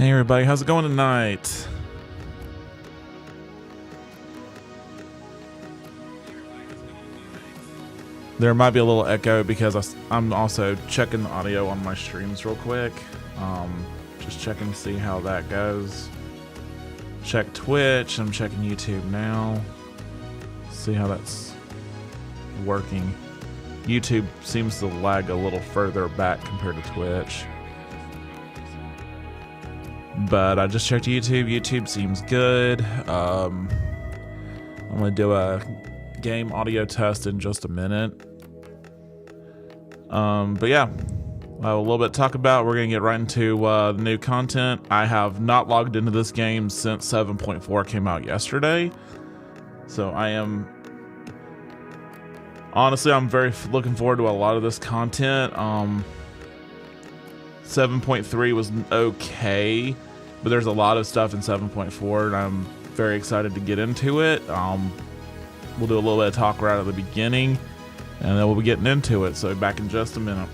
Hey everybody, how's it going tonight? There might be a little echo because I'm also checking the audio on my streams real quick. Just checking to see how that goes. Check Twitch, I'm checking YouTube now. See how that's working. YouTube seems to lag a little further back compared to Twitch. But I just checked YouTube. YouTube seems good. I'm gonna do a game audio test in just a minute. But yeah, a little bit to talk about. We're gonna get right into the new content. I have not logged into this game since 7.4 came out yesterday. So I am honestly, I'm very looking forward to a lot of this content. 7.3 was okay, but there's a lot of stuff in 7.4 and I'm very excited to get into it. We'll do a little bit of talk right at the beginning and then we'll be getting into it, so back in just a minute.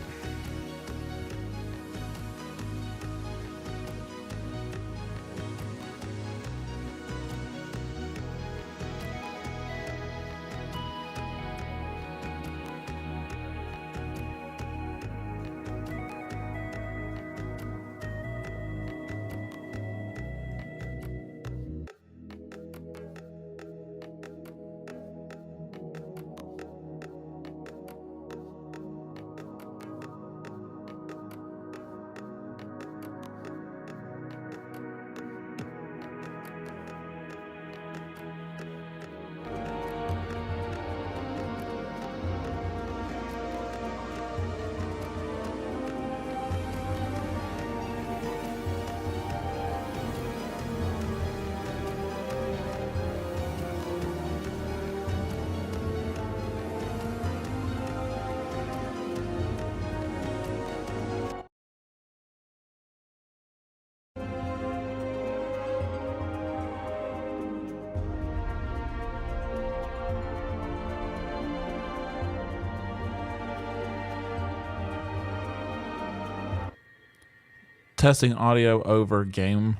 Testing audio over game.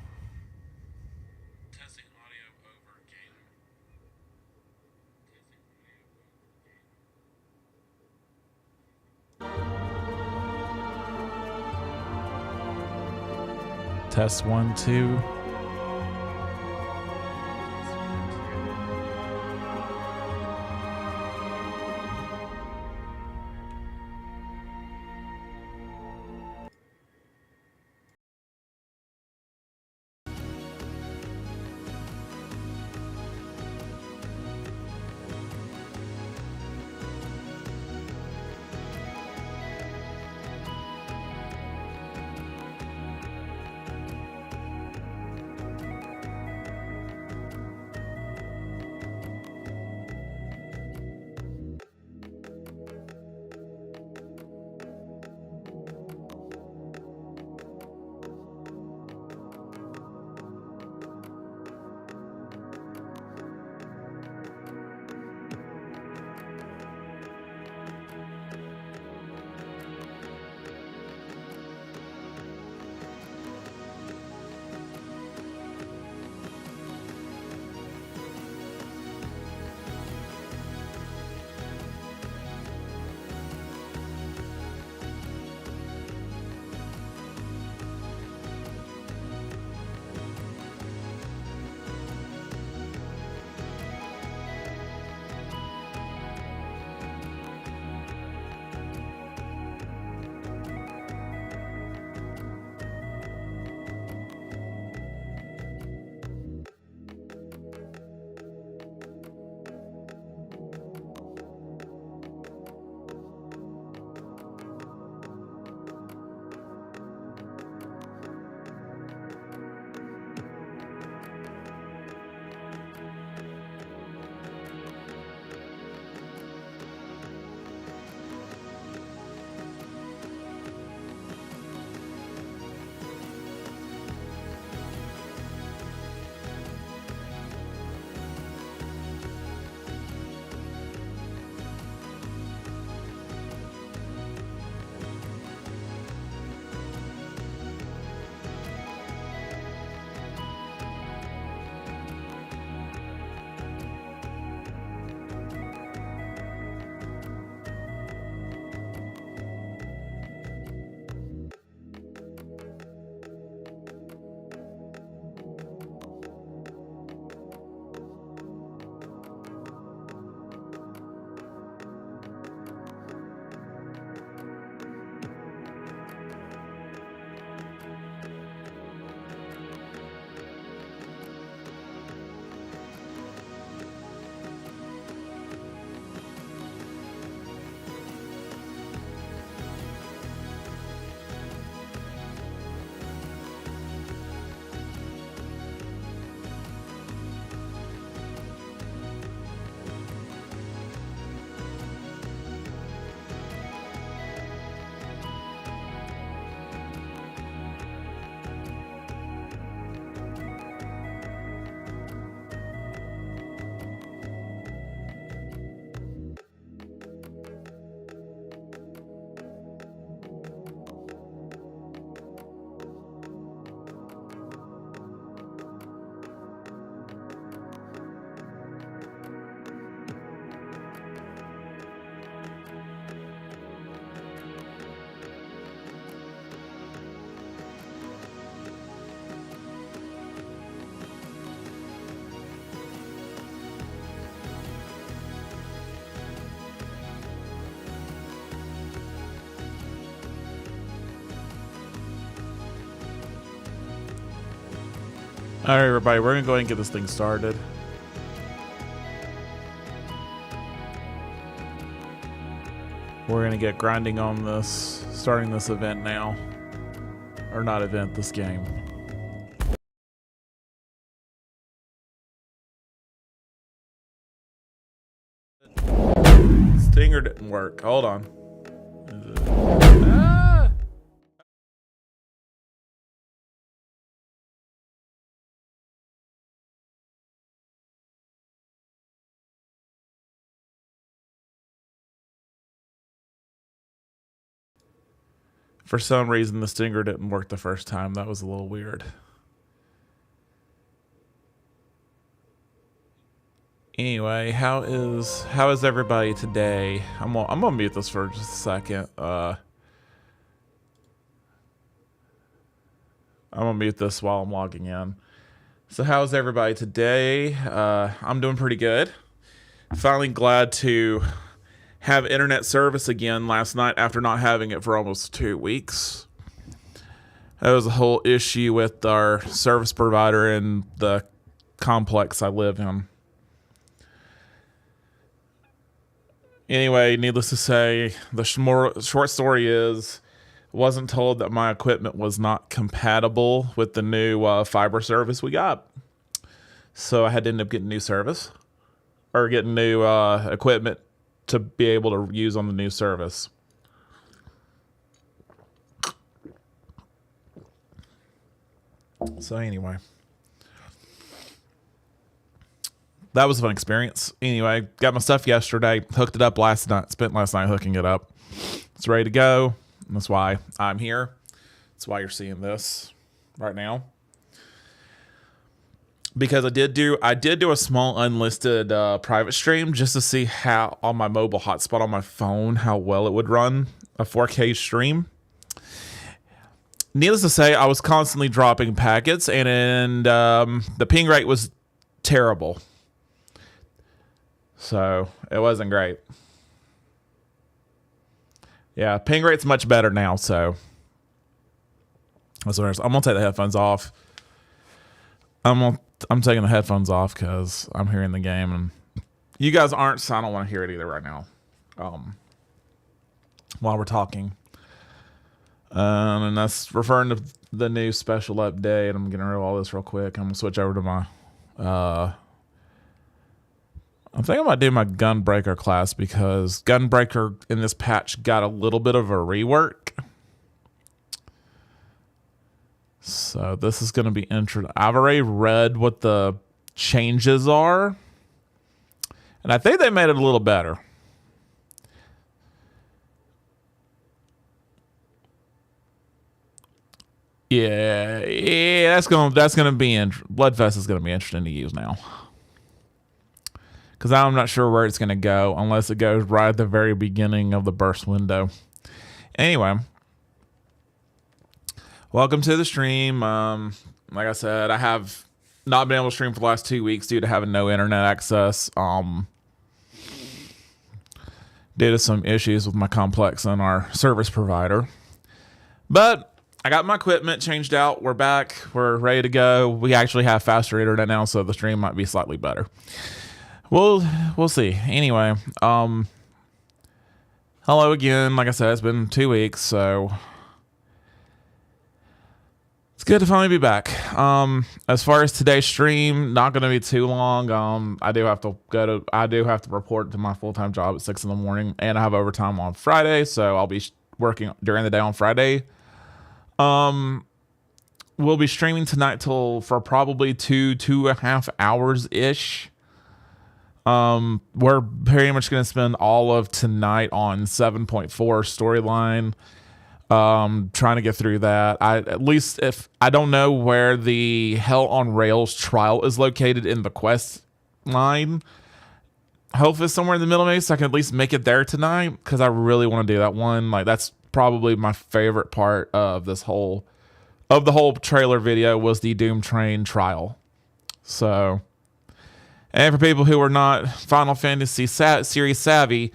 Test 1, 2. All right, everybody, we're gonna go ahead and get this thing started. We're gonna get grinding on this, starting this event now. Or not event, this game. Stinger didn't work. Hold on. For some reason, the stinger didn't work the first time. That was a little weird. Anyway, how is everybody today? I'm gonna mute this for just a second. I'm gonna mute this while I'm logging in. So how's everybody today? I'm doing pretty good. Finally glad to have internet service again last night after not having it for almost 2 weeks. That was a whole issue with our service provider in the complex I live in. Anyway, needless to say, the short story is, wasn't told that my equipment was not compatible with the new fiber service we got. So I had to end up getting new service, or getting new equipment to be able to use on the new service. So anyway, that was a fun experience. Anyway, got my stuff yesterday, hooked it up last night, spent last night hooking it up. It's ready to go. And that's why I'm here. That's why you're seeing this right now. Because I did do a small unlisted private stream just to see how on my mobile hotspot on my phone how well it would run a 4K stream. Needless to say, I was constantly dropping packets, and the ping rate was terrible. So it wasn't great. Yeah, ping rate's much better now. So that's what I'm gonna take the headphones off. I'm taking the headphones off because I'm hearing the game, and you guys aren't, so I don't want to hear it either right now. While we're talking, and that's referring to the new special update. I'm getting rid of all this real quick. I'm gonna switch over to my. I'm thinking about doing my Gunbreaker class because Gunbreaker in this patch got a little bit of a rework. So this is going to be interesting. I've already read what the changes are, and I think they made it a little better. Yeah, that's gonna be Bloodfest is gonna be interesting to use now, because I'm not sure where it's gonna go unless it goes right at the very beginning of the burst window. Anyway. Welcome to the stream. Like I said, I have not been able to stream for the last 2 weeks due to having no internet access. Due to some issues with my complex and our service provider. But I got my equipment changed out. We're back. We're ready to go. We actually have faster internet now, so the stream might be slightly better. We'll see. Anyway, hello again. Like I said, it's been 2 weeks, so it's good to finally be back. As far as today's stream, not going to be too long. I do have to report to my full-time job at 6 in the morning, and I have overtime on Friday, so I'll be working during the day on Friday. We'll be streaming tonight for probably 2.5 hours ish. We're pretty much going to spend all of tonight on 7.4 storyline. Trying to get through that. At least if I don't know where the Hell on Rails trial is located in the quest line. Hopefully it's somewhere in the middle, maybe, so I can at least make it there tonight, because I really want to do that one. Like, that's probably my favorite part of the whole trailer video was the Doom Train trial. So, and for people who are not Final Fantasy series savvy,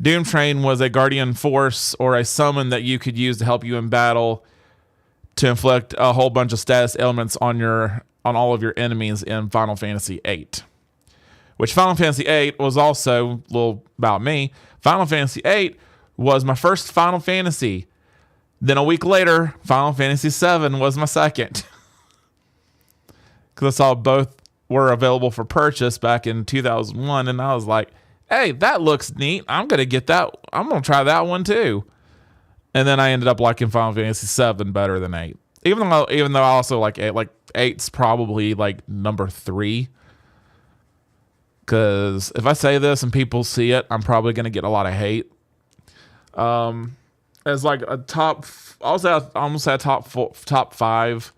Doom Train was a guardian force or a summon that you could use to help you in battle to inflict a whole bunch of status ailments on your on all of your enemies in Final Fantasy VIII. Which Final Fantasy VIII was also a little about me. Final Fantasy VIII was my first Final Fantasy. Then a week later, Final Fantasy VII was my second. Because I saw both were available for purchase back in 2001, and I was like, hey, that looks neat. I'm going to get that. I'm going to try that one too. And then I ended up liking Final Fantasy VII better than 8. Even though I also like 8. Like 8's probably like number 3. Because if I say this and people see it, I'm probably going to get a lot of hate. As like a top, almost a top 5.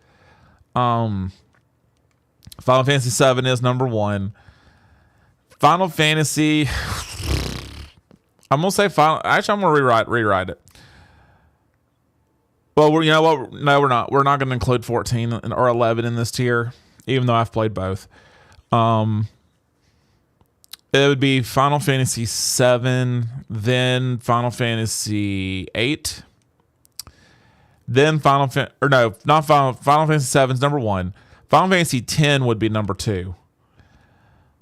Final Fantasy VII is number 1. Final Fantasy, I'm gonna say Final. Actually, I'm gonna rewrite it. Well, you know what? No, we're not. We're not gonna include 14 or 11 in this tier, even though I've played both. It would be Final Fantasy VII, then Final Fantasy VIII, then Final Fantasy VII is number 1. Final Fantasy X would be number 2.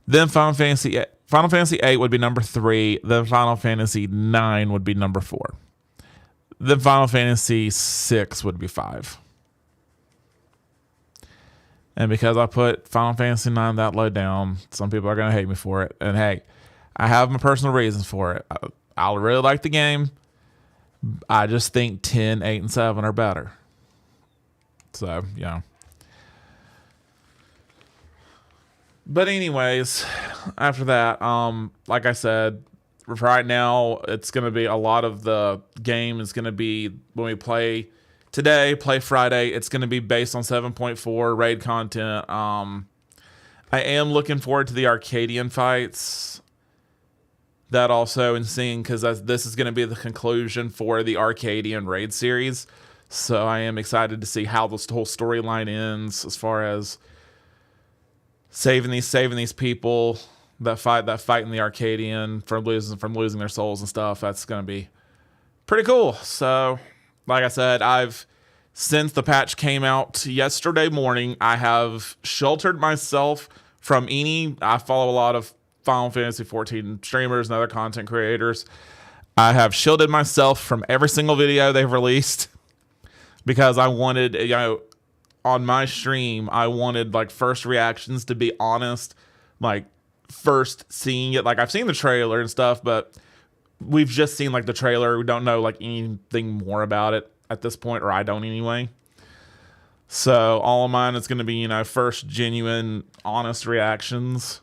Then Final Fantasy VIII would be number 3. Then Final Fantasy IX would be number 4. Then Final Fantasy VI would be 5. And because I put Final Fantasy IX that low down, some people are going to hate me for it. And hey, I have my personal reasons for it. I really like the game. I just think 10, 8, and 7 are better. So, yeah. But anyways, after that, like I said, right now it's going to be a lot of the game is going to be when we play today, play Friday. It's going to be based on 7.4 raid content. I am looking forward to the Arcadian fights. That also and seeing because this is going to be the conclusion for the Arcadian raid series. So I am excited to see how this whole storyline ends as far as saving these people that fight in the Arcadian from losing their souls and stuff. That's going to be pretty cool. So, like I said, since the patch came out yesterday morning, I have sheltered myself from I follow a lot of Final Fantasy 14 streamers and other content creators. I have shielded myself from every single video they've released because I wanted, on my stream, I wanted like first reactions to be honest, like first seeing it. Like I've seen the trailer and stuff, but we've just seen like the trailer. We don't know like anything more about it at this point, or I don't anyway. So all of mine is going to be, first genuine, honest reactions.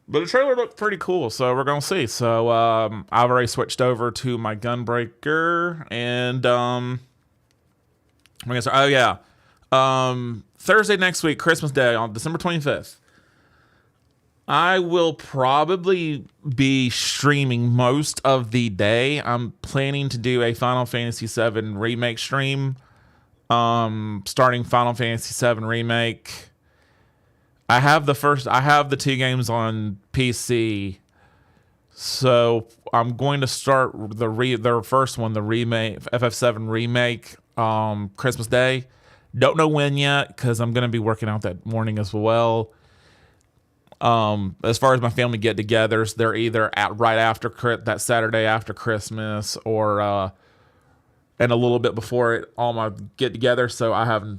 But the trailer looked pretty cool, so we're going to see. So I've already switched over to my Gunbreaker, and Thursday next week, Christmas Day, on December 25th, I will probably be streaming most of the day. I'm planning to do a Final Fantasy VII Remake stream, starting Final Fantasy VII Remake. I have the 2 games on PC, so I'm going to start the first one, the remake, FF7 Remake, Christmas Day. Don't know when yet, because I'm going to be working out that morning as well. As far as my family get-togethers, they're either right after that Saturday after Christmas, or and a little bit before it, all my get-together. So I have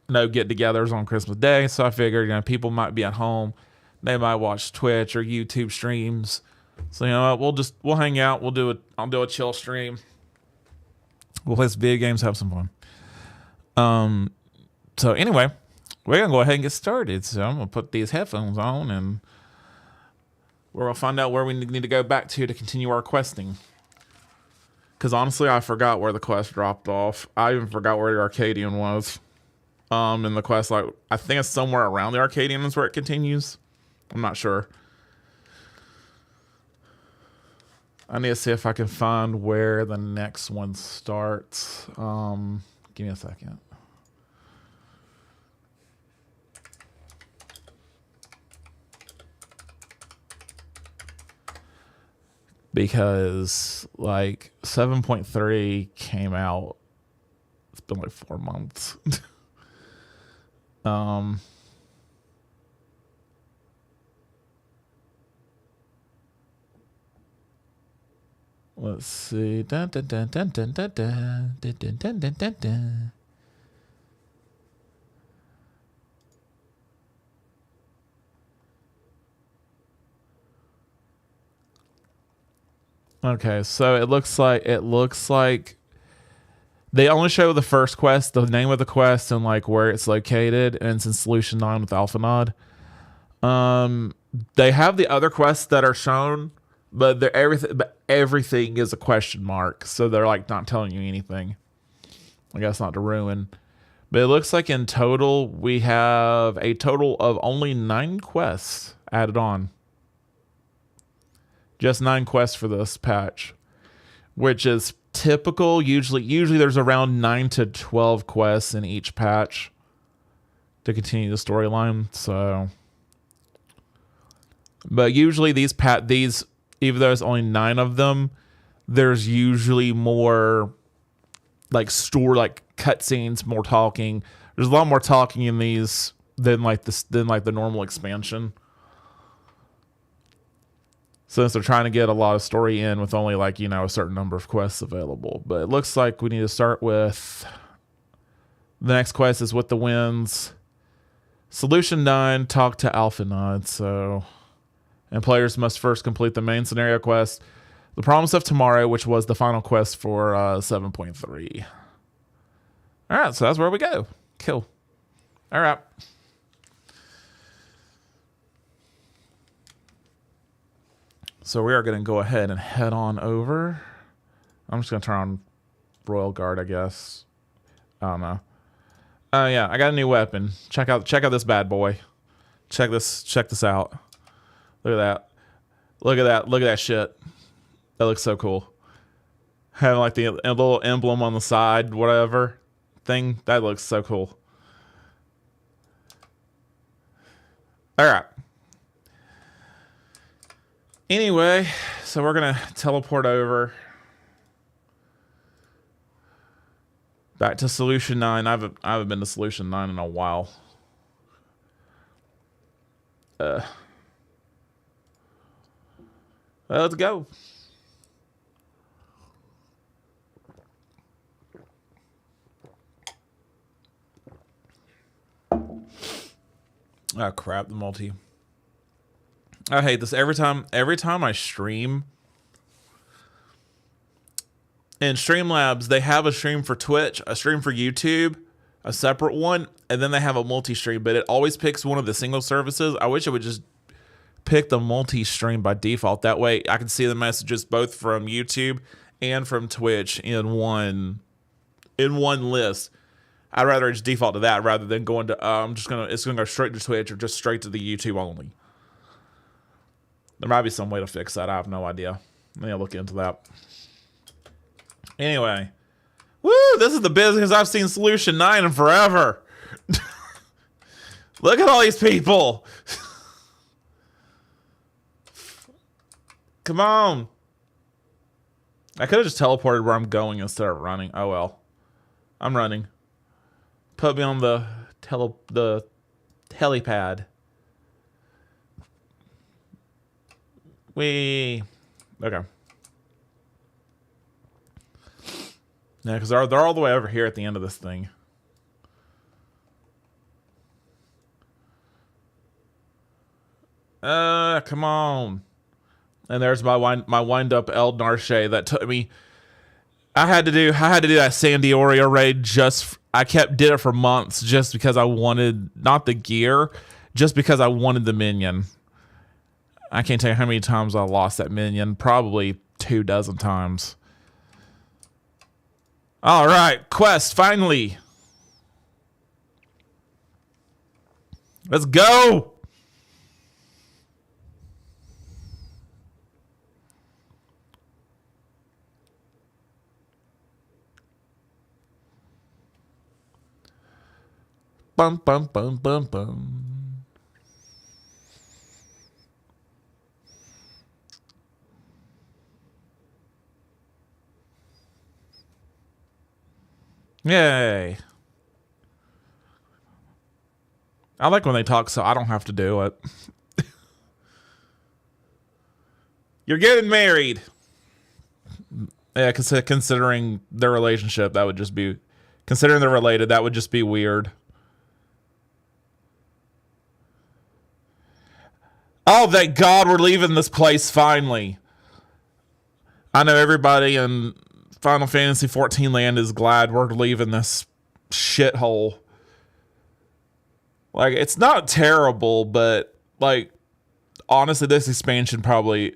no get-togethers on Christmas Day. So I figured, people might be at home, they might watch Twitch or YouTube streams. So you know what, we'll hang out. I'll do a chill stream. We'll play some video games, have some fun. So anyway, we're gonna go ahead and get started. So I'm gonna put these headphones on, and we'll find out where we need to go back to continue our questing. Because honestly, I forgot where the quest dropped off. I even forgot where the Arcadian was. In the quest, like I think it's somewhere around the Arcadian is where it continues. I'm not sure. I need to see if I can find where the next one starts. Give me a second. Because like 7.3 came out. It's been like 4 months. Um, let's see. Dun, dun, dun, dun, dun, dun, dun, dun, dun, dun, dun, dun, dun. Okay, so it looks like they only show the first quest, the name of the quest, and like where it's located, and it's in Solution 9 with Alphanod. They have the other quests that are shown, but everything is a question mark, so they're like not telling you anything. I guess not to ruin. But it looks like in total we have a total of only 9 quests added on. Just 9 quests for this patch, which is typical. Usually there's around 9 to 12 quests in each patch to continue the storyline. So, but usually these even though there's only 9 of them, there's usually more like cutscenes, more talking. There's a lot more talking in these than the normal expansion. Since they're trying to get a lot of story in with only a certain number of quests available. But it looks like we need to start with the next quest is with the winds. Solution 9, talk to Alphanod. So, and players must first complete the main scenario quest, The Promise of Tomorrow, which was the final quest for 7.3. All right, so that's where we go. Cool. All right. So we are going to go ahead and head on over. I'm just going to turn on Royal Guard, I guess. I don't know. Oh yeah, I got a new weapon. Check out this bad boy. Check this out. Look at that. Look at that shit. That looks so cool. Having like the little emblem on the side, whatever thing. That looks so cool. All right. Anyway, so we're gonna teleport over back to Solution 9. I haven't been to Solution 9 in a while. Let's go. Oh crap, the multi. I hate this every time I stream. In Streamlabs, they have a stream for Twitch, a stream for YouTube, a separate one, and then they have a multi-stream, but it always picks one of the single services. I wish it would just pick the multi-stream by default. That way I can see the messages both from YouTube and from Twitch in one list. I'd rather just default to that rather than going to it's gonna go straight to Twitch or just straight to the YouTube only. There might be some way to fix that. I have no idea. Maybe I'll look into that. Anyway. Woo! This is the business I've seen Solution 9 in forever. Look at all these people. Come on. I could have just teleported where I'm going instead of running. Oh well. I'm running. Put me on the helipad. Wee. Okay. Yeah, because they're all the way over here at the end of this thing. Come on. And there's my wind up El Narche that took me. I had to do that San Diorio raid did it for months just because I wanted not the gear, just because I wanted the minion. I can't tell you how many times I lost that minion. Probably 24 times. All right, quest finally. Let's go. Bum bum bum bum bum. Yay. I like when they talk so I don't have to do it. You're getting married. Yeah, considering their relationship, that would just be... Considering they're related, that would just be weird. Oh, thank God we're leaving this place finally. I know everybody in Final Fantasy XIV land is glad we're leaving this shithole. Like, it's not terrible, but, like, honestly, this expansion probably...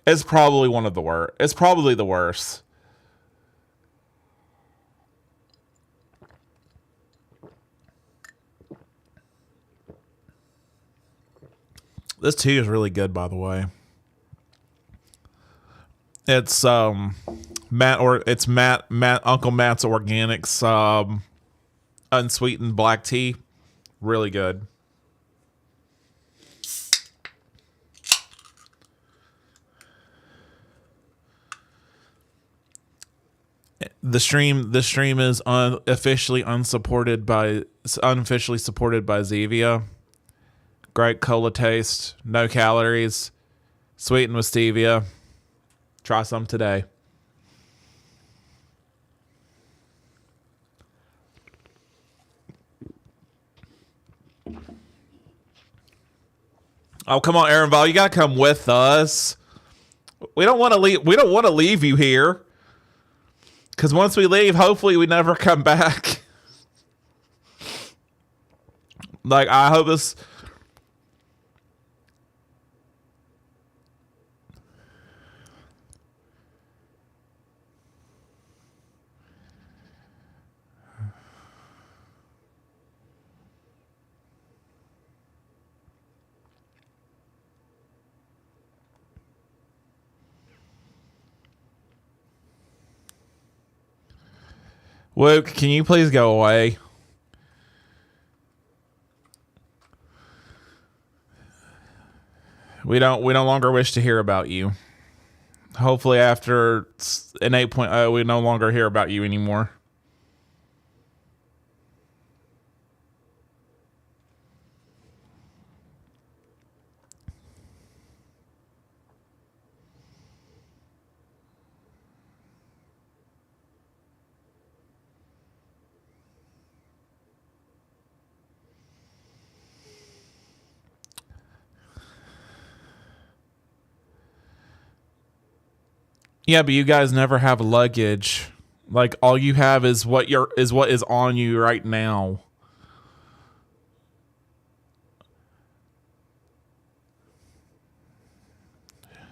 It's probably one of the worst. It's probably the worst. This tea is really good, by the way. It's Matt Uncle Matt's Organics unsweetened black tea. Really good. The stream is unofficially supported by Zevia. Great cola taste, no calories, sweetened with stevia. Try some today. Oh, come on, Aaron Val, you gotta come with us. We don't want to leave. We don't want to leave you here. Because once we leave, hopefully we never come back. Like, I hope this... Luke, can you please go away? We no longer wish to hear about you. Hopefully after an 8.0, we no longer hear about you anymore. Yeah, but you guys never have luggage. Like, all you have is what is on you right now.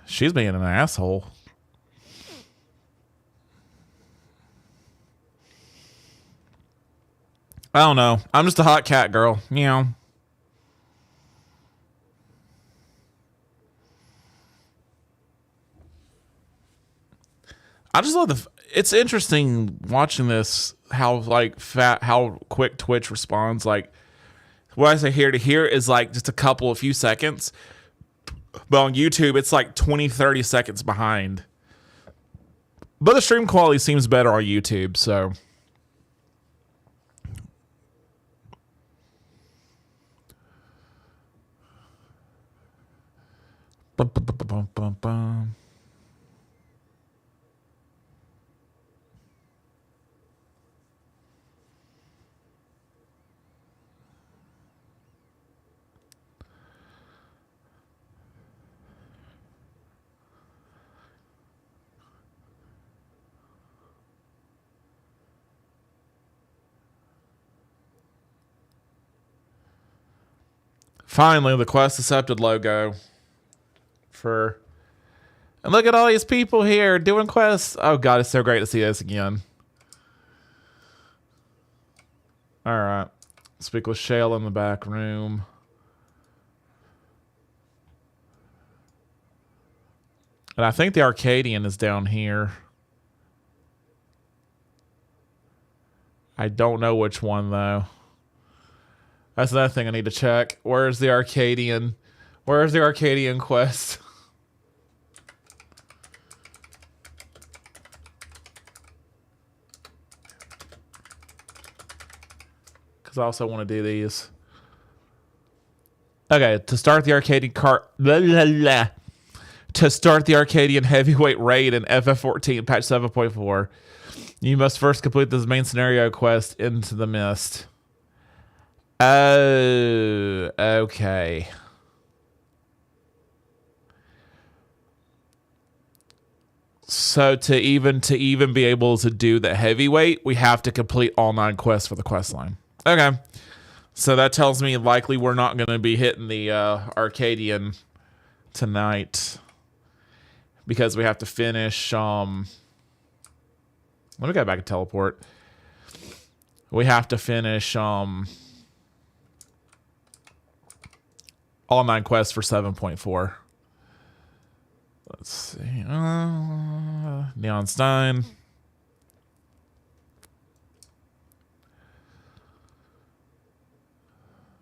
She's being an asshole. I don't know. I'm just a hot cat girl. Meow. I just love it's interesting watching this, how how quick Twitch responds. Like, what I say here to here is like just a few seconds. But on YouTube, it's like 20, 30 seconds behind. But the stream quality seems better on YouTube, so. Bum, bum, bum, bum, bum, bum. Finally, the Quest Accepted logo. And look at all these people here doing quests. Oh God, it's so great to see this again. All right. Speak with Shale in the back room. And I think the Arcadian is down here. I don't know which one, though. That's another thing I need to check. Where's the Arcadian? Where's the Arcadian quest? because I also want to do these. Okay, to start the Arcadian To start the Arcadian heavyweight raid in FF14 patch 7.4, you must first complete this main scenario quest, Into the Mist. Oh, okay. So to even be able to do the heavyweight, we have to complete all 9 quests for the quest line. Okay. So that tells me likely we're not going to be hitting the Arcadian tonight because we have to finish. Let me go back and teleport. We have to finish all 9 quests for 7.4. Let's see. Neon Stein.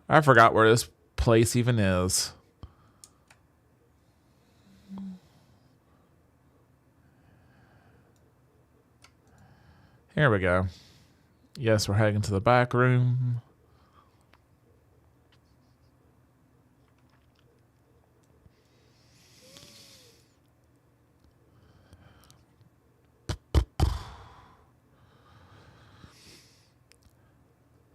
I forgot where this place even is. Here we go. Yes, we're heading to the back room.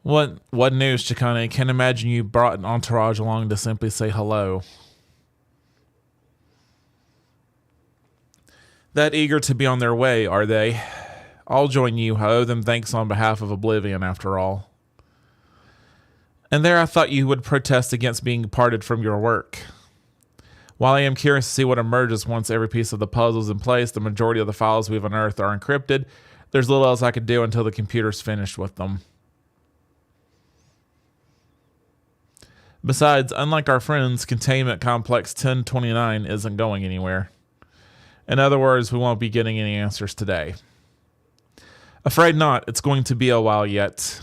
What news, Chikane? Can't imagine you brought an entourage along to simply say hello. That eager to be on their way, are they? I'll join you. I owe them thanks on behalf of Oblivion, after all. And there I thought you would protest against being parted from your work. While I am curious to see what emerges once every piece of the puzzle is in place, the majority of the files we've unearthed are encrypted. There's little else I could do until the computer's finished with them. Besides, unlike our friends, Containment Complex 1029 isn't going anywhere. In other words, we won't be getting any answers today. Afraid not. It's going to be a while yet.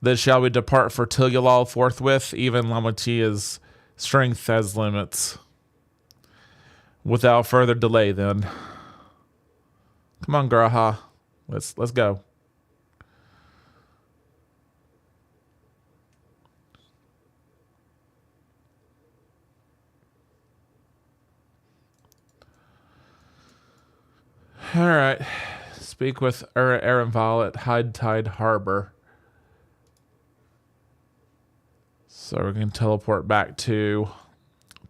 Then shall we depart for Tilyalal forthwith? Even Lamatia's strength has limits. Without further delay, then. Come on, Graha. Let's go. All right. Speak with Erenval at Hyde Tide Harbor. So we can teleport back to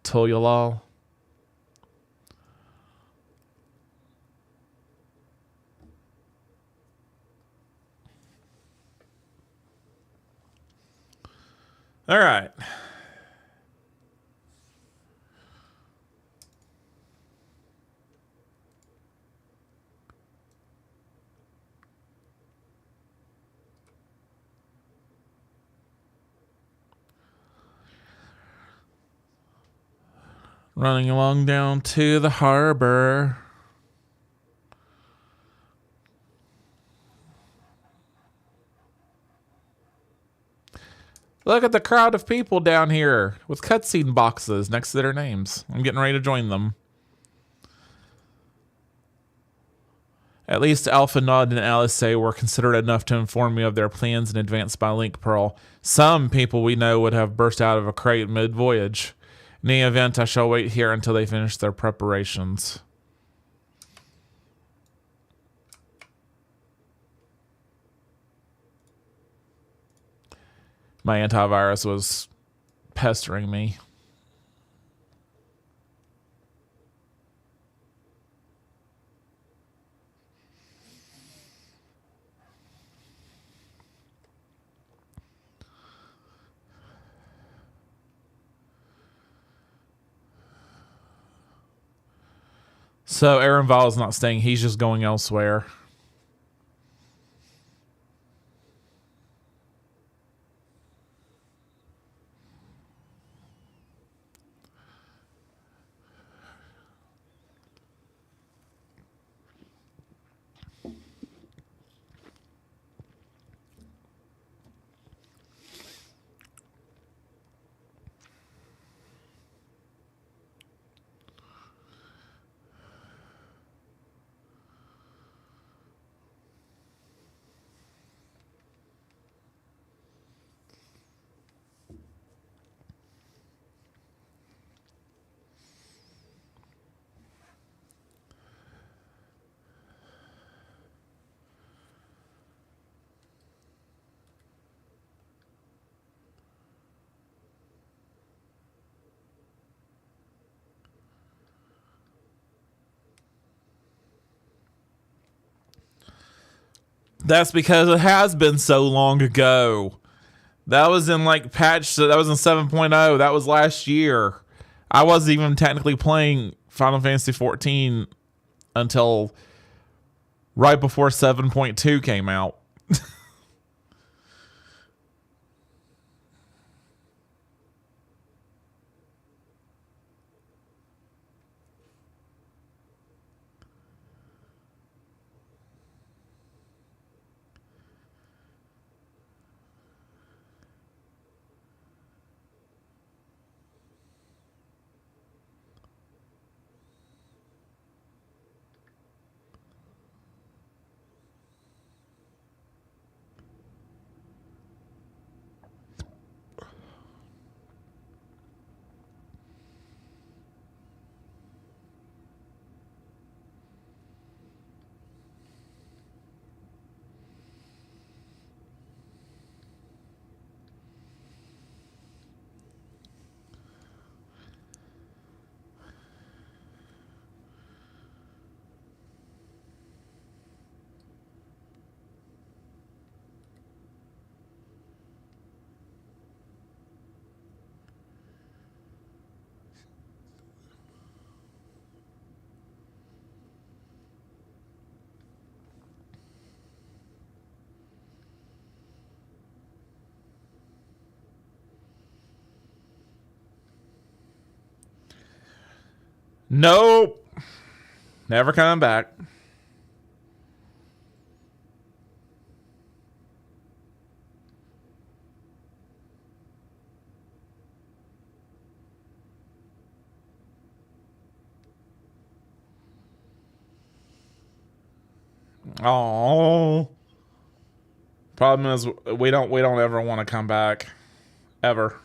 Tilyalal. All right. Running along down to the harbor. Look at the crowd of people down here with cutscene boxes next to their names. I'm getting ready to join them. At least Alpha Nod and Alice say were considerate enough to inform me of their plans in advance by link pearl. Some people we know would have burst out of a crate mid-voyage. In the event, I shall wait here until they finish their preparations. My antivirus was pestering me. So Erenval is not staying. He's just going elsewhere. That's because it has been so long ago. That was in like patch. That was in 7.0. That was last year. I wasn't even technically playing Final Fantasy 14 until right before 7.2 came out. Nope. Never coming back. Oh. Problem is we don't ever want to come back. Ever.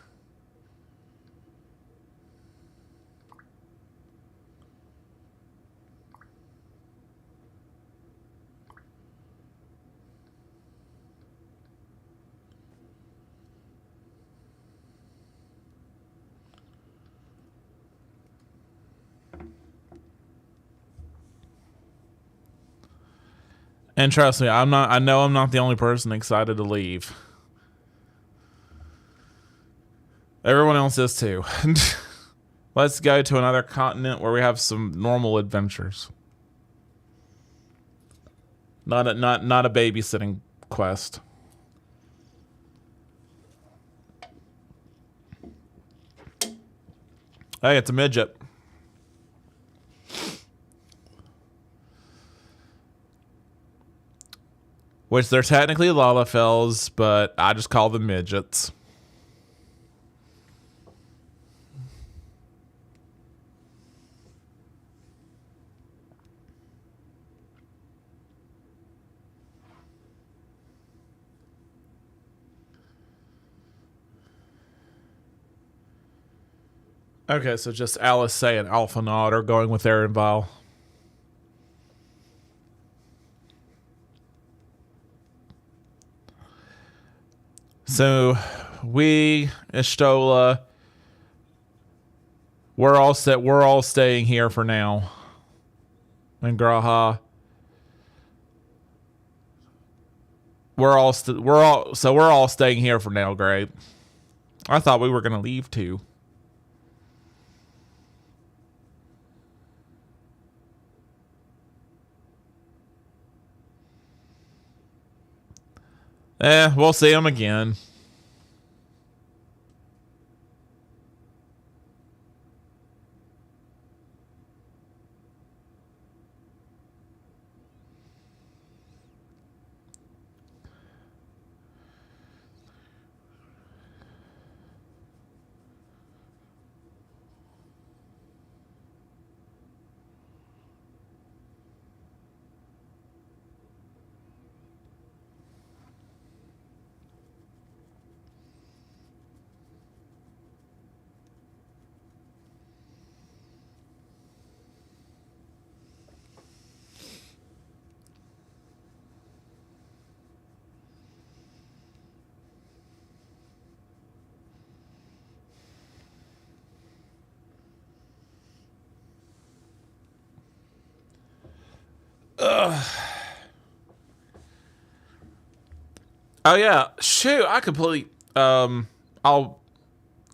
And trust me, I know I'm not the only person excited to leave. Everyone else is too. Let's go to another continent where we have some normal adventures. Not a babysitting quest. Hey, it's a midget. Which they're technically Lalafels, but I just call them midgets. Okay, so just Alice Say and Alpha Nod are going with Aaron Vile. So we, Ishtola, we're all staying here for now. And Graha. We're all staying here for now, great. I thought we were gonna leave too. We'll see him again. Oh yeah, shoot! I completely. I'll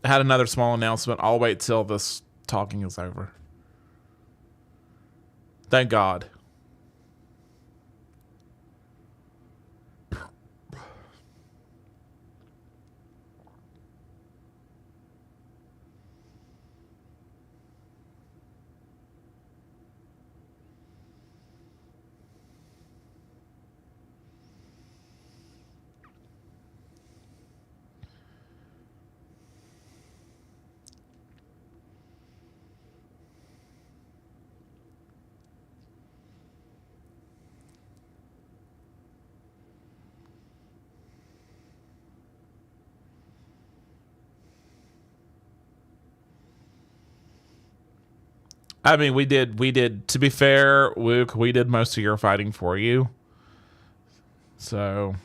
had another small announcement. I'll wait till this talking is over. Thank God. I mean, we did. We did. To be fair, Luke, we did most of your fighting for you. So,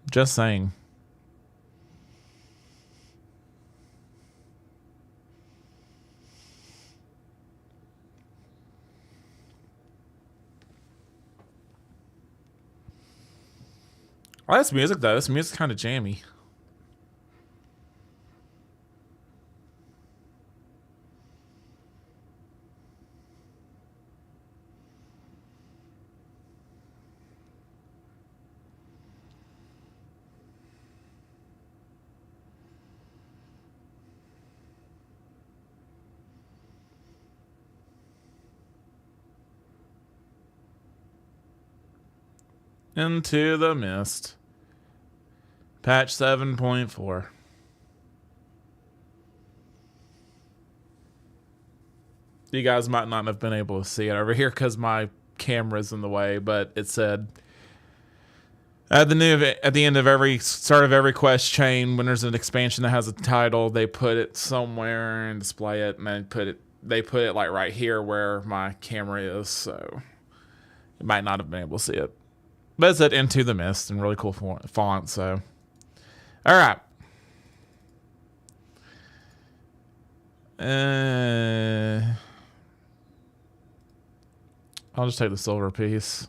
just saying. Oh, that's music though. This music's kind of jammy. Into the Mist. Patch 7.4. You guys might not have been able to see it over here because my camera's in the way, but it said at the end of every start of every quest chain, when there's an expansion that has a title, they put it somewhere and display it, and then they put it like right here where my camera is, so you might not have been able to see it. But it said Into the Mist in really cool font, so. Alright. I'll just take the silver piece.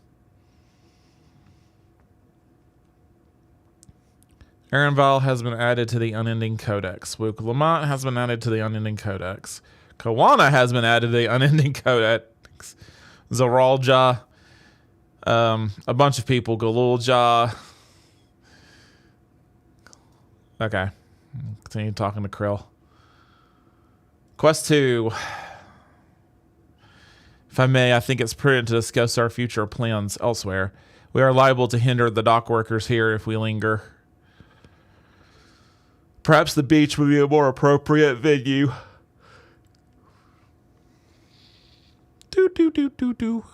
Aaronval has been added to the Unending Codex. Luke Lamont has been added to the Unending Codex. Kawana has been added to the Unending Codex. Zaralja. A bunch of people. Galulja. Okay. Continue talking to Krill. Quest 2. If I may, I think it's prudent to discuss our future plans elsewhere. We are liable to hinder the dock workers here if we linger. Perhaps the beach would be a more appropriate venue. Do.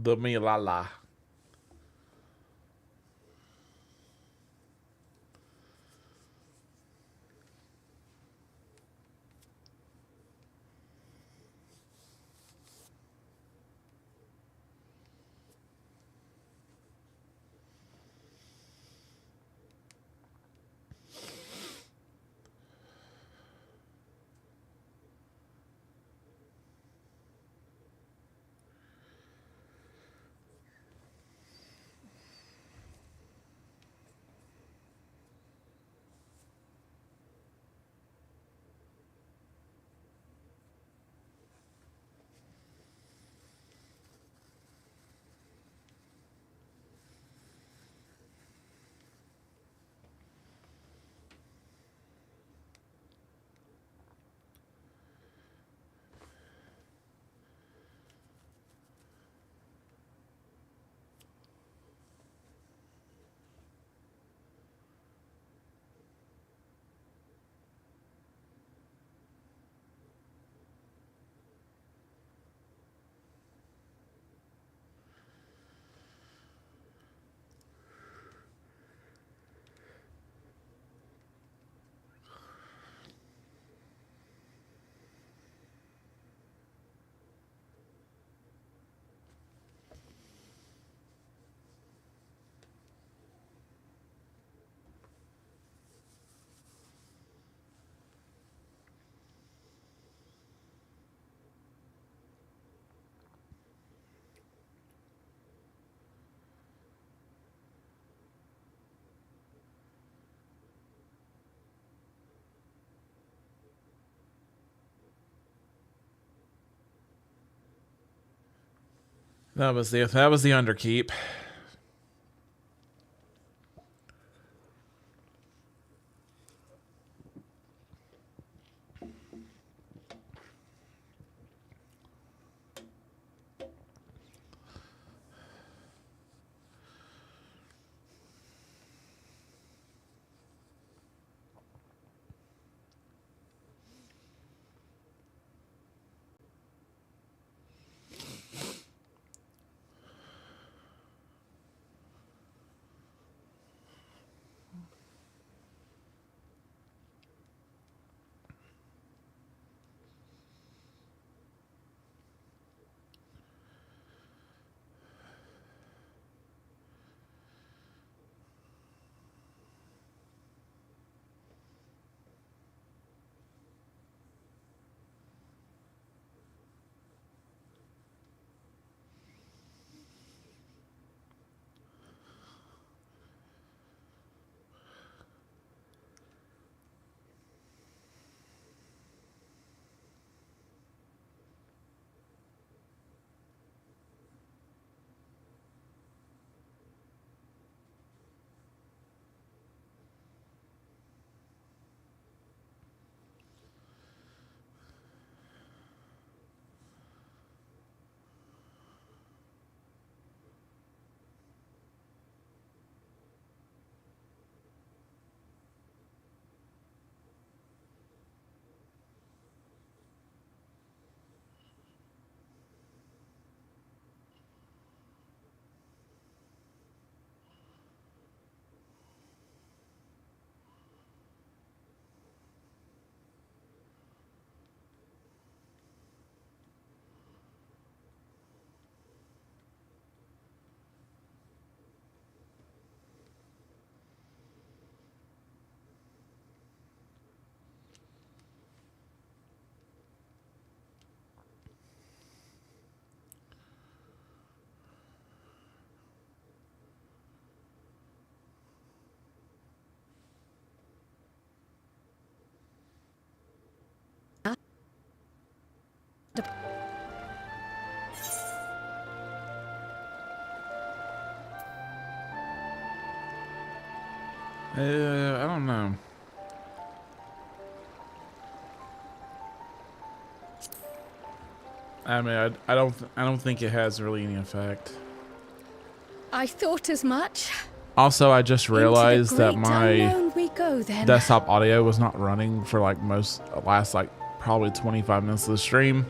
The Milala. That was the underkeep. I don't know. I mean, I don't think it has really any effect. I thought as much. Also, I just realized that my go, desktop audio was not running for like last like probably 25 minutes of the stream.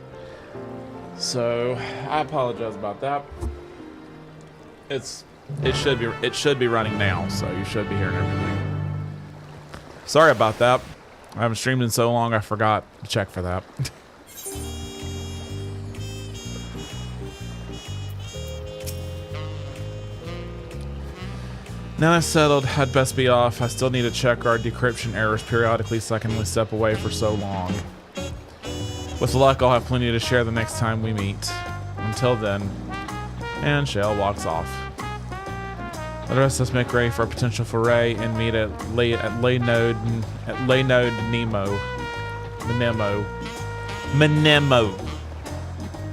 So I apologize about that. It should be running now, so you should be hearing everything. Sorry about that. I haven't streamed in so long I forgot to check for that. Now that's settled, I'd best be off. I still need to check our decryption errors periodically so I can only step away for so long. With luck, I'll have plenty to share the next time we meet. Until then, and Shale walks off. The rest of us make ready for a potential foray and meet at Lay Node Nemo. Menemo.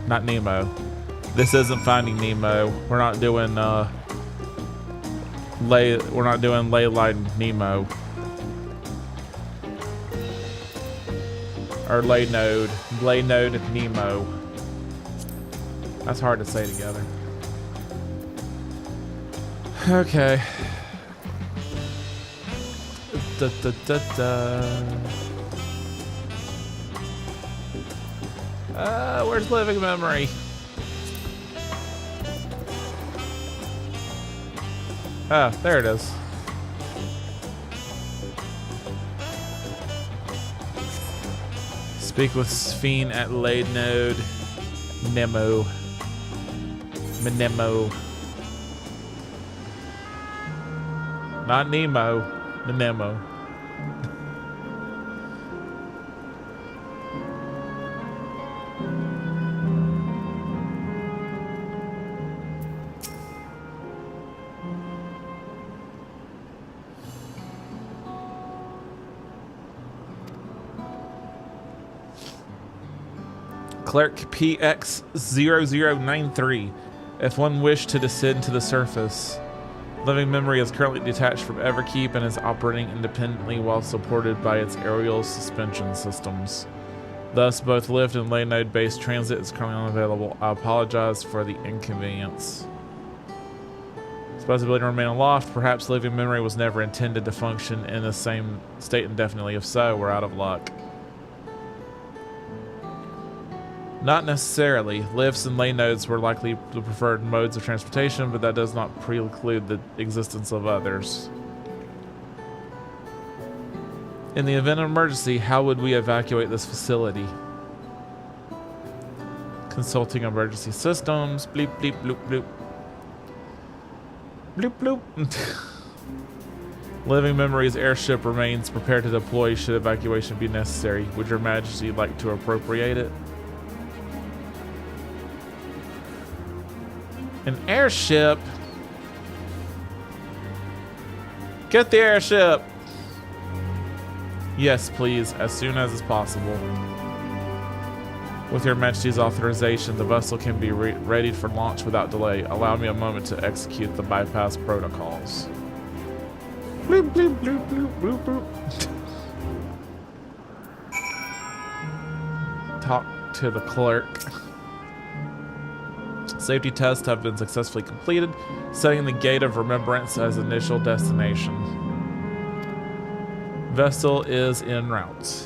Not Nemo. This isn't Finding Nemo. We're not doing Lay Line Nemo. Or Lay Node Nemo. That's hard to say together. Okay. Where's living memory? Ah, there it is. Speak with Sphene at Lay Node Nemo. Menemo. Not Nemo, Menemo. Clerk PX0093. If one wished to descend to the surface, living memory is currently detached from Everkeep and is operating independently while supported by its aerial suspension systems. Thus, both lift and lay node based transit is currently unavailable. I apologize for the inconvenience. Ability to remain aloft. Perhaps living memory was never intended to function in the same state indefinitely. If so, we're out of luck. Not necessarily. Lifts and lay nodes were likely the preferred modes of transportation, but that does not preclude the existence of others. In the event of emergency, how would we evacuate this facility? Consulting emergency systems. Bleep, bleep, bloop, bloop. Bloop, bloop. Living Memory's airship remains prepared to deploy should evacuation be necessary. Would Your Majesty like to appropriate it? An airship? Get the airship! Yes, please, as soon as is possible. With Your Majesty's authorization, the vessel can be ready for launch without delay. Allow me a moment to execute the bypass protocols. Bloop, bloop, bloop, bloop, bloop, bloop. Talk to the clerk. Safety tests have been successfully completed, setting the Gate of Remembrance as initial destination. Vessel is en route.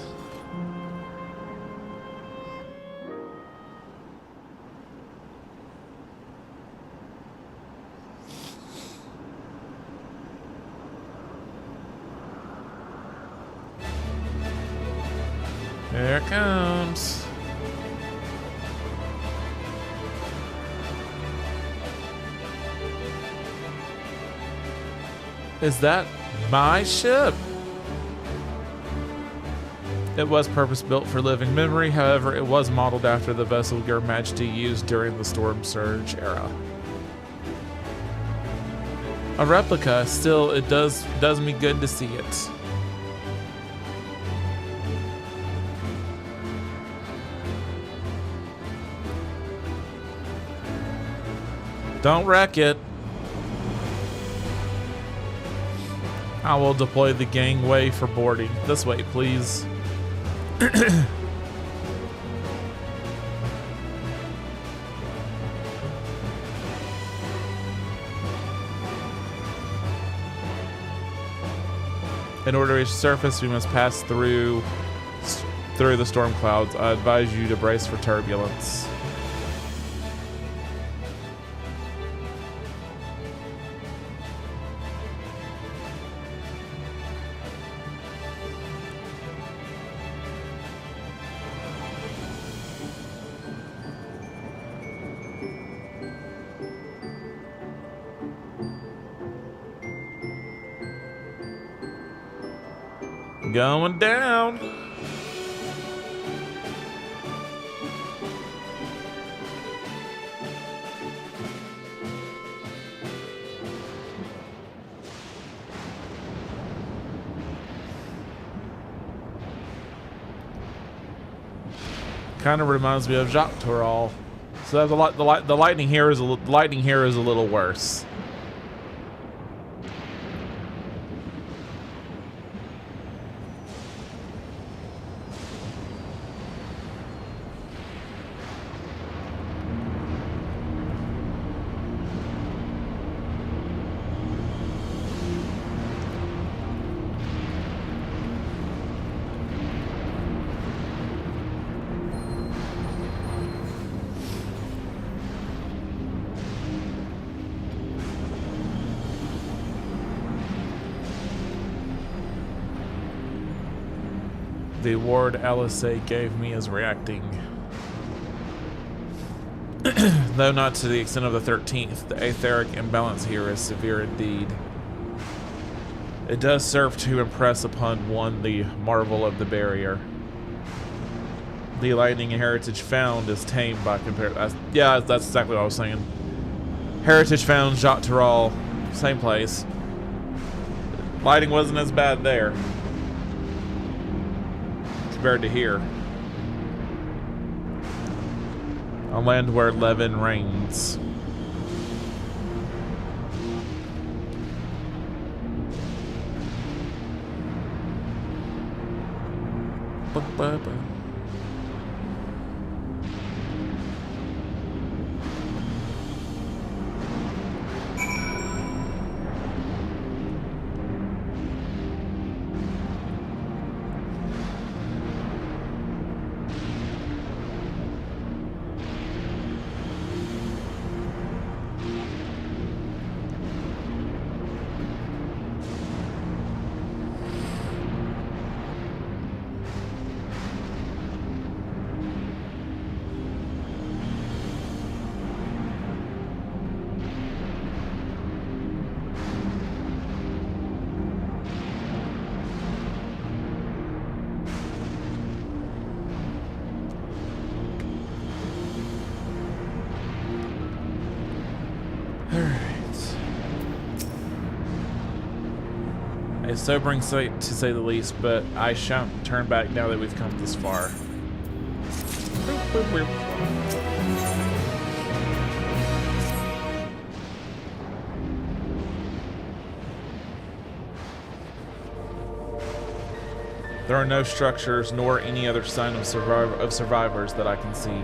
Here it comes. Is that my ship? It was purpose-built for living memory, however, it was modeled after the vessel Your Majesty used during the Storm Surge era. A replica, still, it does me good to see it. Don't wreck it. I will deploy the gangway for boarding. This way, please. In order to reach the surface, we must pass through the storm clouds. I advise you to brace for turbulence. going down. Kind of reminds me of Jacques Toral. So the lightning here is a little worse. The award LSA gave me is reacting. Though not to the extent of the 13th, the etheric imbalance here is severe indeed. It does serve to impress upon one the marvel of the barrier. The lightning heritage found is tame by comparison. Yeah, that's exactly what I was saying. Heritage found, Jacques Toral, same place. Lighting wasn't as bad there compared to here. On land where Levin reigns. A sobering sight, to say the least, but I shan't turn back now that we've come this far. There are no structures nor any other sign of survivors that I can see.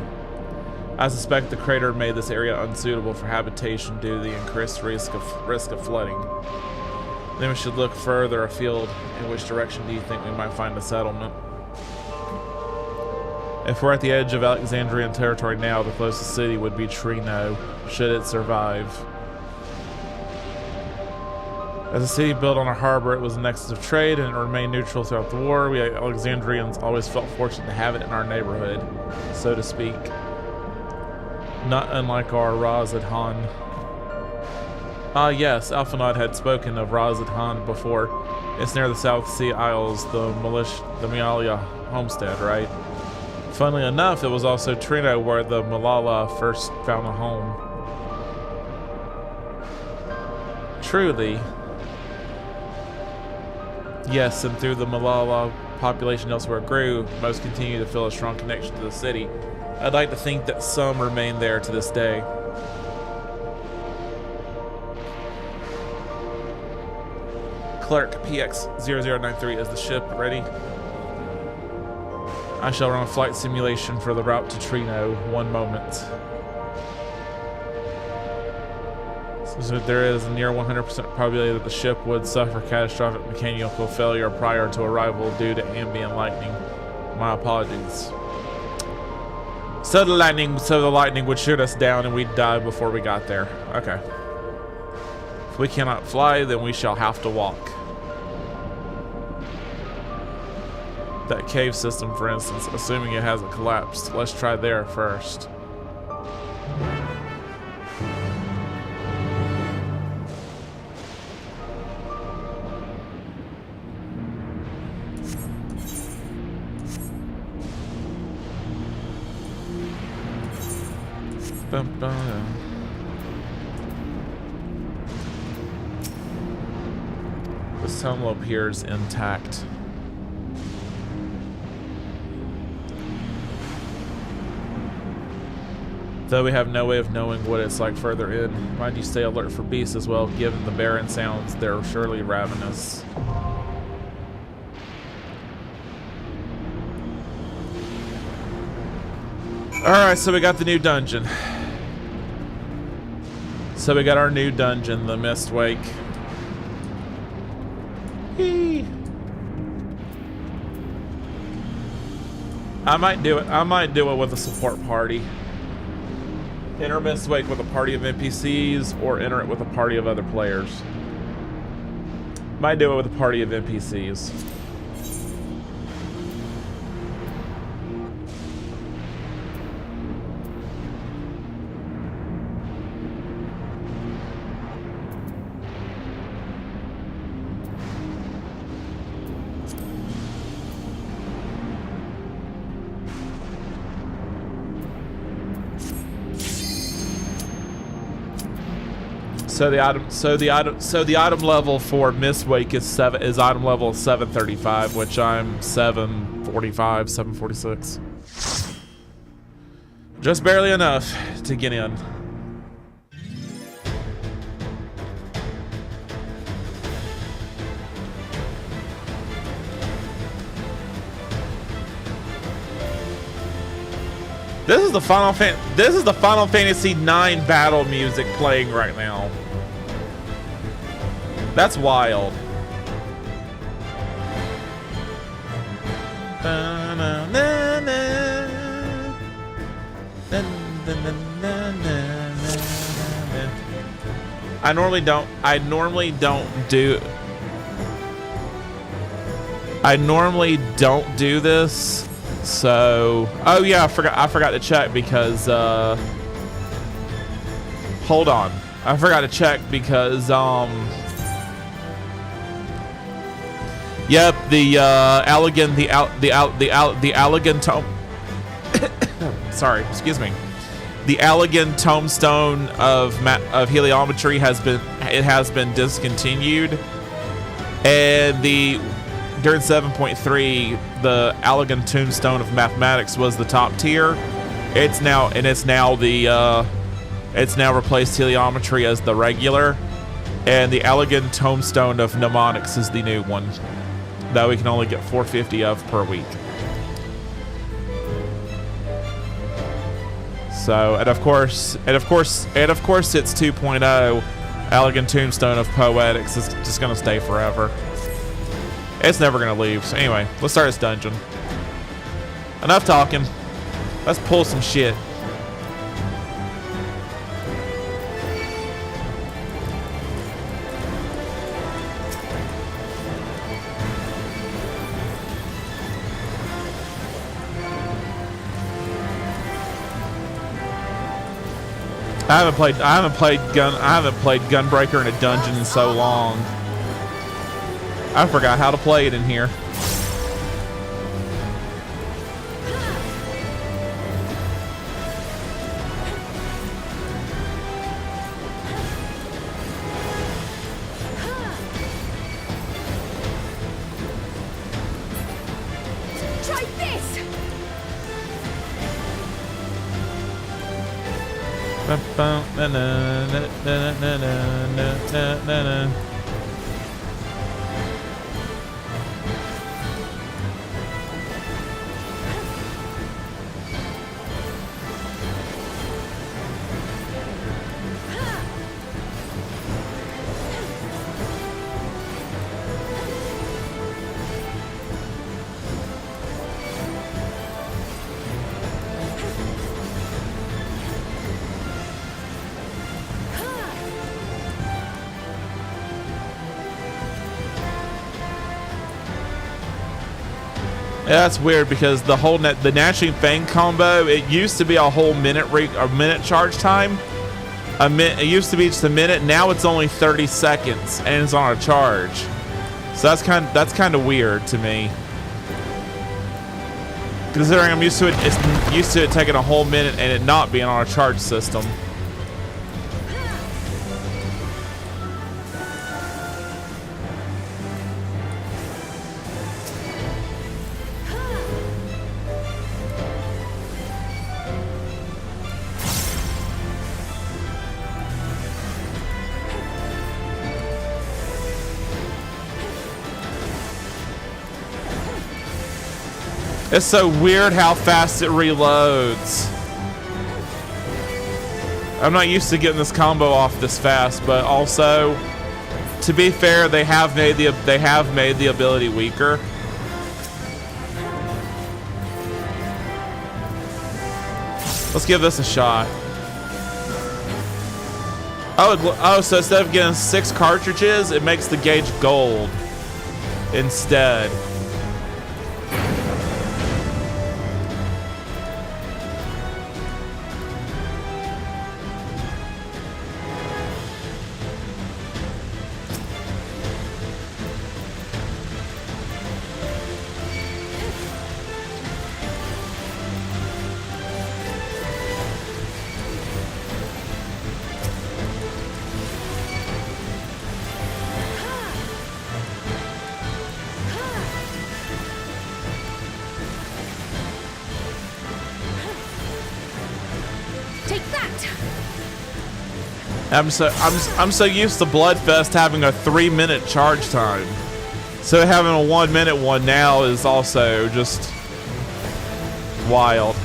I suspect the crater made this area unsuitable for habitation due to the increased risk of flooding. Then we should look further afield. In which direction do you think we might find a settlement? If we're at the edge of Alexandrian territory now, the closest city would be Trino, should it survive. As a city built on a harbor, it was a nexus of trade and it remained neutral throughout the war. We Alexandrians always felt fortunate to have it in our neighborhood, so to speak. Not unlike our Raz ad Han. Ah yes, Alphanod had spoken of Raz ad Han before. It's near the South Sea Isles, the Mialia homestead, right? Funnily enough, it was also Trino where the Malala first found a home. Truly. Yes, and through the Malala population elsewhere grew, most continue to feel a strong connection to the city. I'd like to think that some remain there to this day. Clerk PX0093, is the ship ready? I shall run a flight simulation for the route to Trino. One moment. So there is a near 100% probability that the ship would suffer catastrophic mechanical failure prior to arrival due to ambient lightning. My apologies. So the lightning would shoot us down and we'd die before we got there. Okay. If we cannot fly, then we shall have to walk. That cave system, for instance, assuming it hasn't collapsed. Let's try there first. The tunnel appears intact. Though we have no way of knowing what it's like further in. Mind you stay alert for beasts as well, given the barren sounds, they're surely ravenous. Alright, so we got the new dungeon. So we got our new dungeon, the Mistwake. Eee. I might do it. I might do it with a support party. Enter Mistwake with a party of NPCs, or enter it with a party of other players. Might do it with a party of NPCs. So the item level for Mistwake is item level 735, which I'm 745, 746. Just barely enough to get in. This is the Final Fantasy IX battle music playing right now. That's wild. I normally don't do this. So, oh yeah, I forgot to check because hold on. I forgot to check because yep, the Allegan tome. Sorry, excuse me. The Allegan tombstone of heliometry has been discontinued, and during 7.3, the Allegan tombstone of mathematics was the top tier. It's now replaced heliometry as the regular, and the Allegan tombstone of mnemonics is the new one that we can only get 450 of per week. So, and of course it's 2.0. Allegan tombstone of poetics is just gonna stay forever. It's never gonna leave. So anyway, let's start this dungeon. Enough talking. Let's pull some shit. I haven't played Gunbreaker in a dungeon in so long. I forgot how to play it in here. Try this. Yeah, that's weird because the Gnashing Fang combo, it used to be a whole minute charge time. It used to be just a minute. Now it's only 30 seconds and it's on a charge. So that's kind of weird to me. Considering I'm used to it, it's used to it taking a whole minute and it not being on a charge system. It's so weird how fast it reloads. I'm not used to getting this combo off this fast, but also, to be fair, they have made the ability weaker. Let's give this a shot. Oh, so instead of getting 6 cartridges, it makes the gauge gold instead. I'm so used to Bloodfest having a 3-minute charge time, so having a 1-minute one now is also just wild.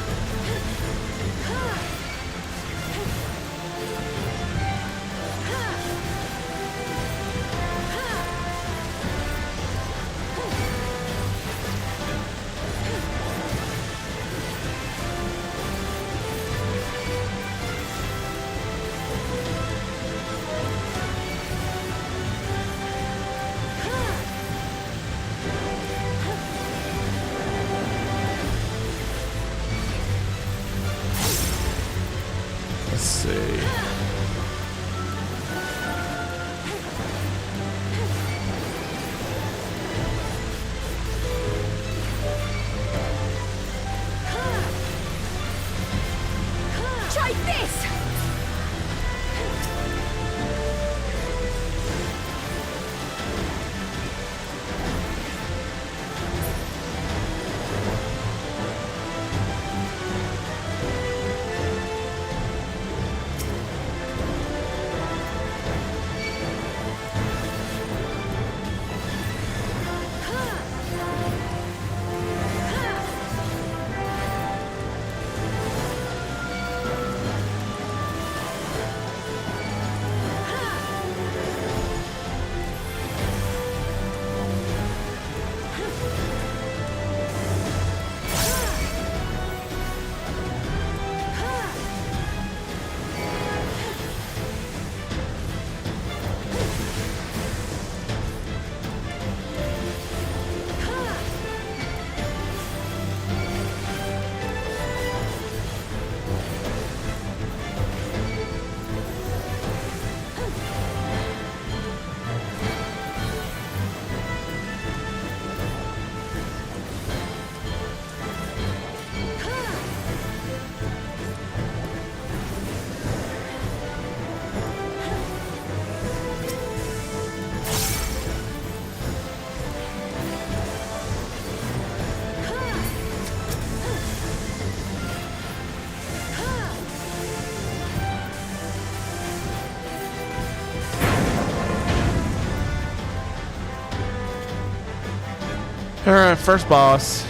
Alright, first boss.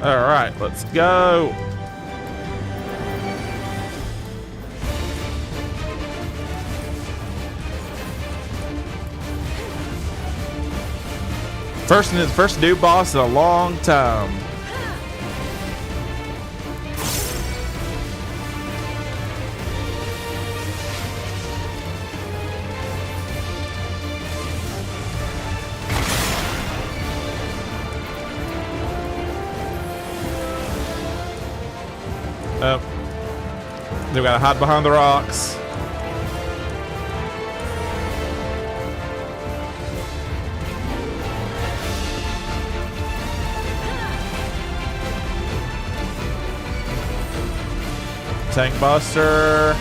Alright, let's go. First new boss in a long time. Oh. They gotta hide behind the rocks. Tank Buster.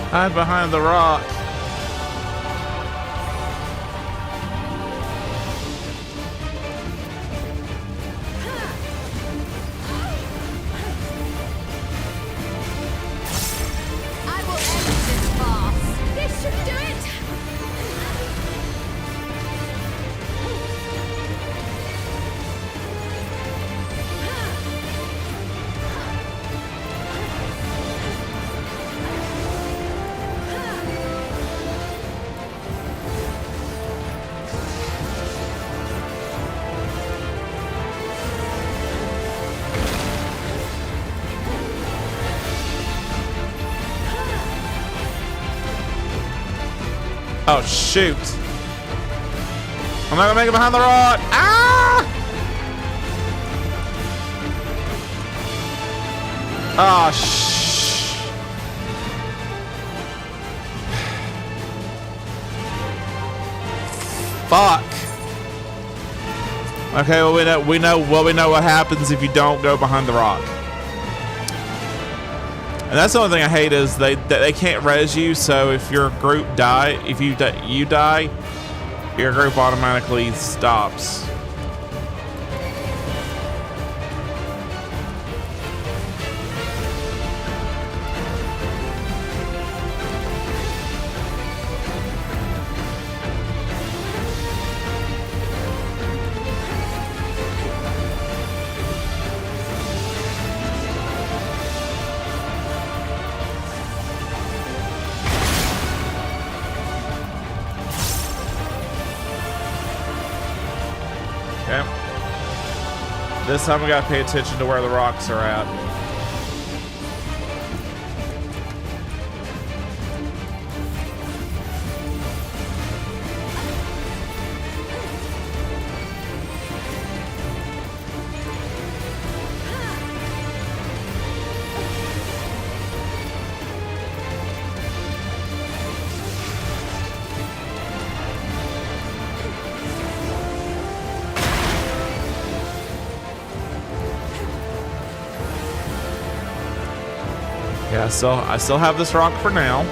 Hide behind the rock. I will end this farce. This should do it. Oh shoot! I'm not gonna make it behind the rock. Ah! Ah, fuck. Okay, well we know what happens if you don't go behind the rock. And that's the only thing I hate is they can't res you. So if your group if you die, your group automatically stops. Okay. This time we gotta pay attention to where the rocks are at. Yeah, I still have this rock for now.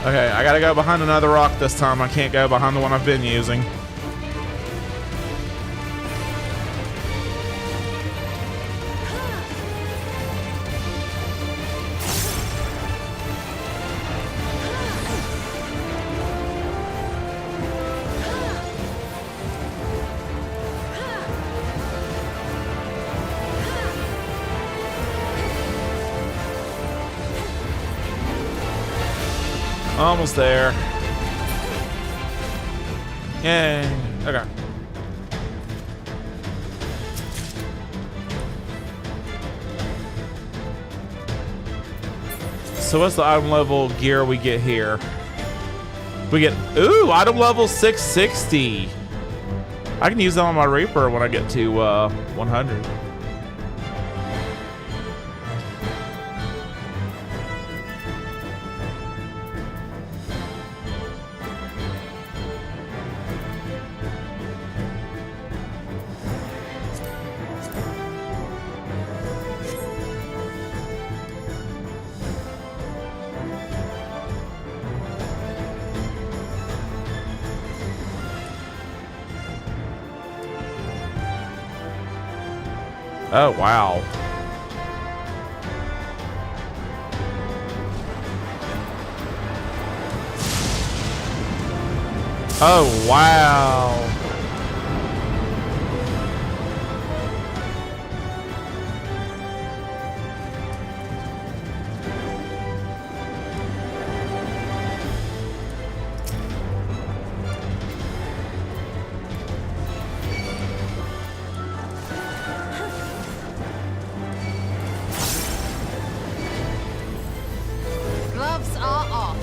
Okay, I gotta go behind another rock this time. I can't go behind the one I've been using. Almost there. Yay. Okay. So what's the item level gear we get here? We get, ooh, item level 660. I can use that on my Reaper when I get to 100. Oh, wow. Oh, wow. Gloves are off.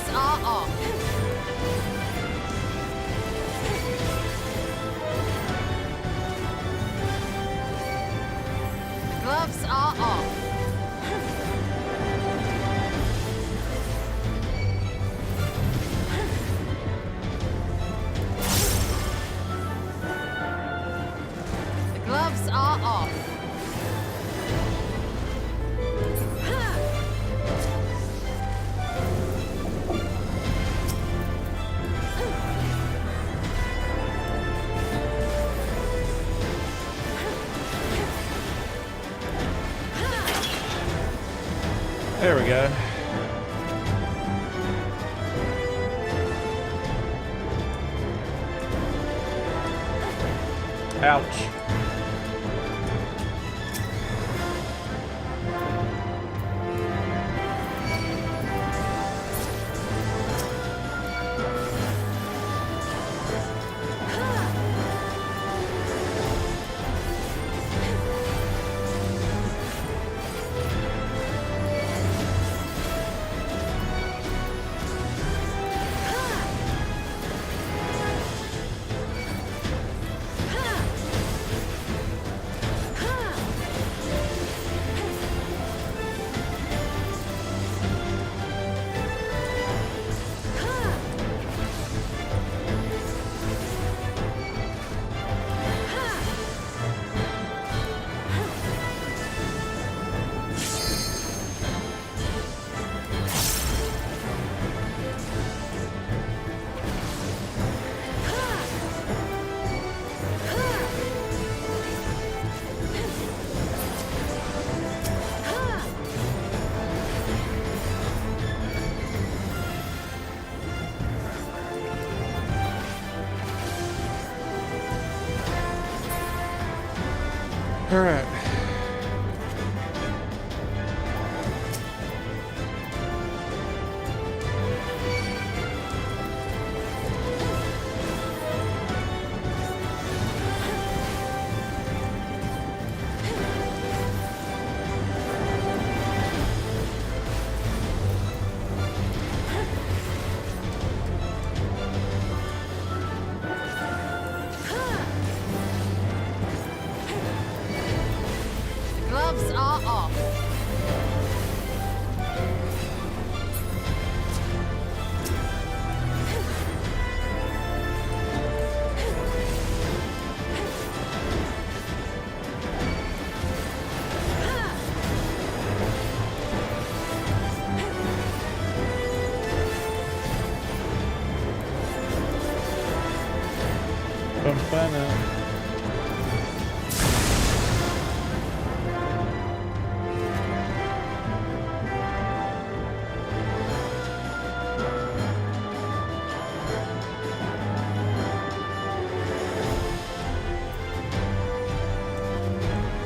Gloves are off. Gloves are off. The gloves are off. There we go. Ouch. All right. Gloves are off.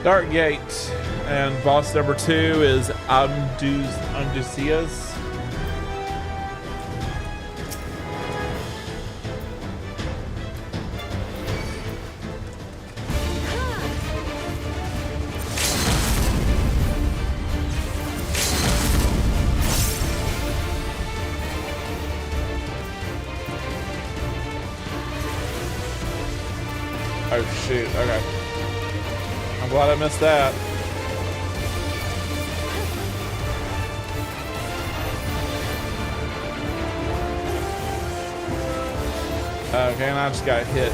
Dark Gate, and boss number 2 is Amdusias. Oh shoot, okay. I'm glad I missed that. Okay, and I just got hit.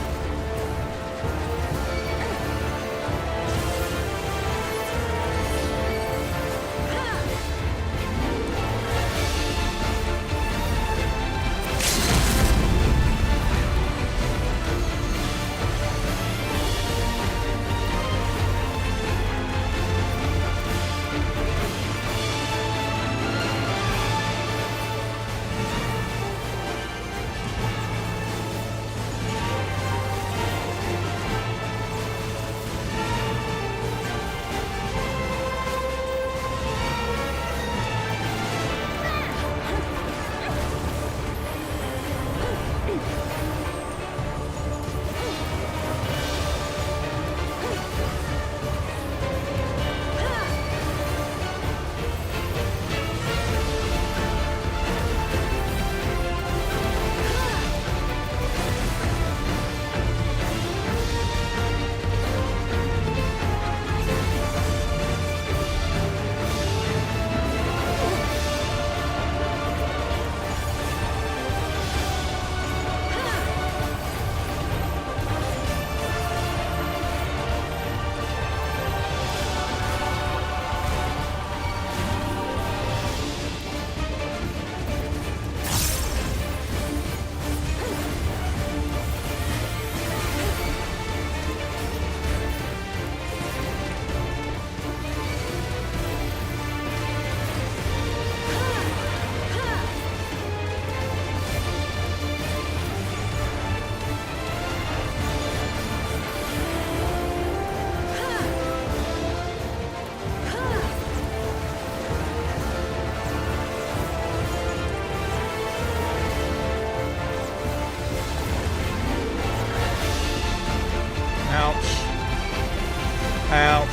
Ouch.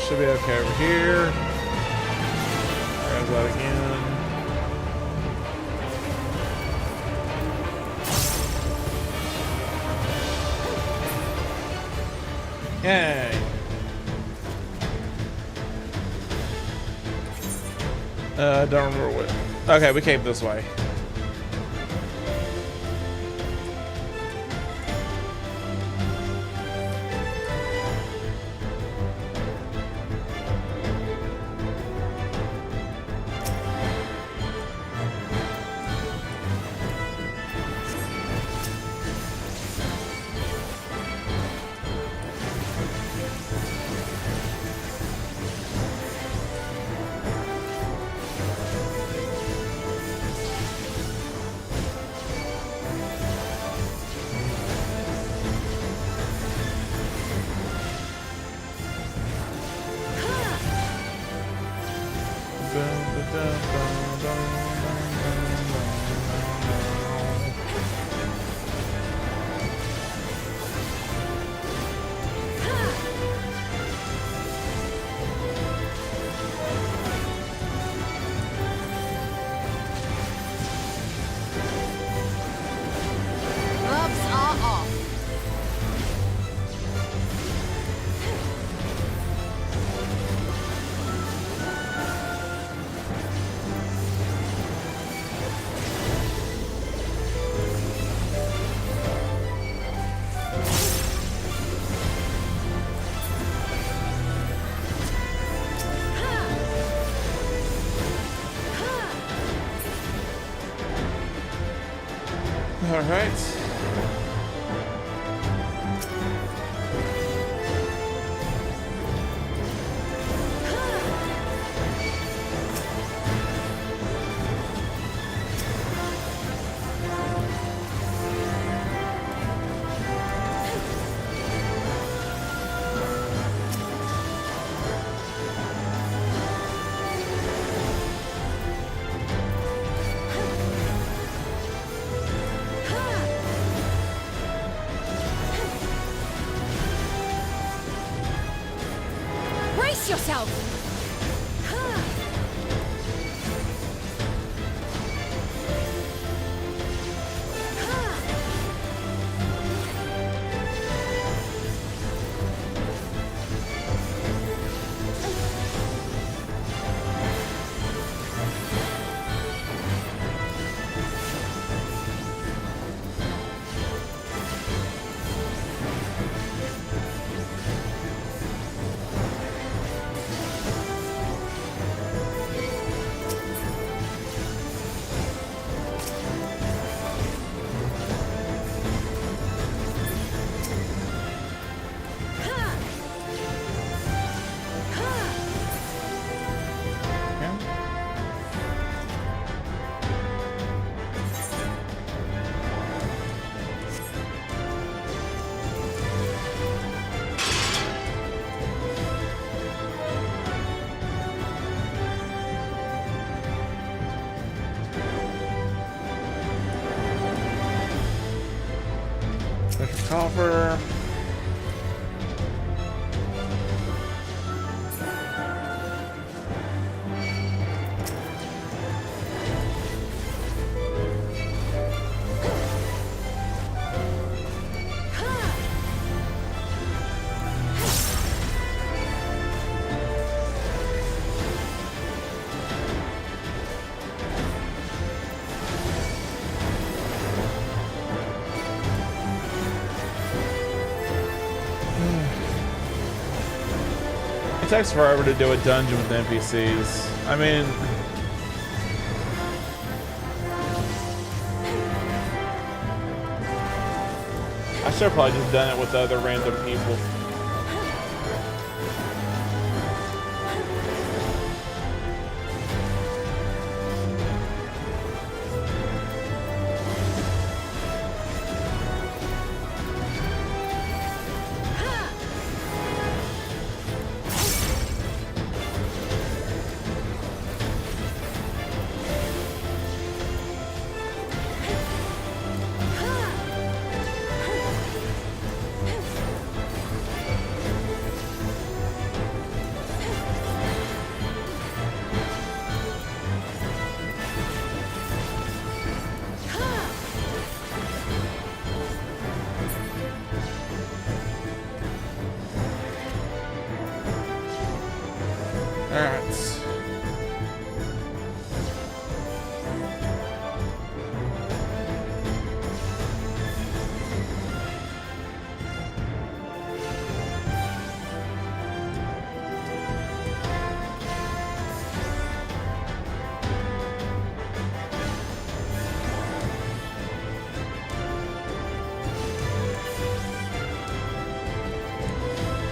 Should be okay over here. Grab that again. Yay. I don't remember what. Okay, we came this way. right. Brace yourself! Coffer. It takes forever to do a dungeon with NPCs. I mean, I should have probably just done it with other random people.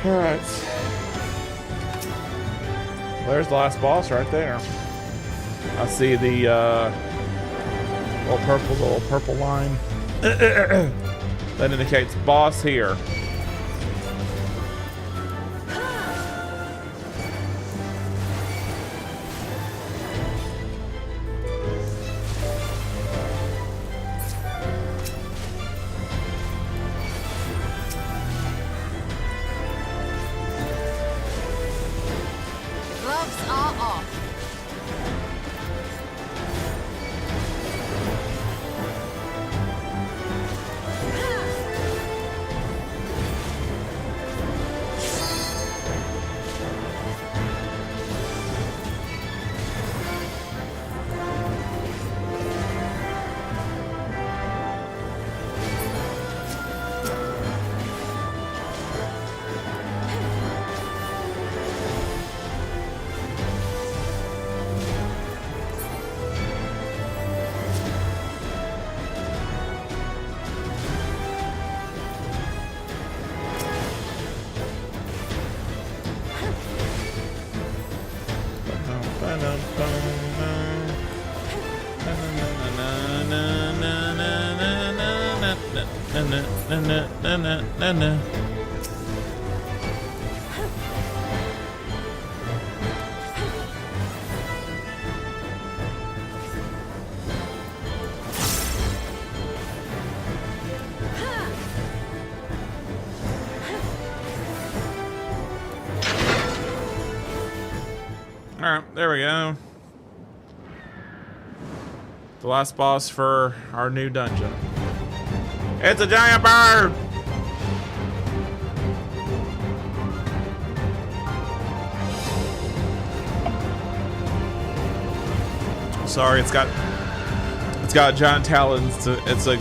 Alright. There's the last boss right there. I see the little purple line. That indicates boss here. Gloves are off. Alright, there we go. The last boss for our new dungeon. It's a giant bird! Sorry, it's got giant talons. It's a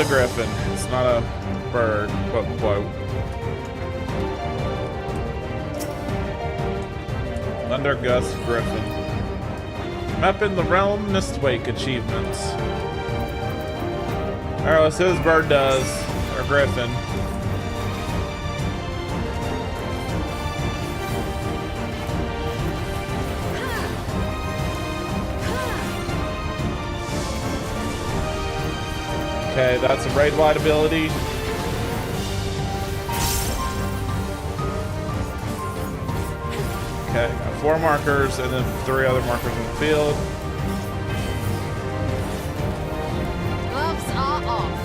griffin. It's not a bird, quote unquote. Thunder Gust Griffin. Map in the Realm Mistwake achievements. Alright, let's see what this bird does. Or griffin. Okay, that's a raid wide ability. Okay, got 4 markers and then 3 other markers in the field. Gloves are off.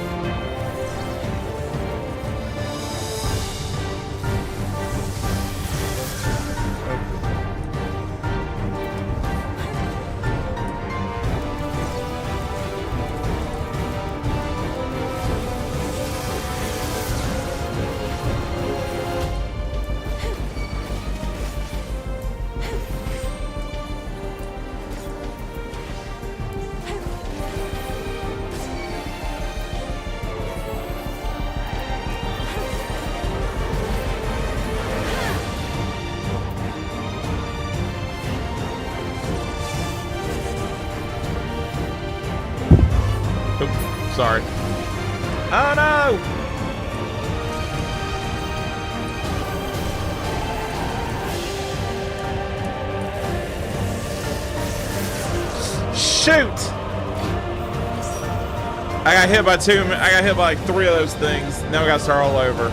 Sorry. Oh no! Shoot! I got hit by 2. I got hit by like 3 of those things. Now we gotta start all over.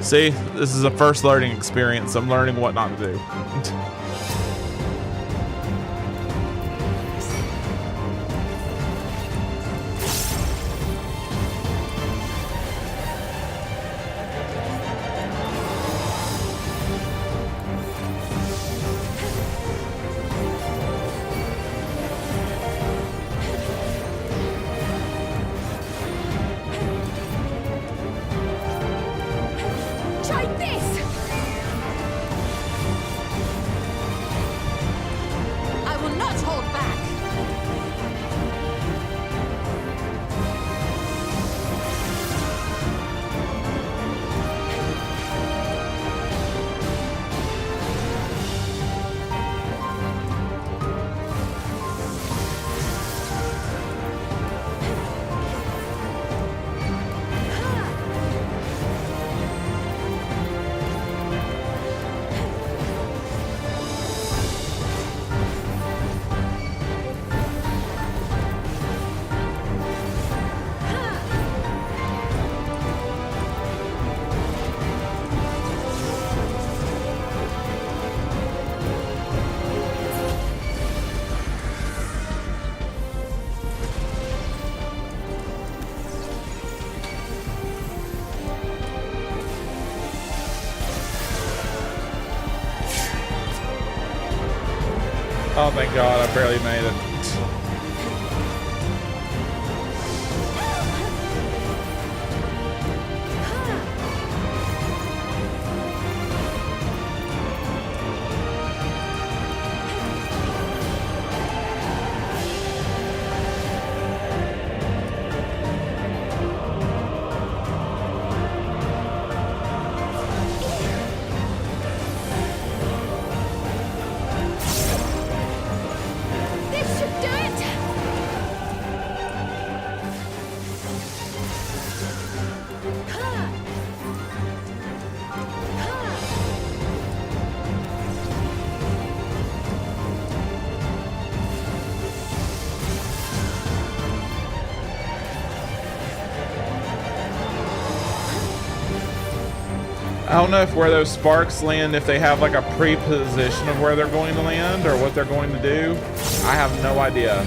See, this is a first learning experience. I'm learning what not to do. Oh, thank God, I barely made it. This should I don't know if where those sparks land, if they have like a pre-position of where they're going to land or what they're going to do. I have no idea.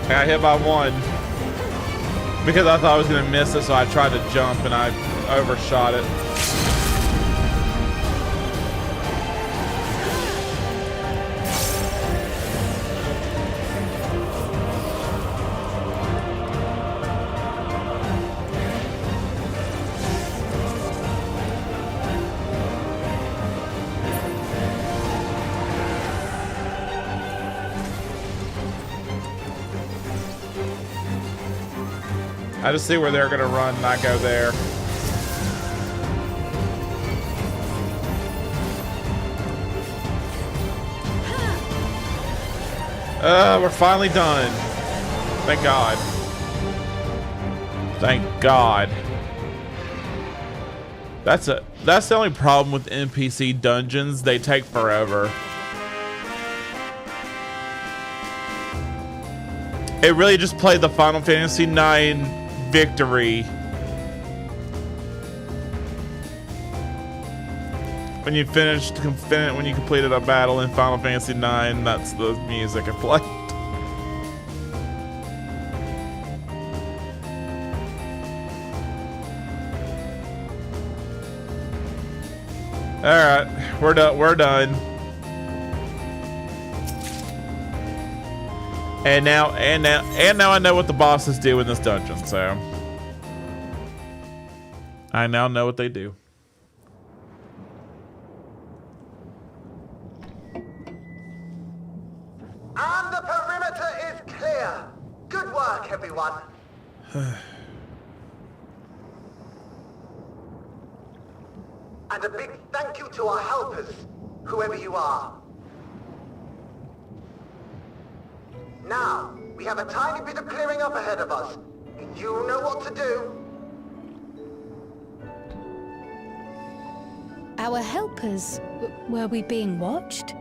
I got hit by one because I thought I was gonna miss it, so I tried to jump and I overshot it. I just see where they're gonna run and I go there. We're finally done. Thank God. Thank God. That's the only problem with NPC dungeons. They take forever. It really just played the Final Fantasy IX victory. When you when you completed a battle in Final Fantasy IX, that's the music it played. All right, we're done. We're done. And now I know what the bosses do in this dungeon, so I now know what they do. And the perimeter is clear. Good work, everyone. And a big thank you to our helpers, whoever you are. Now, we have a tiny bit of clearing up ahead of us. You know what to do. Our helpers, were we being watched?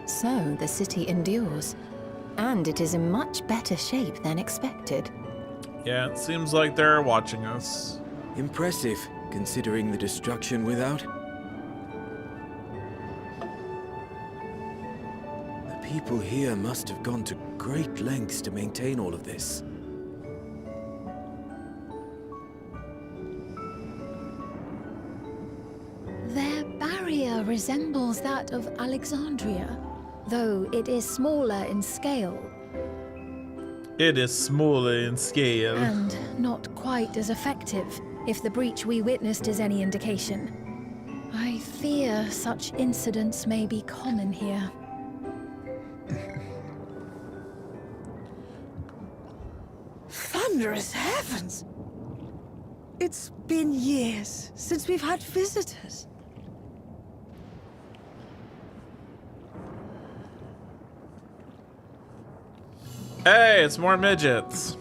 So, the city endures. And it is in much better shape than expected. Yeah, it seems like they're watching us. Impressive, considering the destruction without. The people here must have gone to great lengths to maintain all of this. Their barrier resembles that of Alexandria, though it is smaller in scale. It is smaller in scale. And not quite as effective, if the breach we witnessed is any indication. I fear such incidents may be common here. Thunderous heavens! It's been years since we've had visitors. Hey, it's more midgets.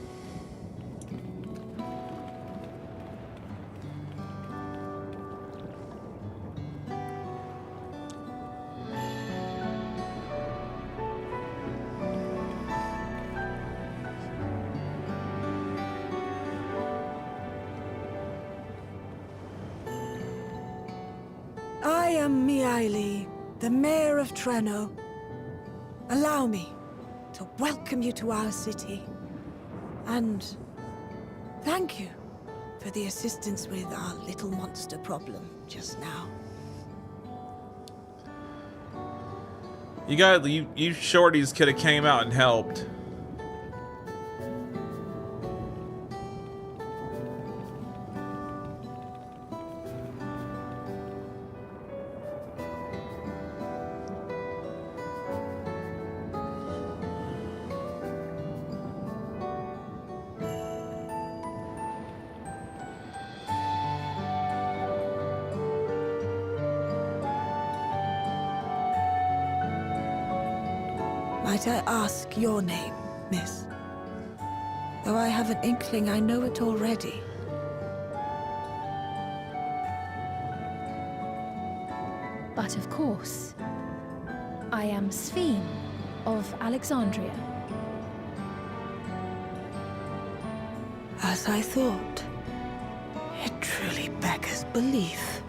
am Miaili, the mayor of Treno. Allow me to welcome you to our city. And thank you for the assistance with our little monster problem just now. You shorties could have came out and helped. Might I ask your name, miss? Though I have an inkling I know it already. But of course, I am Sphene of Alexandria. As I thought. It truly beggars belief.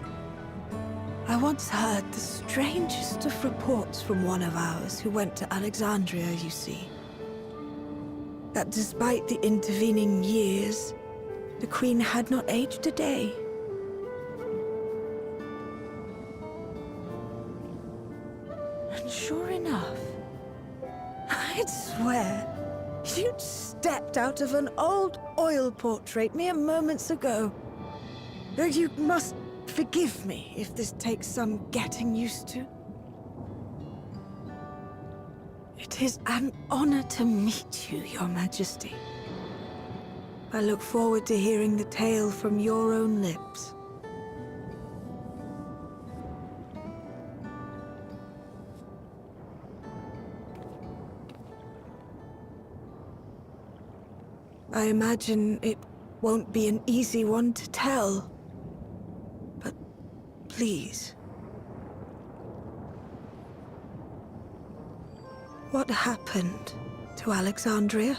I once heard the strangest of reports from one of ours who went to Alexandria, you see. That despite the intervening years, the Queen had not aged a day. And sure enough, I'd swear, you'd stepped out of an old oil portrait mere moments ago. Though you must forgive me if this takes some getting used to. It is an honor to meet you, Your Majesty. I look forward to hearing the tale from your own lips. I imagine it won't be an easy one to tell. But please. What happened to Alexandria?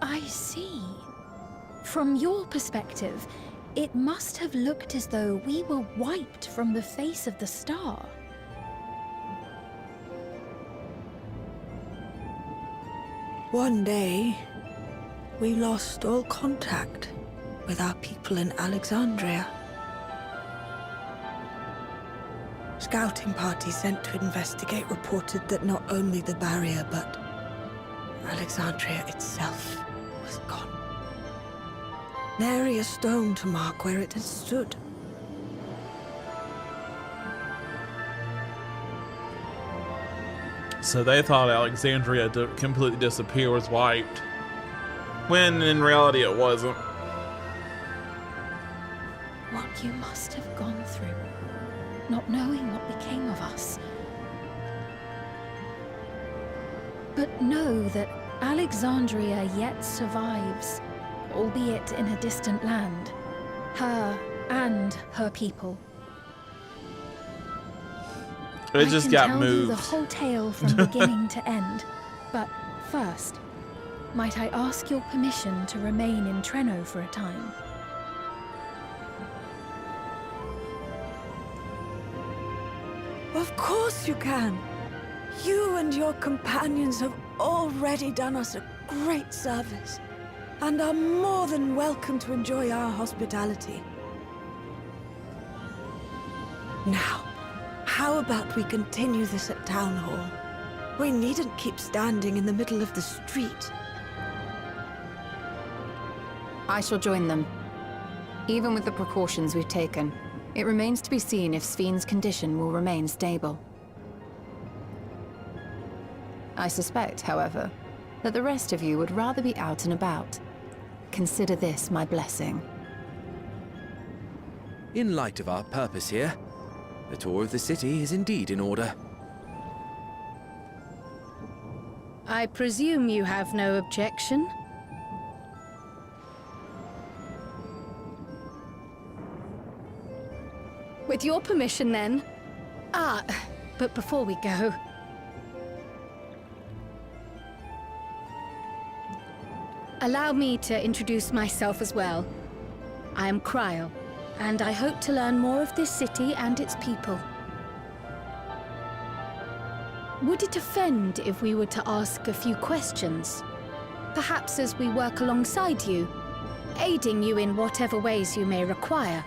I see. From your perspective, it must have looked as though we were wiped from the face of the star. One day, we lost all contact with our people in Alexandria. Scouting parties sent to investigate reported that not only the barrier, but Alexandria itself was gone. Nary a stone to mark where it had stood. So they thought Alexandria completely disappeared, was wiped, when in reality it wasn't. What you must have gone through, not knowing what became of us. But know that Alexandria yet survives, albeit in a distant land. Her and her people. It just got I can tell you moved. the whole tale from beginning to end. But first, might I ask your permission to remain in Treno for a time? Of course you can. You and your companions have already done us a great service, and are more than welcome to enjoy our hospitality. Now, how about we continue this at Town Hall? We needn't keep standing in the middle of the street. I shall join them. Even with the precautions we've taken, it remains to be seen if Sphene's condition will remain stable. I suspect, however, that the rest of you would rather be out and about. Consider this my blessing. In light of our purpose here, the tour of the city is indeed in order. I presume you have no objection? With your permission, then. But before we go... Allow me to introduce myself as well. I am Kryl, and I hope to learn more of this city and its people. Would it offend if we were to ask a few questions? Perhaps as we work alongside you, aiding you in whatever ways you may require.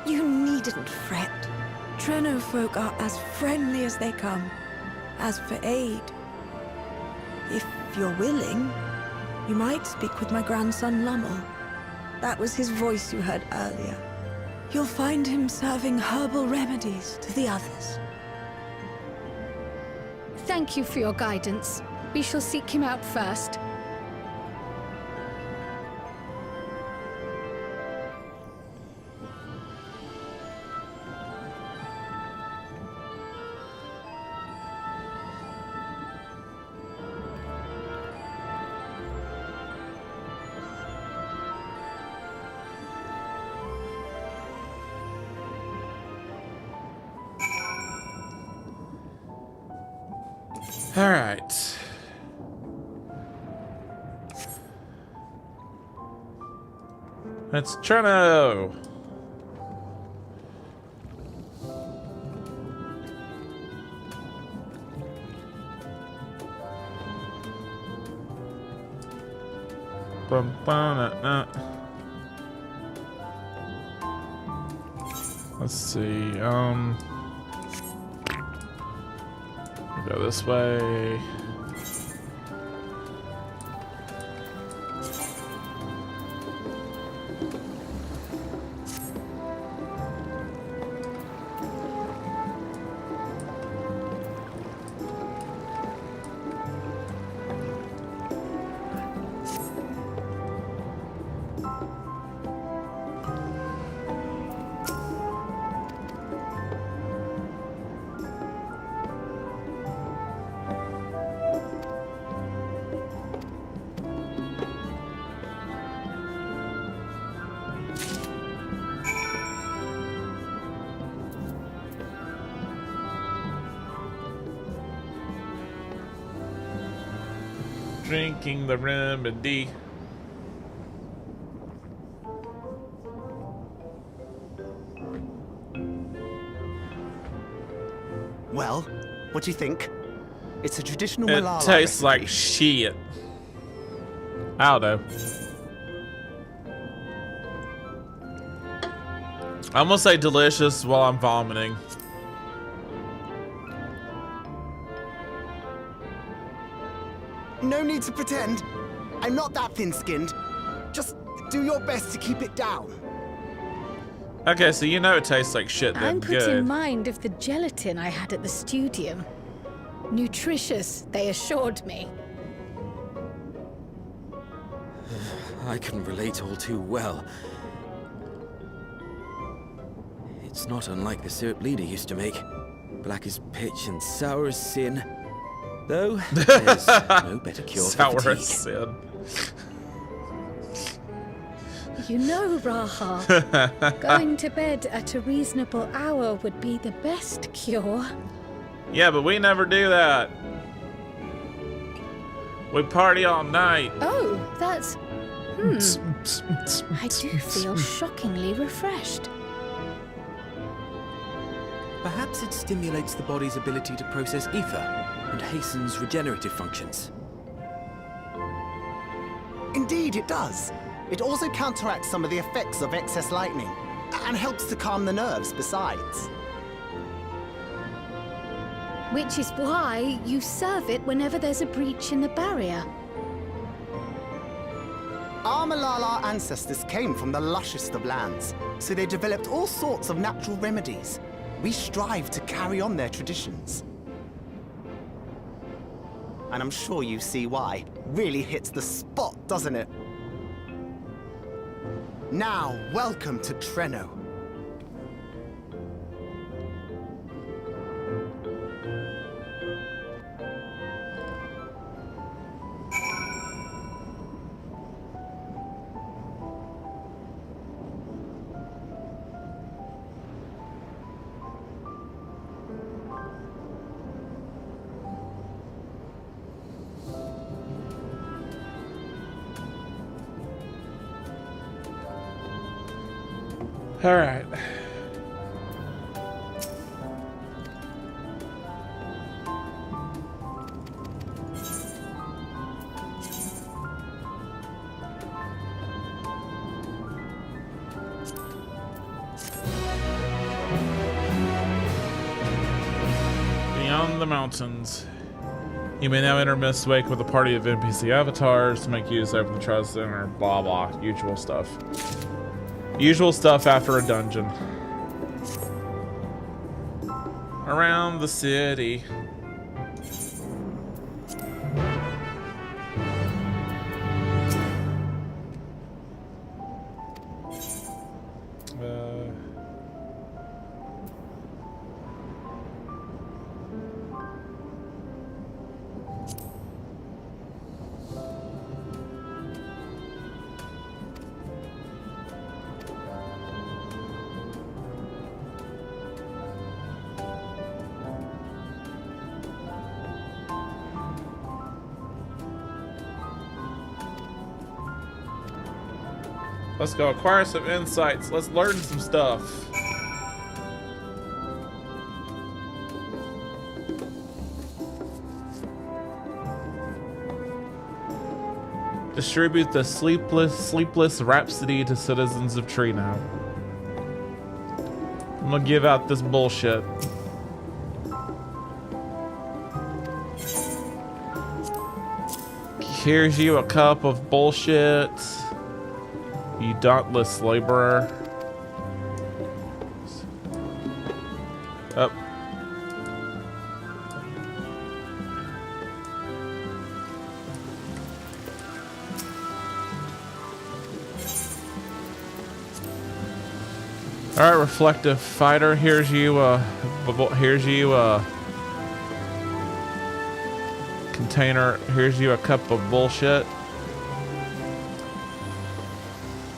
You needn't fret. Treno folk are as friendly as they come. As for aid, if you're willing, you might speak with my grandson Lummel. That was his voice you heard earlier. You'll find him serving herbal remedies to the others. Thank you for your guidance. We shall seek him out first. All right. It's Treno. Bum, bum, Let's see. Go this way. Drinking the remedy. Well, what do you think? It's a traditional It Malala tastes recipe. like shit. I don't know. I'm gonna say delicious while I'm vomiting. No need to pretend. I'm not that thin-skinned. Just do your best to keep it down. Okay, so you know it tastes like shit then. I'm put in Good. mind of the gelatin I had at the studium. Nutritious, they assured me. I can relate all too well. It's not unlike the syrup Leader used to make. Black as pitch and sour as sin. Though, there's no better cure Sour for as fatigue. sin. You know, Raha, going to bed at a reasonable hour would be the best cure. Yeah, but we never do that. We party all night. Oh, that's... I do feel shockingly refreshed. Perhaps it stimulates the body's ability to process ether and hastens regenerative functions. Indeed, it does. It also counteracts some of the effects of excess lightning, and helps to calm the nerves besides. Which is why you serve it whenever there's a breach in the barrier. Our Malala ancestors came from the lushest of lands, so they developed all sorts of natural remedies. We strive to carry on their traditions. And I'm sure you see why. Really hits the spot, doesn't it? Now, welcome to Treno. All right. Beyond the mountains. You may now enter Mist Wake with a party of NPC avatars to make use of the Trust Center, blah blah, usual stuff. Usual stuff after a dungeon. Around the city. Let's go acquire some insights. Let's learn some stuff. Distribute the sleepless rhapsody to citizens of Trino. I'm gonna give out this bullshit. Here's you a cup of bullshit. You dauntless laborer. Up. All right, reflective fighter. Here's you. Container. Here's you a cup of bullshit.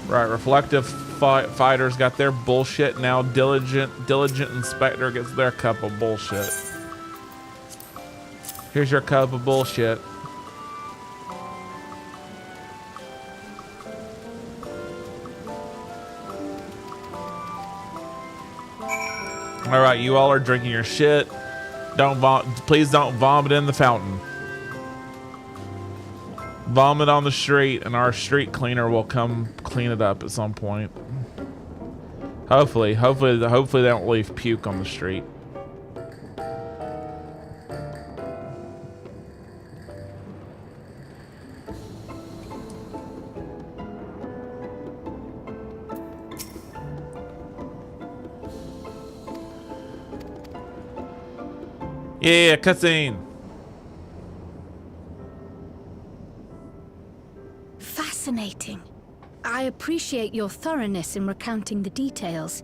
Right, reflective fighters got their bullshit. Now diligent inspector gets their cup of bullshit. Here's your cup of bullshit. All right, you all are drinking your shit. Please don't vomit in the fountain. Vomit on the street, and our street cleaner will come clean it up at some point. Hopefully they don't leave puke on the street. Yeah, cutscene. Fascinating. I appreciate your thoroughness in recounting the details.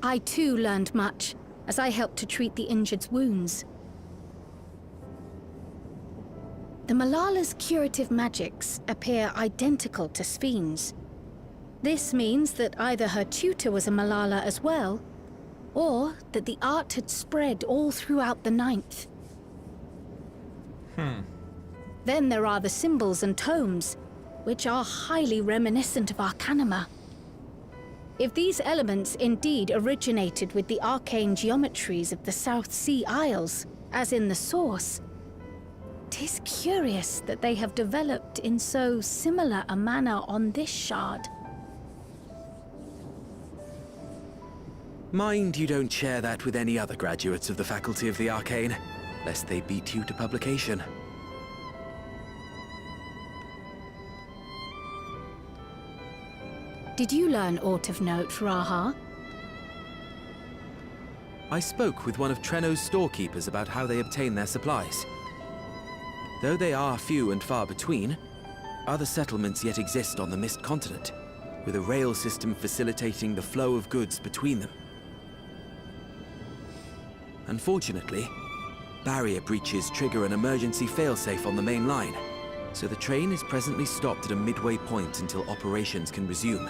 I too learned much as I helped to treat the injured's wounds. The Malala's curative magics appear identical to Spheen's. This means that either her tutor was a Malala as well, or that the art had spread all throughout the Ninth. Then there are the symbols and tomes, which are highly reminiscent of Arcanima. If these elements indeed originated with the arcane geometries of the South Sea Isles, as in the source, 'tis curious that they have developed in so similar a manner on this shard. Mind you don't share that with any other graduates of the Faculty of the Arcane, lest they beat you to publication. Did you learn aught of note, Raha? I spoke with one of Treno's storekeepers about how they obtain their supplies. Though they are few and far between, other settlements yet exist on the Mist Continent, with a rail system facilitating the flow of goods between them. Unfortunately, barrier breaches trigger an emergency failsafe on the main line, so the train is presently stopped at a midway point until operations can resume.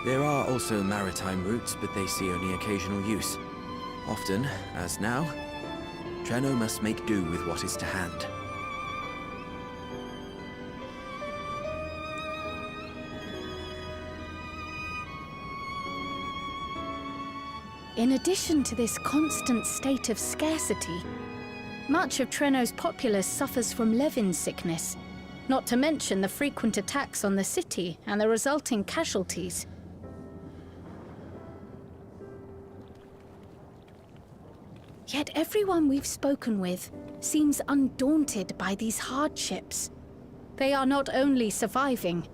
There are also maritime routes, but they see only occasional use. Often, as now, Treno must make do with what is to hand. in addition to this constant state of scarcity, much of Treno's populace suffers from Levin sickness, not to mention the frequent attacks on the city and the resulting casualties. Yet everyone we've spoken with seems undaunted by these hardships. They are not only surviving,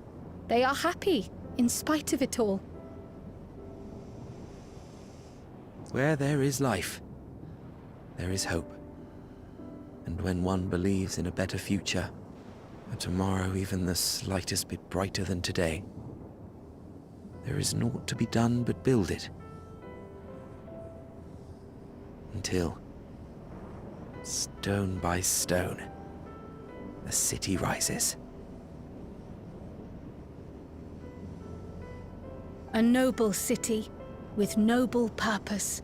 they are happy in spite of it all. Where there is life, there is hope. And when one believes in a better future, a tomorrow even the slightest bit brighter than today, there is naught to be done but build it. Until, stone by stone, the city rises. A noble city with noble purpose.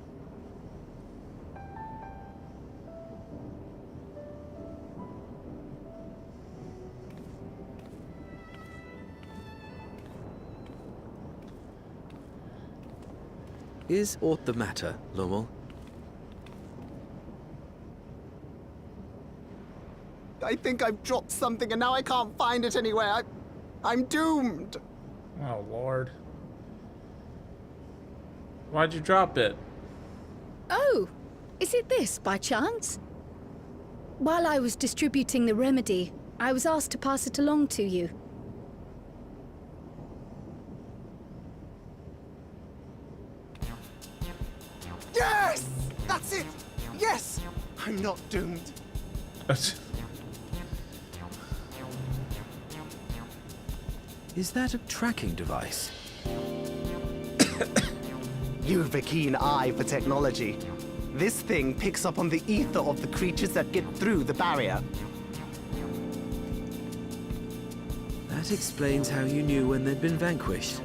Is aught the matter, Lommel? I think I've dropped something and now I can't find it anywhere. I'm doomed. Oh, Lord. Why'd you drop it? Oh, is it this by chance? While I was distributing the remedy, I was asked to pass it along to you. Yes! That's it! Yes! I'm not doomed. Is that a tracking device? You've a keen eye for technology. This thing picks up on the ether of the creatures that get through the barrier. That explains how you knew when they'd been vanquished.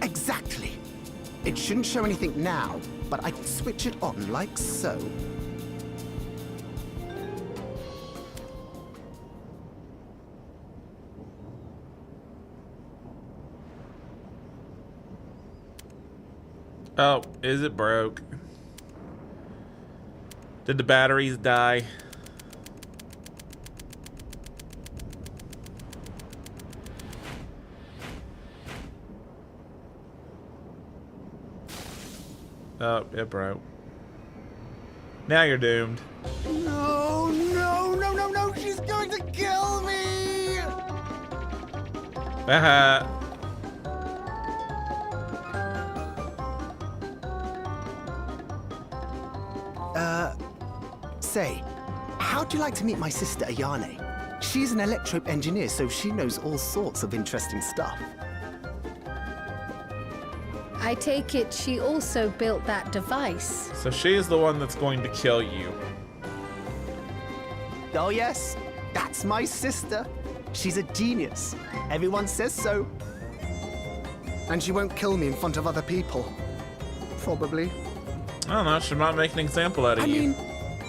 Exactly. It shouldn't show anything now, but I can switch it on like so. Oh, is it broke? Did the batteries die? Oh, it broke. Now you're doomed. No, no, no, no, no! She's going to kill me! Haha. Say, how'd you like to meet my sister Ayane? She's an electro engineer, so she knows all sorts of interesting stuff. I take it she also built that device. So she's the one that's going to kill you. Oh yes, that's my sister. She's a genius. Everyone says so. And she won't kill me in front of other people. Probably. I don't know, she might make an example out of I you. mean,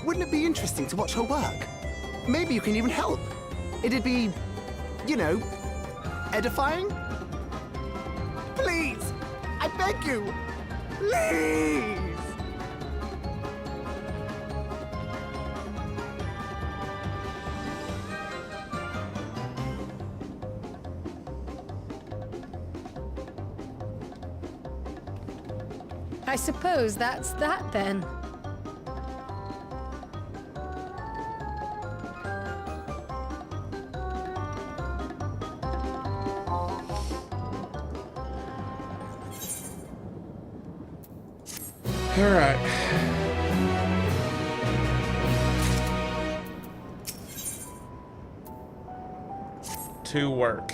wouldn't it be interesting to watch her work? Maybe you can even help. It'd be, you know, edifying? Please! I beg you! Please! I suppose that's that then. All right. To work.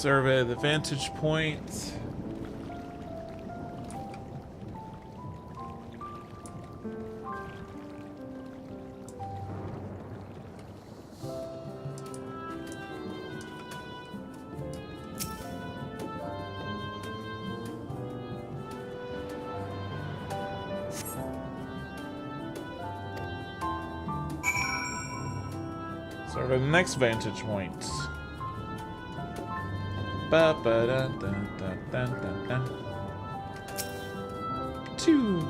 Survey the vantage point. Survey the next vantage point. Ba ba da da da da da da. 2.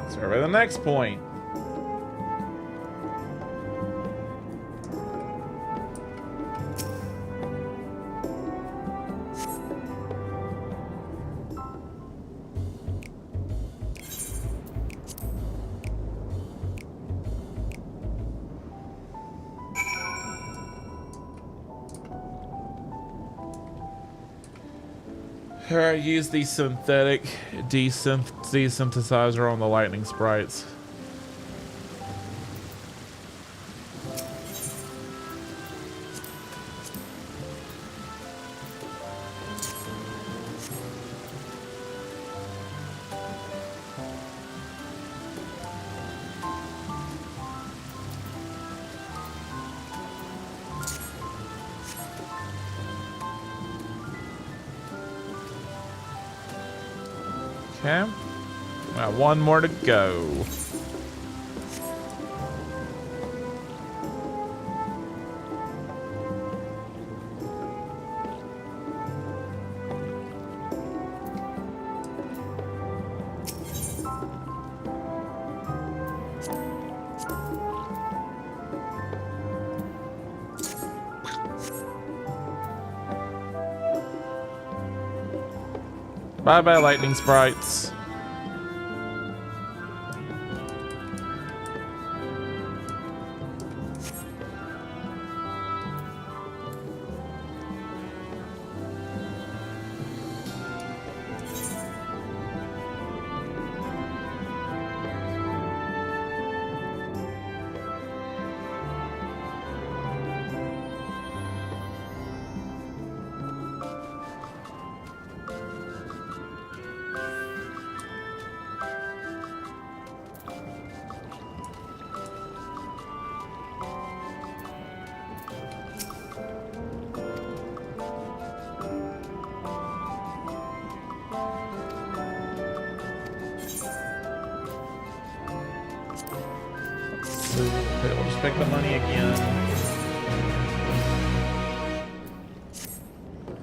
Survey the next point. Alright, use the synthetic desynthesizer on the lightning sprites. Okay. Got one more to go. Bye-bye, lightning sprites. Okay, we'll just pick the money again.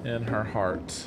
In her heart.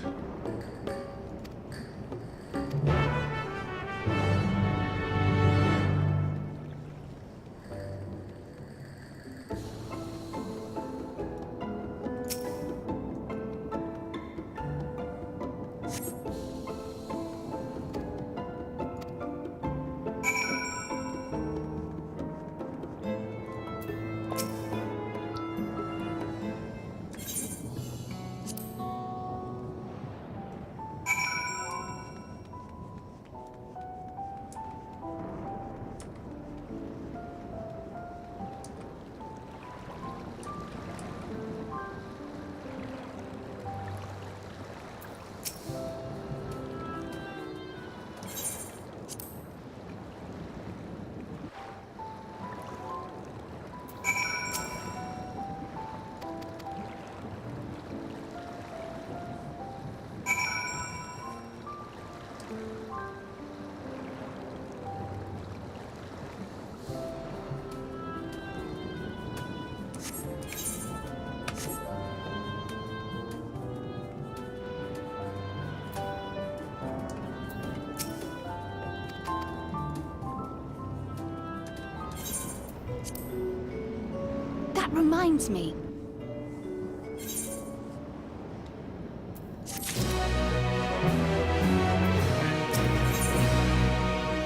That reminds me.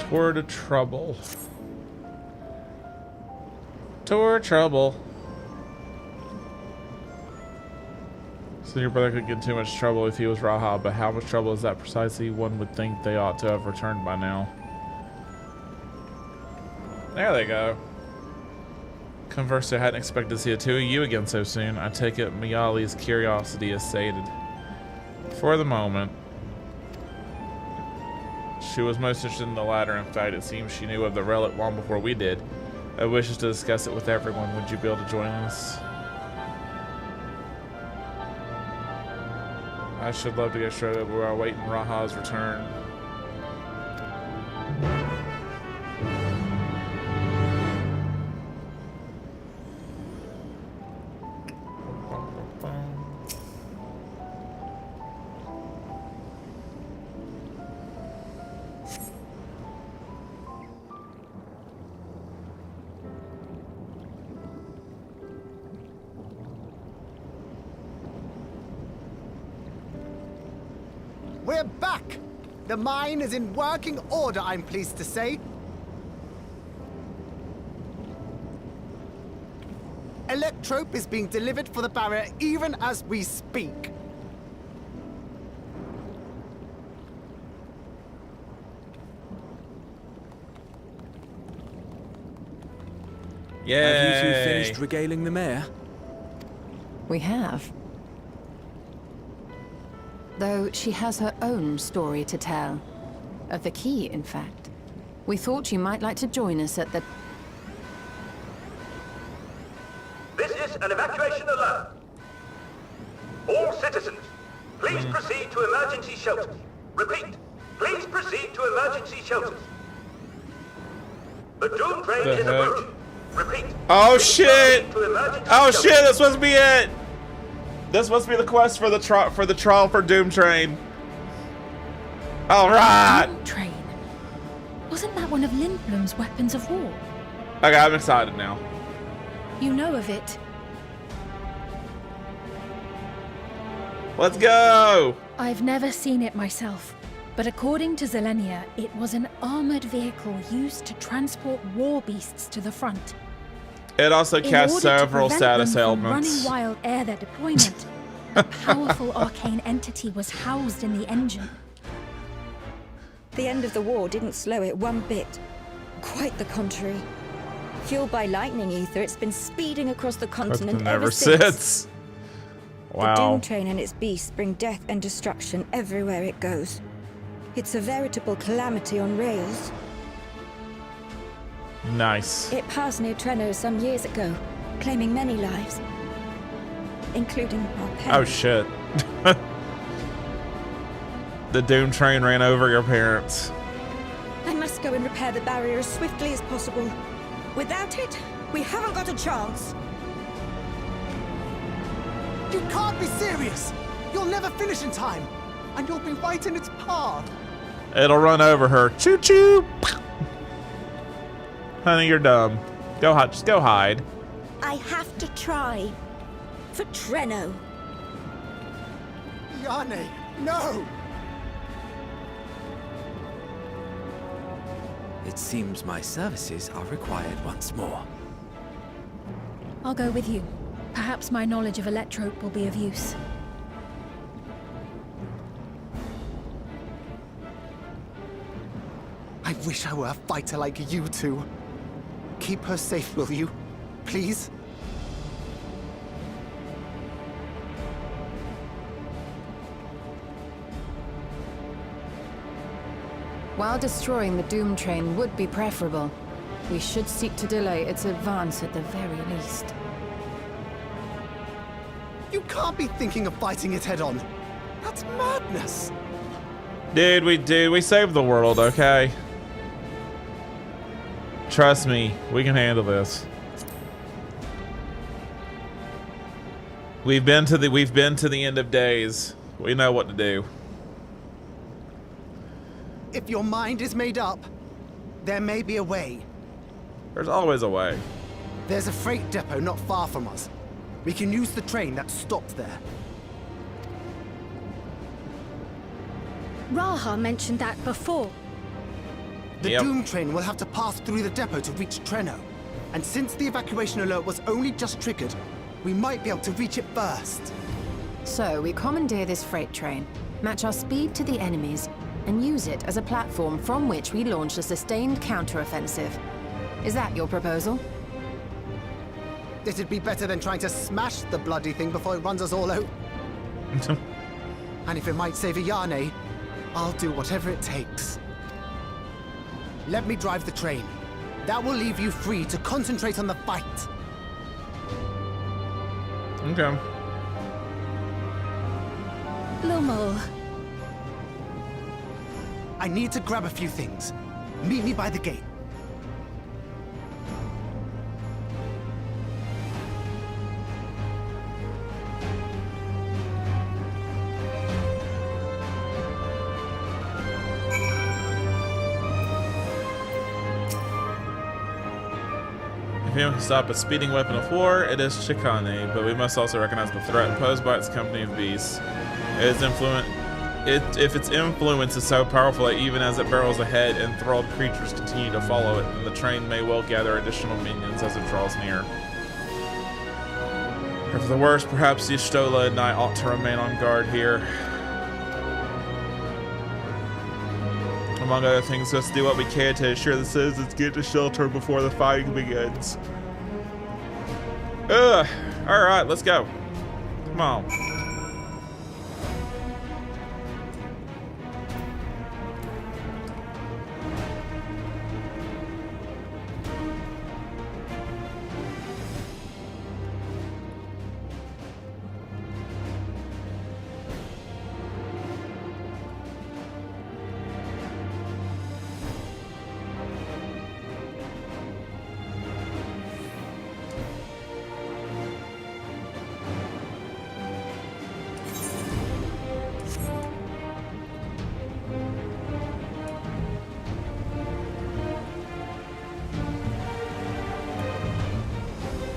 Toward trouble. Toward trouble. So your brother could get in too much trouble if he was Raha, but how much trouble is that precisely? One would think they ought to have returned by now. There they go. Conversely, I hadn't expected to see the two of you again so soon. I take it Miyali's curiosity is sated. For the moment, she was most interested in the latter. In fact, it seems she knew of the relic long before we did. I wishes to discuss it with everyone. Would you be able to join us? I should love to get straight up while waiting Raha's return. We're back! The mine is in working order, I'm pleased to say. Electrope is being delivered for the barrier even as we speak. Have you two Yay! finished regaling the mayor? We have. Though she has her own story to tell. Of the key, in fact. We thought you might like to join us at the... This is an evacuation alert. All citizens, please proceed to emergency shelters. Repeat, please proceed to emergency shelters. The Doom train The is heck? approaching. Repeat. Oh please shit! proceed to emergency Oh shelters. shit! This must be it. This must be the quest for the trial for Doom Train. All right. Doom train. Wasn't that one of Lindblom's weapons of war? Okay, I'm excited now. You know of it. Let's go. I've never seen it myself, but according to Zelenia, it was an armored vehicle used to transport war beasts to the front. It also In casts order to several prevent status them from ailments. running wild ere their deployment, a powerful arcane entity was housed in the engine. The end of the war didn't slow it one bit. Quite the contrary. Fueled by lightning ether, it's been speeding across the continent Never since. sits. The Wow. Doom train and its beasts bring death and destruction everywhere it goes. It's a veritable calamity on rails. Nice. It passed near Treno some years ago, claiming many lives, including our Oh parents. shit. The Doom Train ran over your parents. I must go and repair the barrier as swiftly as possible. Without it, we haven't got a chance. You can't be serious! You'll never finish in time, and you'll be right in its path. It'll run over her. Choo choo. Honey, you're dumb. Go hide. Just go hide. I have to try. For Treno. Yane, no! It seems my services are required once more. I'll go with you. Perhaps my knowledge of Electrope will be of use. I wish I were a fighter like you two. Keep her safe, will you? Please? While destroying the Doom Train would be preferable, we should seek to delay its advance at the very least. You can't be thinking of fighting it head-on. That's madness! Dude, we saved the world, okay? Trust me, we can handle this. We've been to the end of days. We know what to do. If your mind is made up, there may be a way. There's always a way. There's a freight depot not far from us. We can use the train that's stopped there. Raha mentioned that before. The Yep. Doom train will have to pass through the depot to reach Treno. And since the evacuation alert was only just triggered, we might be able to reach it first. So we commandeer this freight train, match our speed to the enemy's, and use it as a platform from which we launch a sustained counteroffensive. Is that your proposal? It'd be better than trying to smash the bloody thing before it runs us all out. And if it might save Ayane, I'll do whatever it takes. Let me drive the train. That will leave you free to concentrate on the fight. Okay. Lomo, I need to grab a few things. Meet me by the gate. If anyone can stop a speeding weapon of war, it is Chicane, but we must also recognize the threat posed by its company of beasts. If its influence is so powerful that even as it barrels ahead, enthralled creatures continue to follow it, then the train may well gather additional minions as it draws near. Or for the worst, perhaps Y'shtola and I ought to remain on guard here. Among other things, let's do what we can to ensure the citizens get to shelter before the fighting begins. Ugh. Alright, let's go. Come on.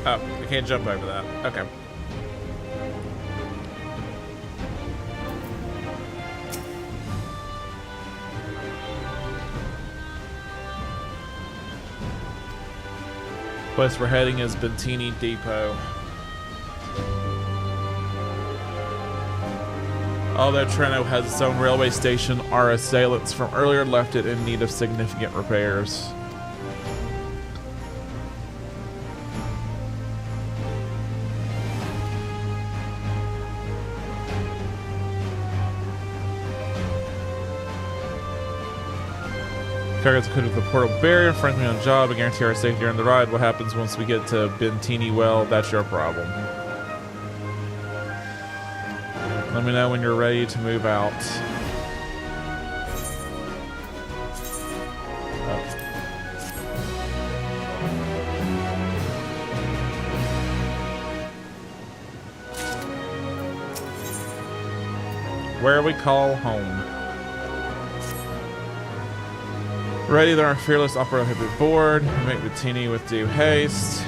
Oh, I can't jump over that. Okay. Place we're heading is Bentini Depot. Although Treno has its own railway station, our assailants from earlier left it in need of significant repairs. Targets equipped with a portable barrier, frankly on job, and guarantee our safety during the ride. What happens once we get to Bentini? Well, that's your problem. Let me know when you're ready to move out. Where we call home. Ready, that our fearless operator have been board. Make Bentini with due haste.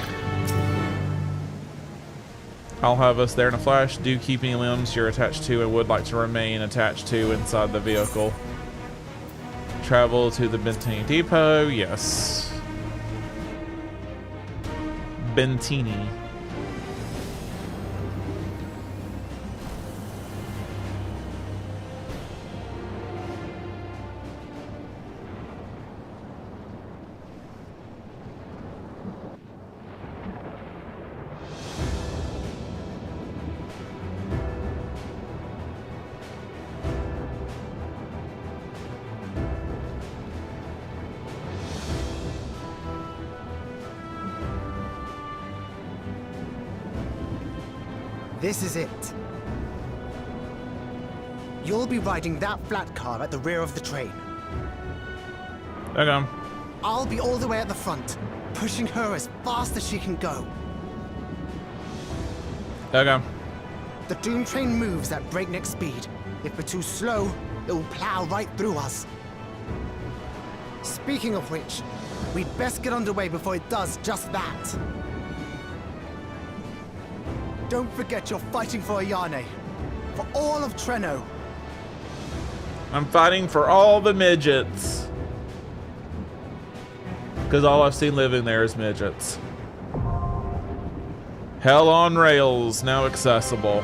I'll have us there in a flash. Do keep any limbs you're attached to and would like to remain attached to inside the vehicle. Travel to the Bentini Depot. Yes. Bentini. This is it. You'll be riding that flat car at the rear of the train. Okay. I'll be all the way at the front, pushing her as fast as she can go. Okay. The Doom train moves at breakneck speed. If we're too slow, it will plow right through us. Speaking of which, we'd best get underway before it does just that. Don't forget you're fighting for Ayane. For all of Treno. I'm fighting for all the midgets. Because all I've seen living there is midgets. Hell on Rails, now accessible.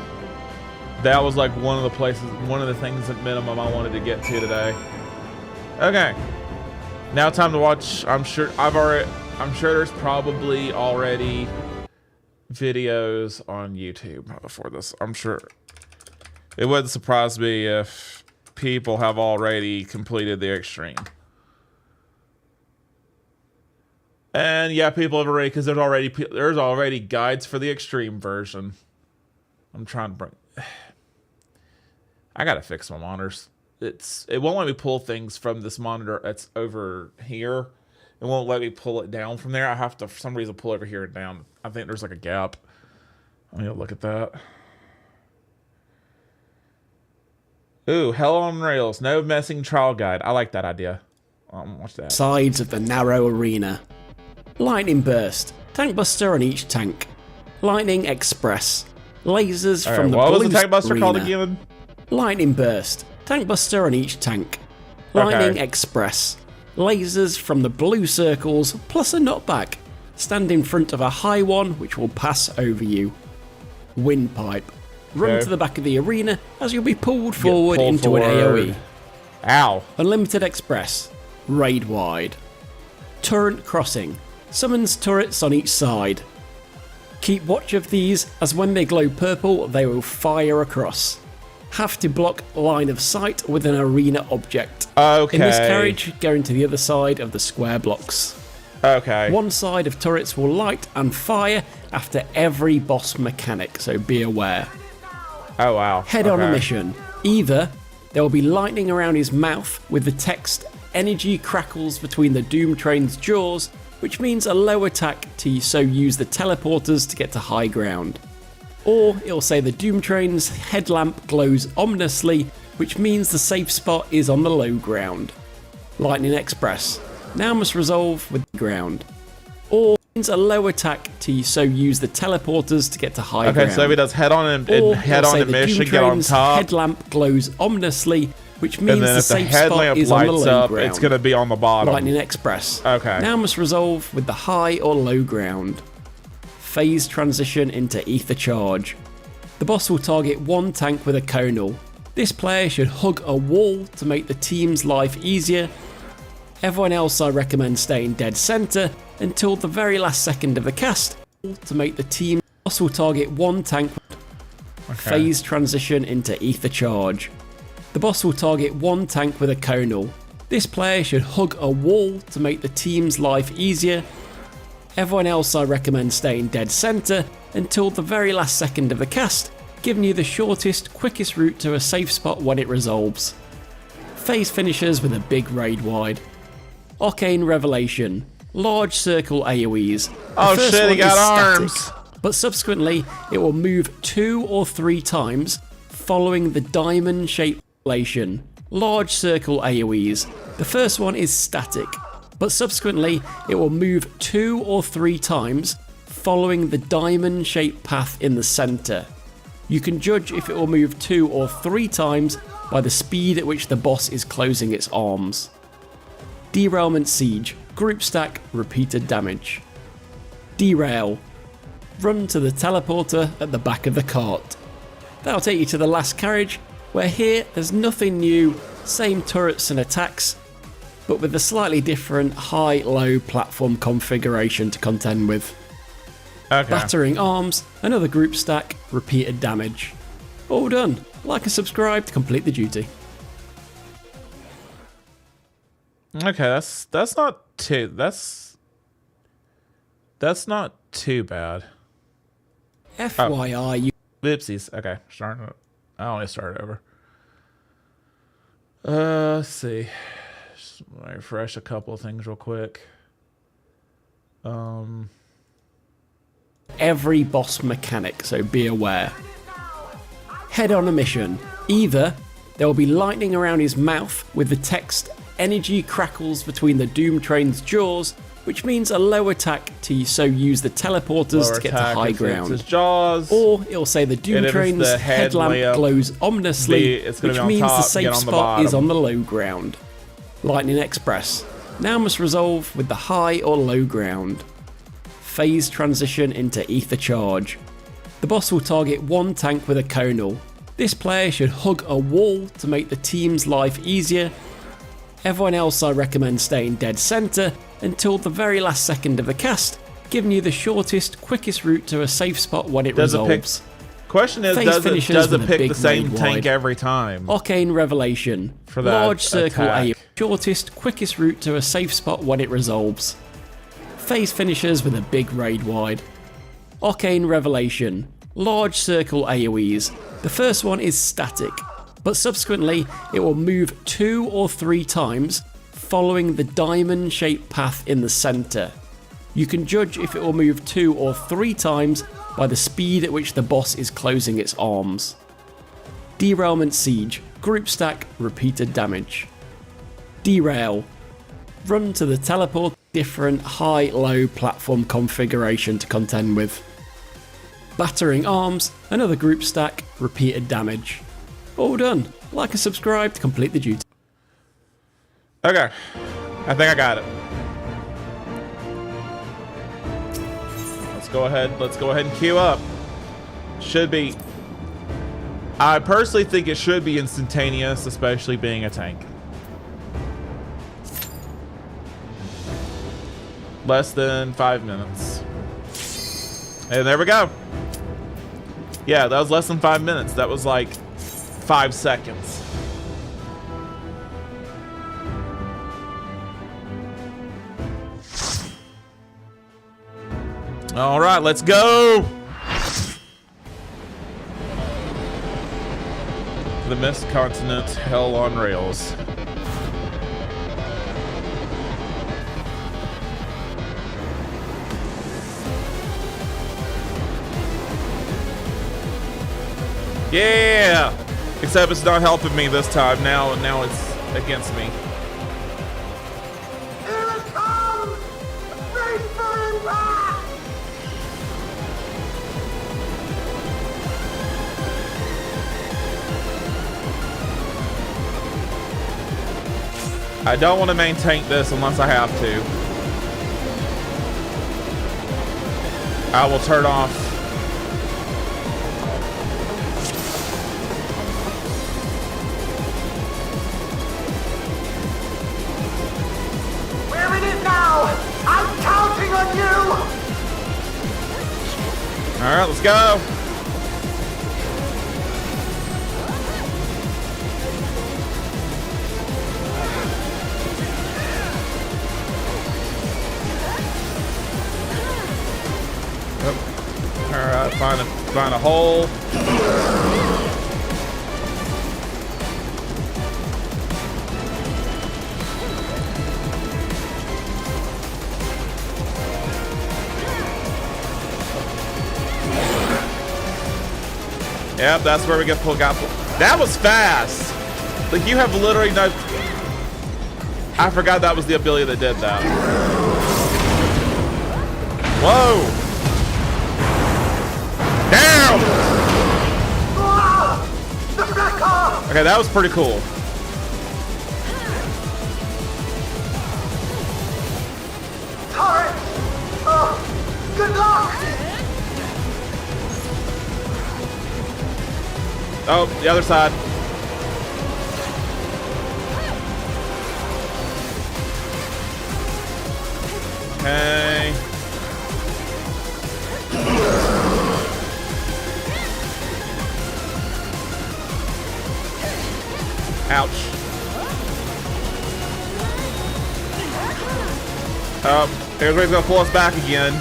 That was like one of the places, one of the things at minimum I wanted to get to today. Okay. Now time to watch. I'm sure there's probably already videos on YouTube before this. I'm sure it wouldn't surprise me if people have already completed the extreme. And yeah, people have already, because there's already guides for the extreme version. I'm trying to bring. I gotta fix my monitors. It won't let me pull things from this monitor that's over here. It won't let me pull it down from there. I have to, for some reason, pull over here and down. I think there's like a gap. Let me look at that. Ooh, Hell on Rails. No messing trial guide. I like that idea. Watch that. Sides of the narrow arena. Lightning Burst. Tank Buster on each tank. Lightning Express. Lasers All from right, the what blue was the tank buster arena. called again? Lightning Burst. Tank Buster on each tank. Lightning Express. Lasers from the blue circles, plus a knockback. Stand in front of a high one, which will pass over you. Windpipe. Run to the back of the arena, as you'll be pulled forward into an AoE. Ow. Unlimited Express. Raid wide. Turret Crossing. Summons turrets on each side. Keep watch of these, as when they glow purple, they will fire across. Have to block line of sight with an arena object. Okay. In this carriage, going to the other side of the square blocks. Okay. One side of turrets will light and fire after every boss mechanic, so be aware. Oh wow. Head on a mission. Either there will be lightning around his mouth with the text "Energy crackles between the Doom Train's jaws," which means a low attack so use the teleporters to get to high ground. Or it'll say the Doom Train's headlamp glows ominously, which means the safe spot is on the low ground. Lightning Express. Now must resolve with the ground. Or means a low attack so use the teleporters to get to high ground. Okay, so if he does head on and head on the mission, get on top. Headlamp glows ominously, which means and then the if the safe spot headlamp is on the lights low up, ground. it's going to be on the bottom. Lightning Express. Okay. Now must resolve with the high or low ground. Phase transition into ether charge. The boss will target one tank with a conal. This player should hug a wall to make the team's life easier. Everyone else I recommend staying dead center until the very last second of the cast to make the team. Boss will target one tank. Phase transition into ether charge. The boss will target one tank with a conal. This player should hug a wall to make the team's life easier. Everyone else I recommend staying dead center until the very last second of the cast, giving you the shortest, quickest route to a safe spot when it resolves. Phase finishes with a big raid wide. Arcane Revelation. Large circle AoEs. Oh shit, he got arms! But subsequently, it will move 2 or 3 times following the diamond-shaped revelation. Large circle AoEs. The first one is static, but subsequently, it will move 2 or 3 times following the diamond-shaped path in the center. You can judge if it will move 2 or 3 times by the speed at which the boss is closing its arms. Derailment Siege. Group stack, repeated damage. Derail. Run to the teleporter at the back of the cart. That'll take you to the last carriage, where here there's nothing new, same turrets and attacks, but with a slightly different high-low platform configuration to contend with. Okay. Battering arms, another group stack, repeated damage. All done. Like and subscribe to complete the duty. Okay, that's not too not too bad. FYI, Oopsies. Okay, starting it. I only started over. Let's see. Just refresh a couple of things real quick. Every boss mechanic, so be aware. Head on a mission. Either there will be lightning around his mouth with the text "Energy crackles between the Doom Train's jaws," which means a low attack so use the teleporters Lower to get to attack high if it's ground. his jaws. Or it'll say the Doom And if it's Train's the headlamp headlamp, glows ominously, it's gonna which be on means top, the get safe on the spot is bottom. on the low ground. Lightning Express. Now must resolve with the high or low ground. Phase transition into ether charge. The boss will target one tank with a conal. This player should hug a wall to make the team's life easier. Everyone else I recommend staying dead center until the very last second of the cast, giving you the shortest, quickest route to a safe spot when it Does it pick? resolves. Question is, Phase does finishes it with a pick big the same raid tank wide. every time? Arcane Revelation. For that Large circle attack. shortest, quickest route to a safe spot when it resolves. Phase finishes with a big raid wide. Arcane Revelation. Large circle AoEs. The first one is static, but subsequently it will move 2 or 3 times following the diamond-shaped path in the centre. You can judge if it will move 2 or 3 times by the speed at which the boss is closing its arms. Derailment Siege. Group stack, repeated damage. Derail. Run to the teleport, different high-low platform configuration to contend with. Battering Arms, another group stack, repeated damage. All done. Like and subscribe to complete the duty. Okay, I think I got it. Let's go ahead and queue up. Should be. I personally think it should be instantaneous, especially being a tank. Less than 5 minutes. And there we go. Yeah, that was less than 5 minutes. That was like 5 seconds. All right, let's go. The Mist Continent, Hell on Rails. Yeah! Except it's not helping me this time. Now it's against me. Here it comes! Race for impact! I don't want to maintain this unless I have to. I will turn off. We're in it now! I'm counting on you! All right, let's go. All right, find a hole. Yep, that's where we get pulled. That was fast. Like, you have literally no. I forgot that was the ability that did that. Whoa. Down! Okay, that was pretty cool. Turret! Oh, good luck! Oh, the other side. Okay. Ouch. Oh, here's where he's gonna pull us back again.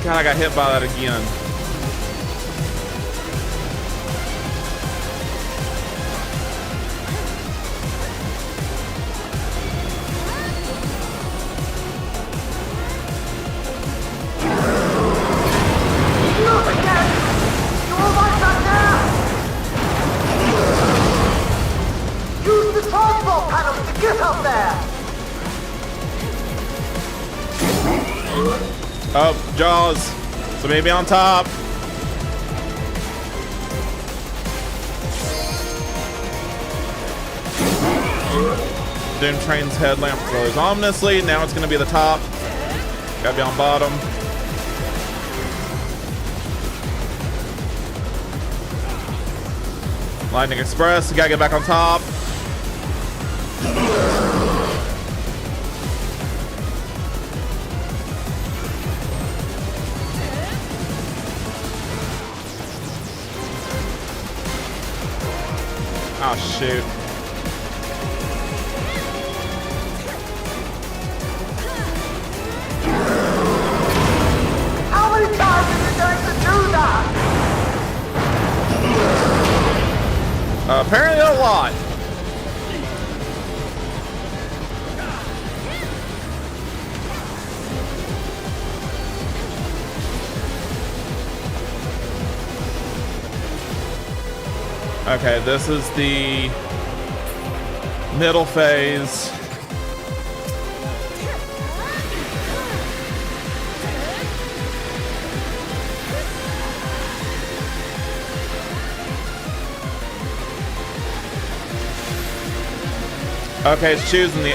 God, I got hit by that again. Look again! You're all right back there! Use the transport panels to get up there! Oh, Jaws. So maybe on top. Doom Train's headlamp glows ominously. Now it's going to be the top. Gotta be on bottom. Lightning Express. You gotta get back on top. Oh, shoot. How many times are you going to do that? Apparently a lot. Okay, this is the middle phase. Okay, it's choosing the.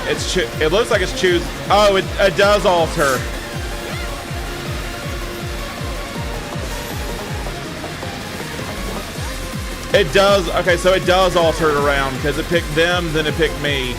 It looks like it's choose. Oh, it does alter. It does. Okay, so it does alter it around because it picked them, then it picked me.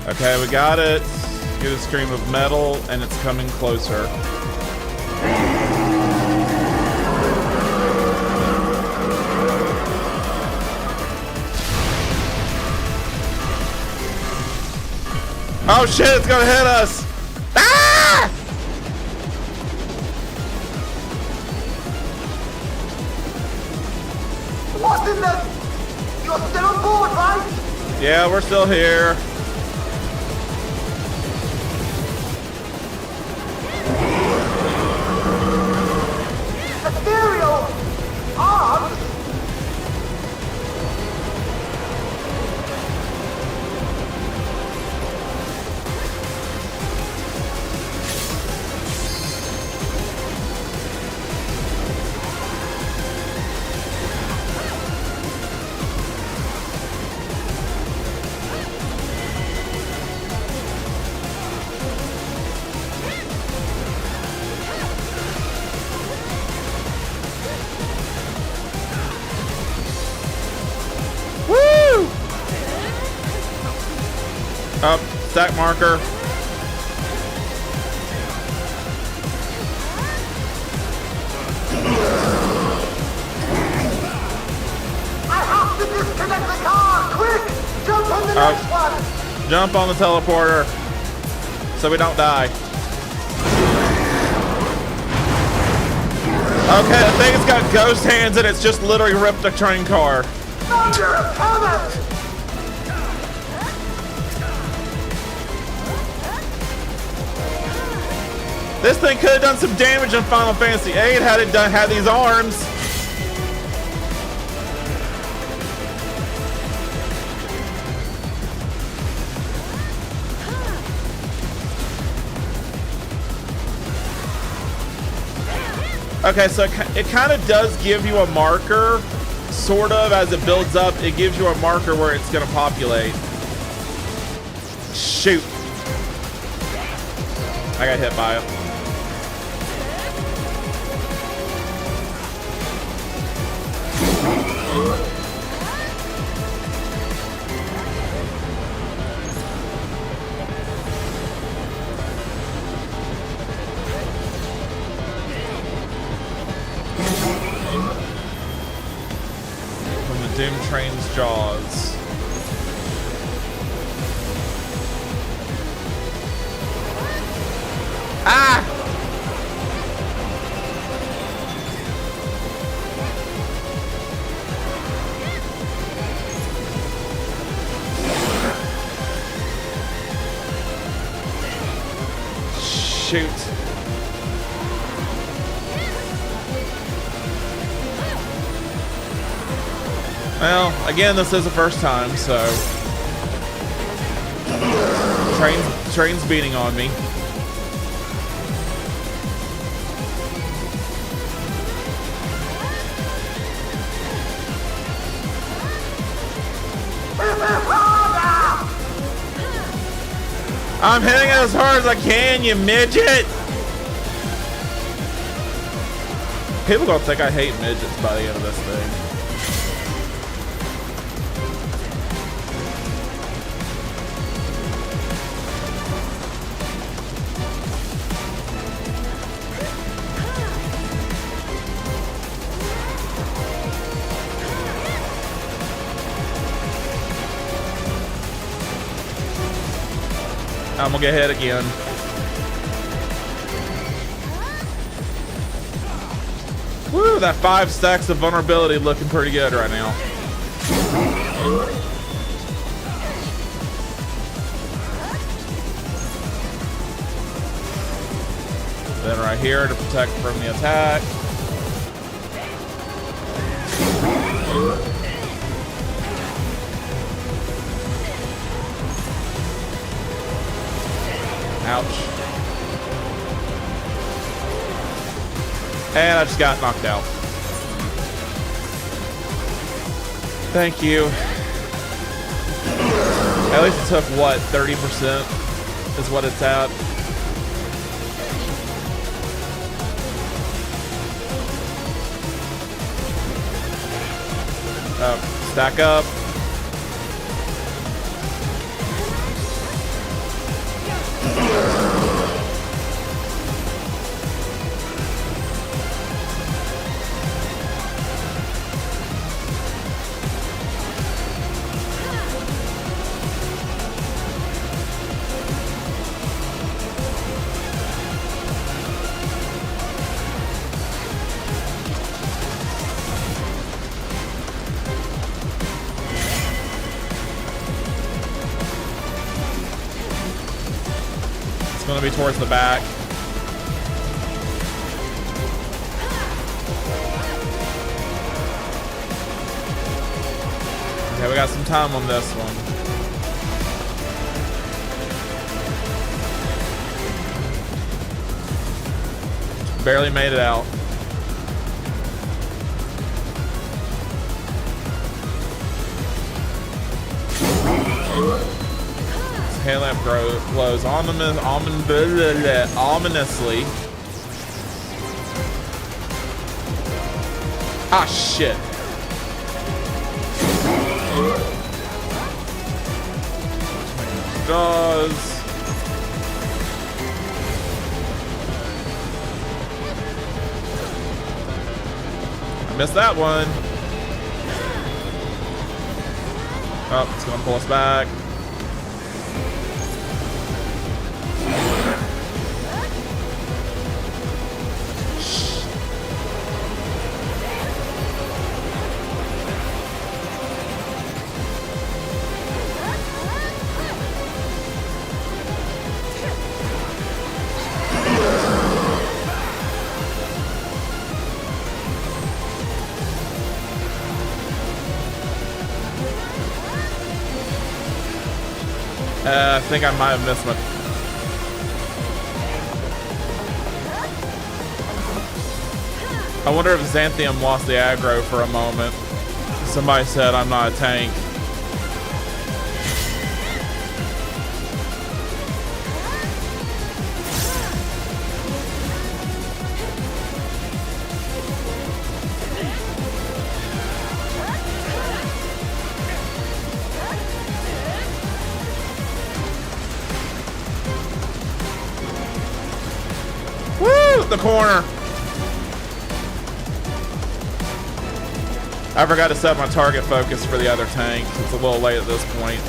Okay, we got it. Get a scream of metal, and it's coming closer. Oh shit, it's gonna hit us! Ah! What's in the... You're still on board, right? Yeah, we're still here. Ethereal arms? Woo! Up, stack marker. I have to disconnect the car! Quick! Jump on the next one! Jump on the teleporter so we don't die. Okay, the thing's got ghost hands and it's just literally ripped a train car. Thunder, coming! This thing could have done some damage in Final Fantasy VIII had it had these arms. Okay, so it kind of does give you a marker, sort of, as it builds up. It gives you a marker where it's going to populate. Shoot. I got hit by it. From the Doom Train's jaws. Ah! Shoot. Well, again, this is the first time, so train's beating on me. I'm hitting it as hard as I can, you midget! People gonna think I hate midgets by the end of this thing. I'm gonna get hit again. Woo, that 5 stacks of vulnerability looking pretty good right now. Then right here to protect from the attack. Ouch. And I just got knocked out. Thank you. At least it took, what, 30% is what it's at. Stack up. Gonna be towards the back. Okay, we got some time on this one. Barely made it out. Tail lamp glows ominously. Ah, shit. Does. I missed that one. Oh, it's gonna pull us back. I think I might have missed my... I wonder if Xanthium lost the aggro for a moment. Somebody said I'm not a tank. The corner. I forgot to set my target focus for the other tank. It's a little late at this point.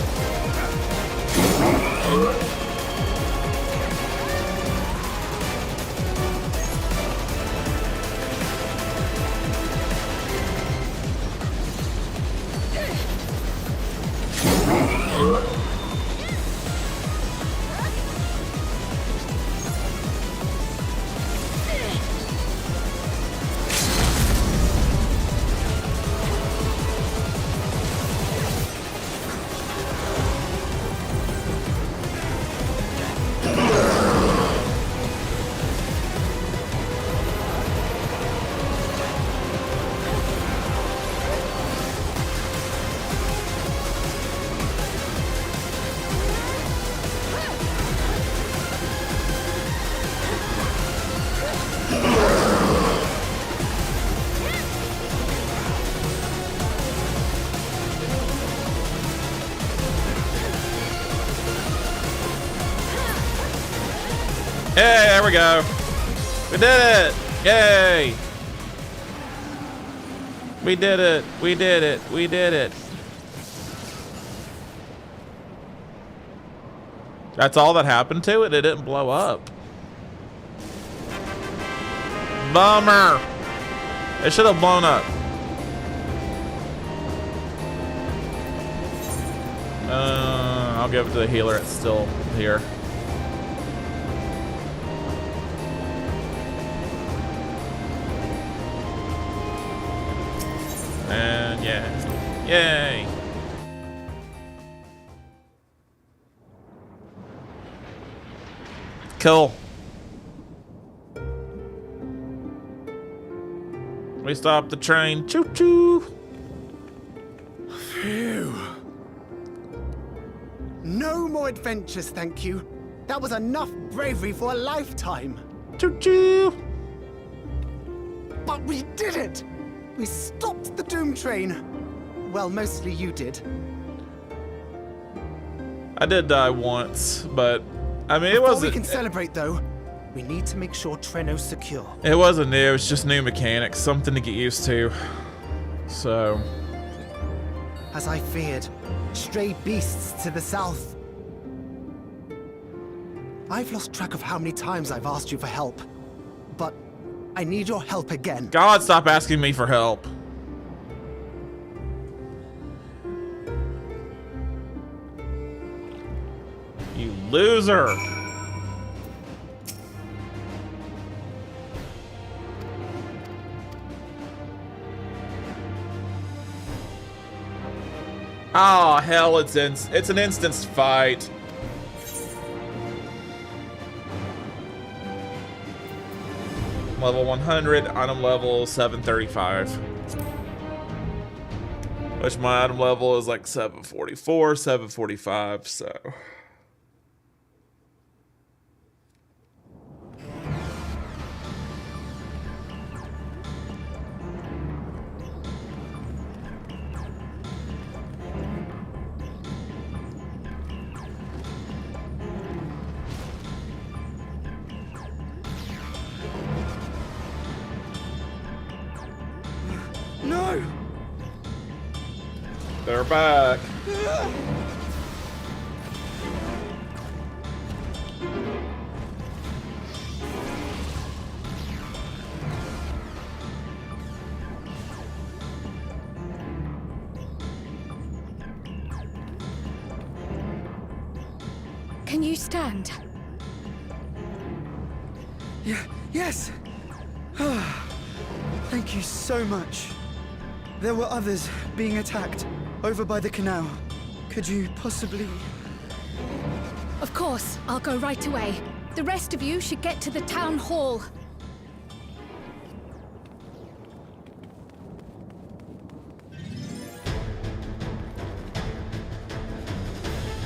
go. We did it. Yay. We did it. We did it. We did it. That's all that happened to it? It didn't blow up. Bummer. It should have blown up. I'll give it to the healer. It's still here. And yeah. Yay. Cool. We stopped the train. Choo choo. Phew. No more adventures, thank you. That was enough bravery for a lifetime. Choo choo. But we did it! We stopped the Doom train. Well, mostly you did. I did die once, but I mean, Before it wasn't. we can celebrate, though, we need to make sure Treno's secure. It wasn't new. It was just new mechanics, something to get used to. So, As I feared, stray beasts to the south. I've lost track of how many times I've asked you for help, but I need your help again. God, stop asking me for help. You loser. Oh hell, it's an instanced fight. Level 100, item level 735. Which my item level is like 744, 745, so. No! They're back. Can you stand? Yes. Thank you so much. There were others being attacked over by the canal. Could you possibly... Of course, I'll go right away. The rest of you should get to the town hall.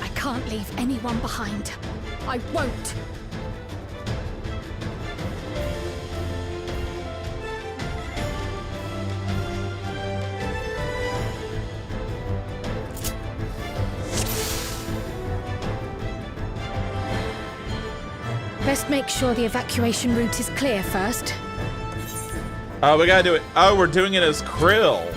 I can't leave anyone behind. I won't. Best make sure the evacuation route is clear first. Oh, we gotta do it. Oh, we're doing it as Krill.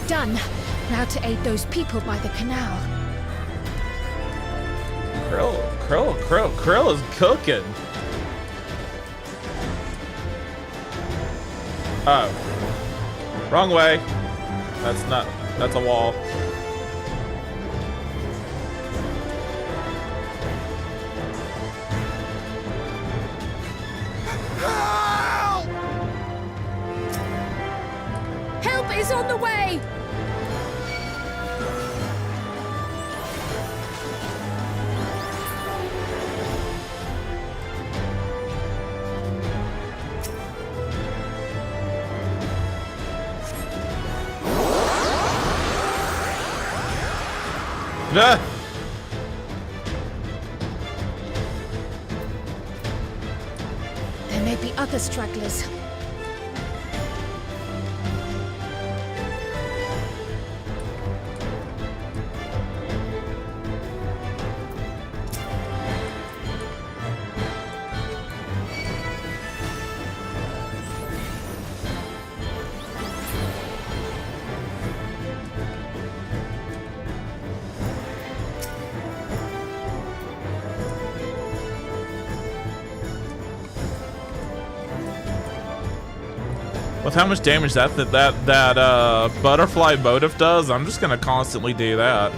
Done. Now to aid those people by the canal. Krill is cooking. Oh. Wrong way. That's a wall. Help is on the way! Ah! There may be other stragglers. With how much damage that butterfly motive does, I'm just gonna constantly do that.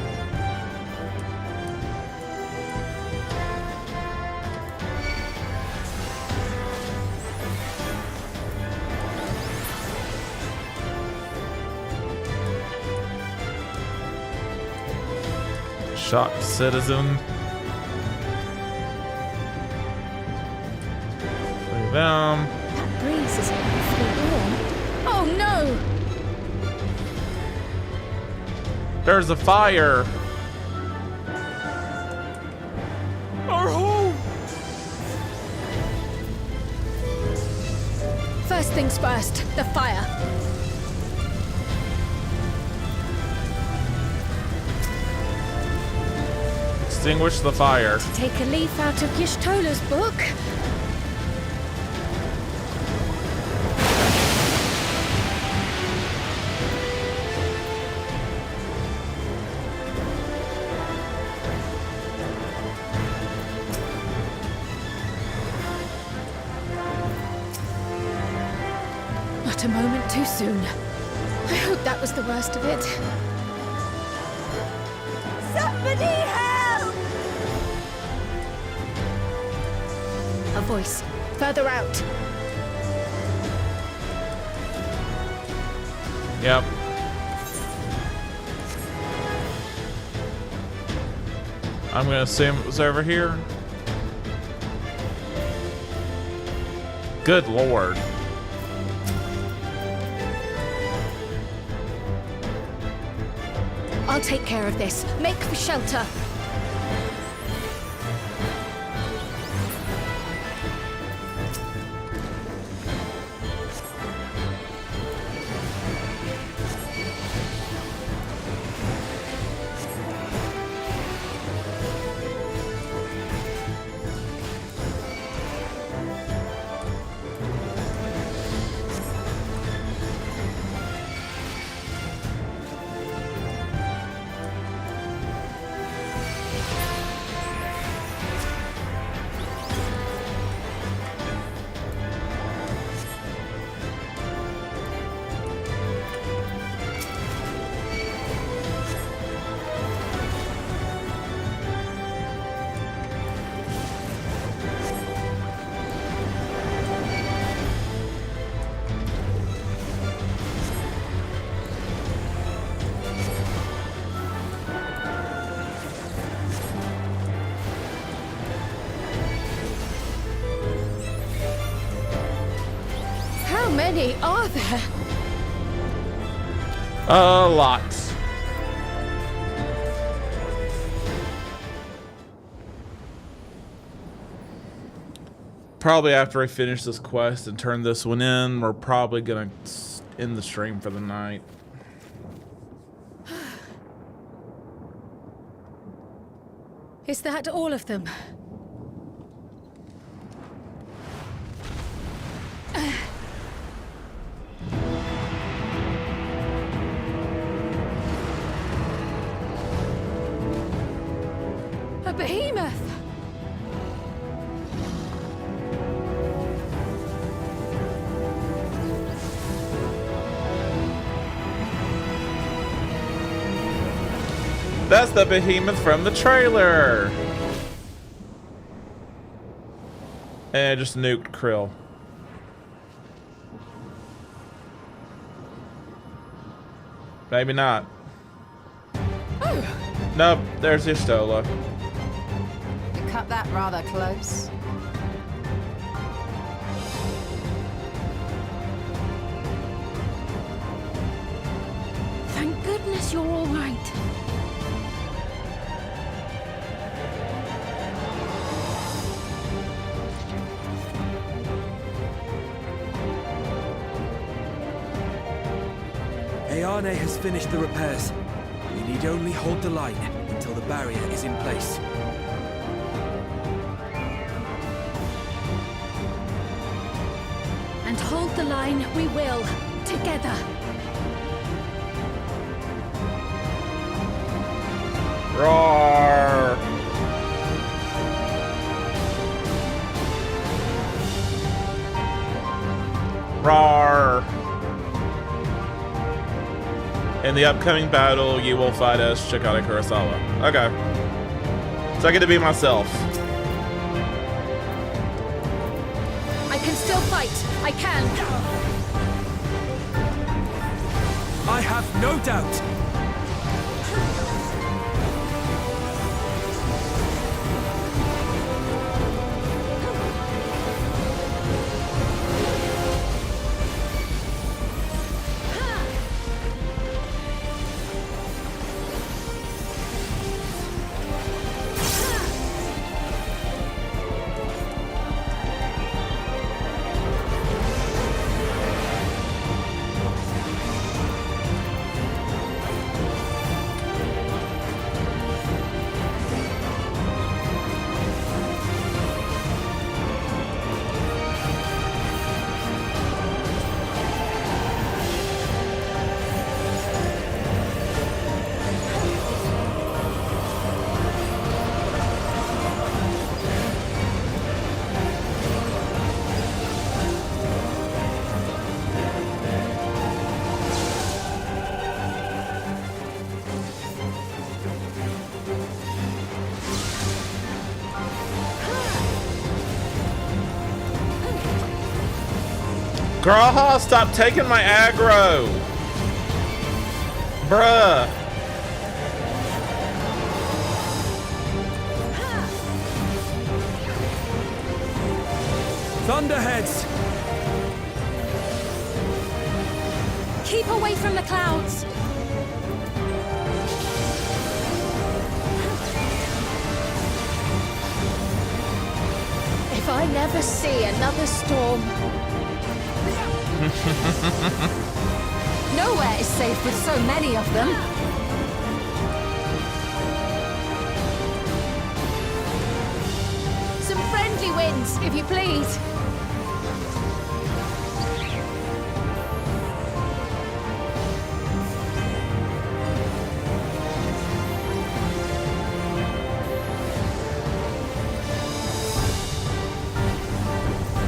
Shocked citizen. Look at them. That breeze is awfully warm. Oh no! There's a fire. Our home! First things first, the fire. Extinguish the fire. To take a leaf out of Y'shtola's book. Not a moment too soon. I hope that was the worst of it. Somebody help! A voice. Further out. Yep. I'm gonna assume it was over here. Good lord. I'll take care of this. Make for shelter. How many are there? A lot. Probably after I finish this quest and turn this one in, we're probably gonna end the stream for the night. Is that all of them? A behemoth! That's the behemoth from the trailer. And just nuked Krill. Maybe not. Nope, there's Istola. You cut that rather close. Thank goodness you're all right. Ayane has finished the repairs. We need only hold the line until the barrier is in place. And hold the line we will, together. Roar! Roar! In the upcoming battle, you will fight as Shikata Kurosawa. Okay. So I get to be myself. I can still fight. I can. I have no doubt. Graha, stop taking my aggro! Bruh! Thunderheads! Keep away from the clouds. If I never see another storm. Nowhere is safe with so many of them. Some friendly winds, if you please.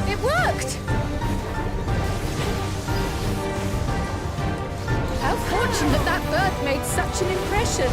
It worked! How fortunate that bird made such an impression.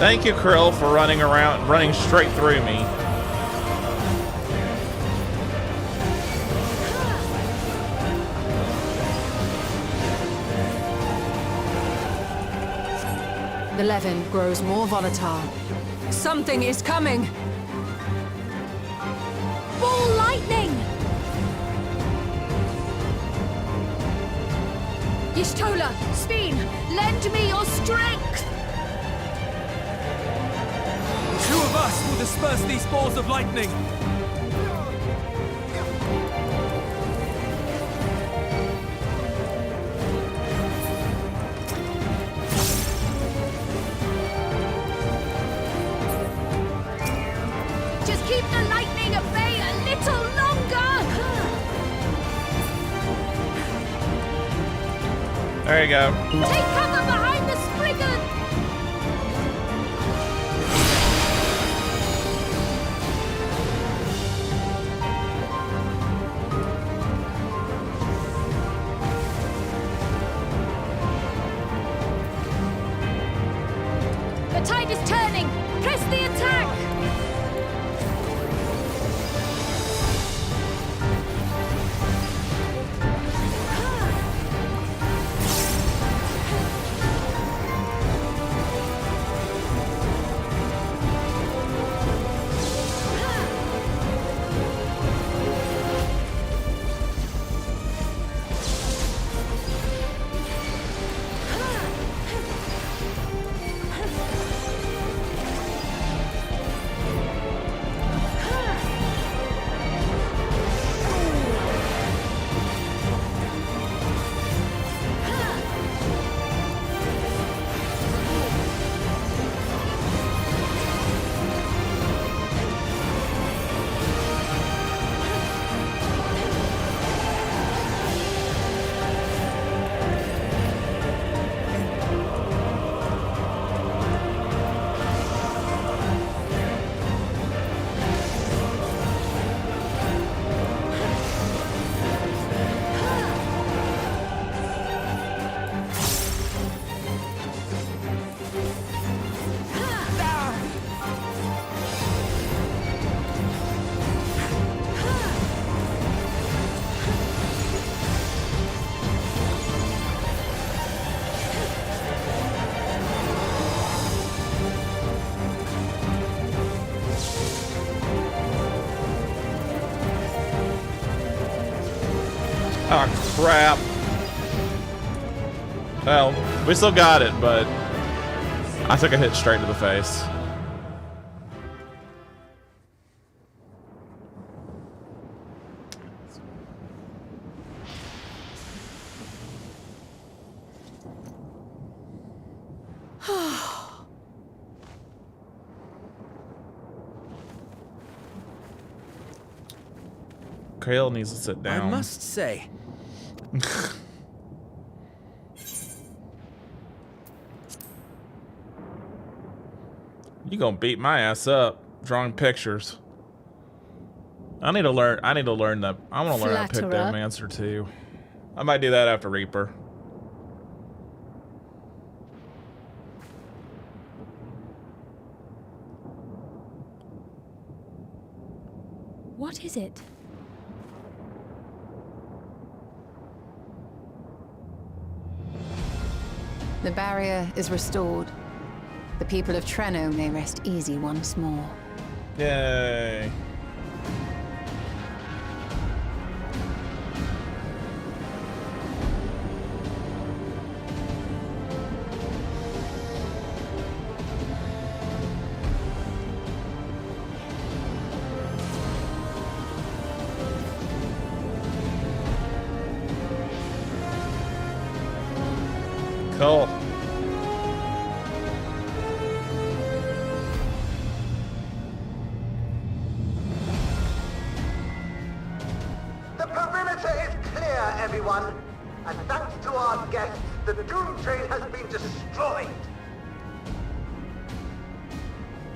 Thank you, Krill, for running straight through me. The Levin grows more volatile. Something is coming! Ball lightning! Y'shtola, Sphene, lend me your strength! Two of us! blast will disperse these balls of lightning. Just keep the lightning at bay a little longer! There you go. Take cover behind the Spriggan! The tide is turning! Press the attack! Oh, crap. Well, we still got it, but I took a hit straight to the face. Kale needs to sit down. I must say, you gonna beat my ass up drawing pictures. I need to learn that. I want to learn how to pick Flatterer. Mancer too. I might do that after Reaper. What is it? The barrier is restored. The people of Treno may rest easy once more. Yay. Cool. The perimeter is clear, everyone. And thanks to our guests, the Doom Train has been destroyed.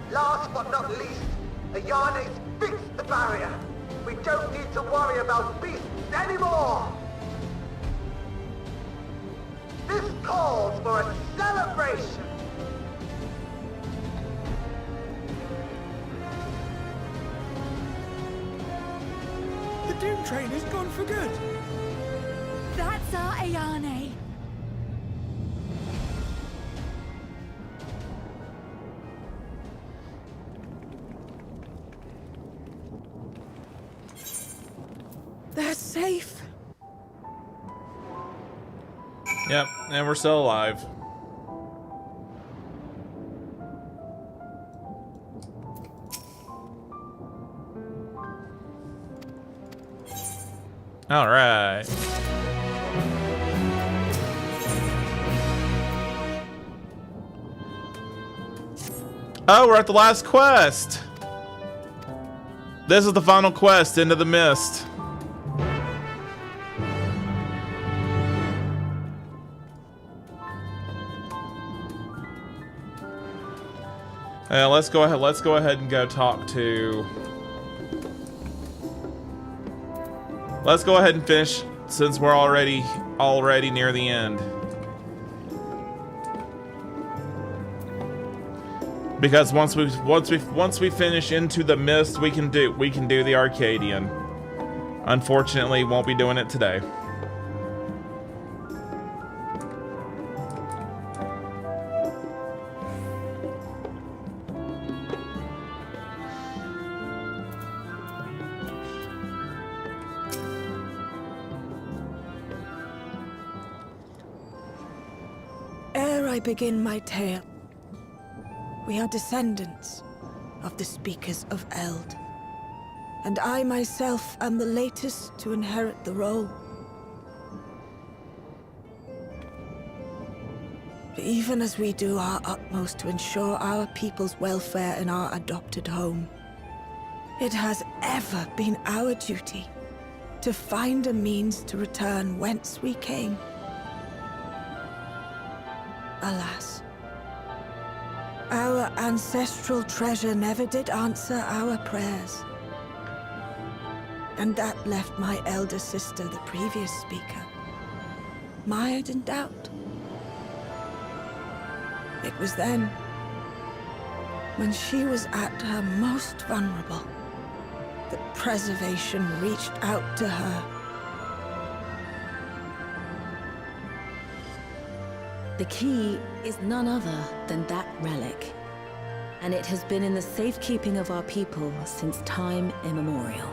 Last but not least, Ayane's fixed the barrier. We don't need to worry about beasts anymore. This calls for a celebration. The Doom Train is gone for good. That's our Ayane. They're safe. Yep, and we're still alive. All right. Oh, we're at the last quest. This is the final quest, Into the Mist. Let's go ahead. Let's go ahead and go talk to. Let's go ahead and finish since we're already near the end. Because once we finish Into the Mist, we can do the Arcadian. Unfortunately, won't be doing it today. Ere I begin my tale, we are descendants of the Speakers of Eld, and I myself am the latest to inherit the role. Even as we do our utmost to ensure our people's welfare in our adopted home, it has ever been our duty to find a means to return whence we came. Alas, our ancestral treasure never did answer our prayers. And that left my elder sister, the previous speaker, mired in doubt. It was then, when she was at her most vulnerable, that preservation reached out to her. The key is none other than that relic, and it has been in the safekeeping of our people since time immemorial.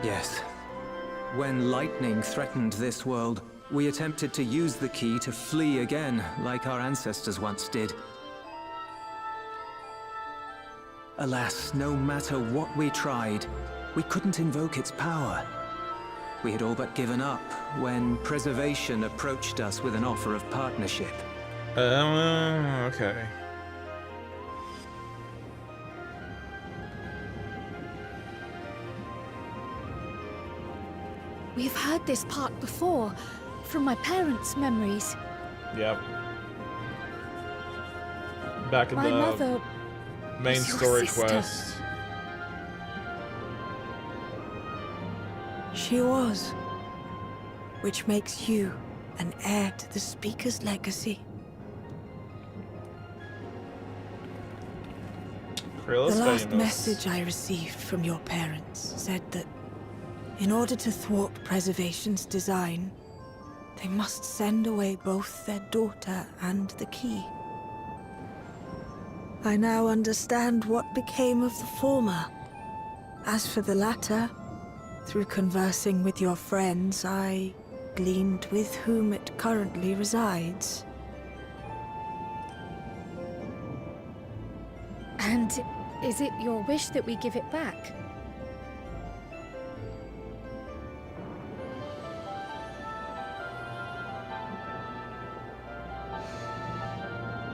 Yes. When lightning threatened this world, we attempted to use the key to flee again, like our ancestors once did. Alas, no matter what we tried, we couldn't invoke its power. We had all but given up when Preservation approached us with an offer of partnership. Okay. We've heard this part before, from my parents' memories. Yep. Back in My the mother main was your story sister. quest. She was. Which makes you an heir to the Speaker's legacy. Krilla's The last famous. message I received from your parents said that in order to thwart Preservation's design, they must send away both their daughter and the key. I now understand what became of the former. As for the latter, through conversing with your friends, I gleaned with whom it currently resides. And is it your wish that we give it back?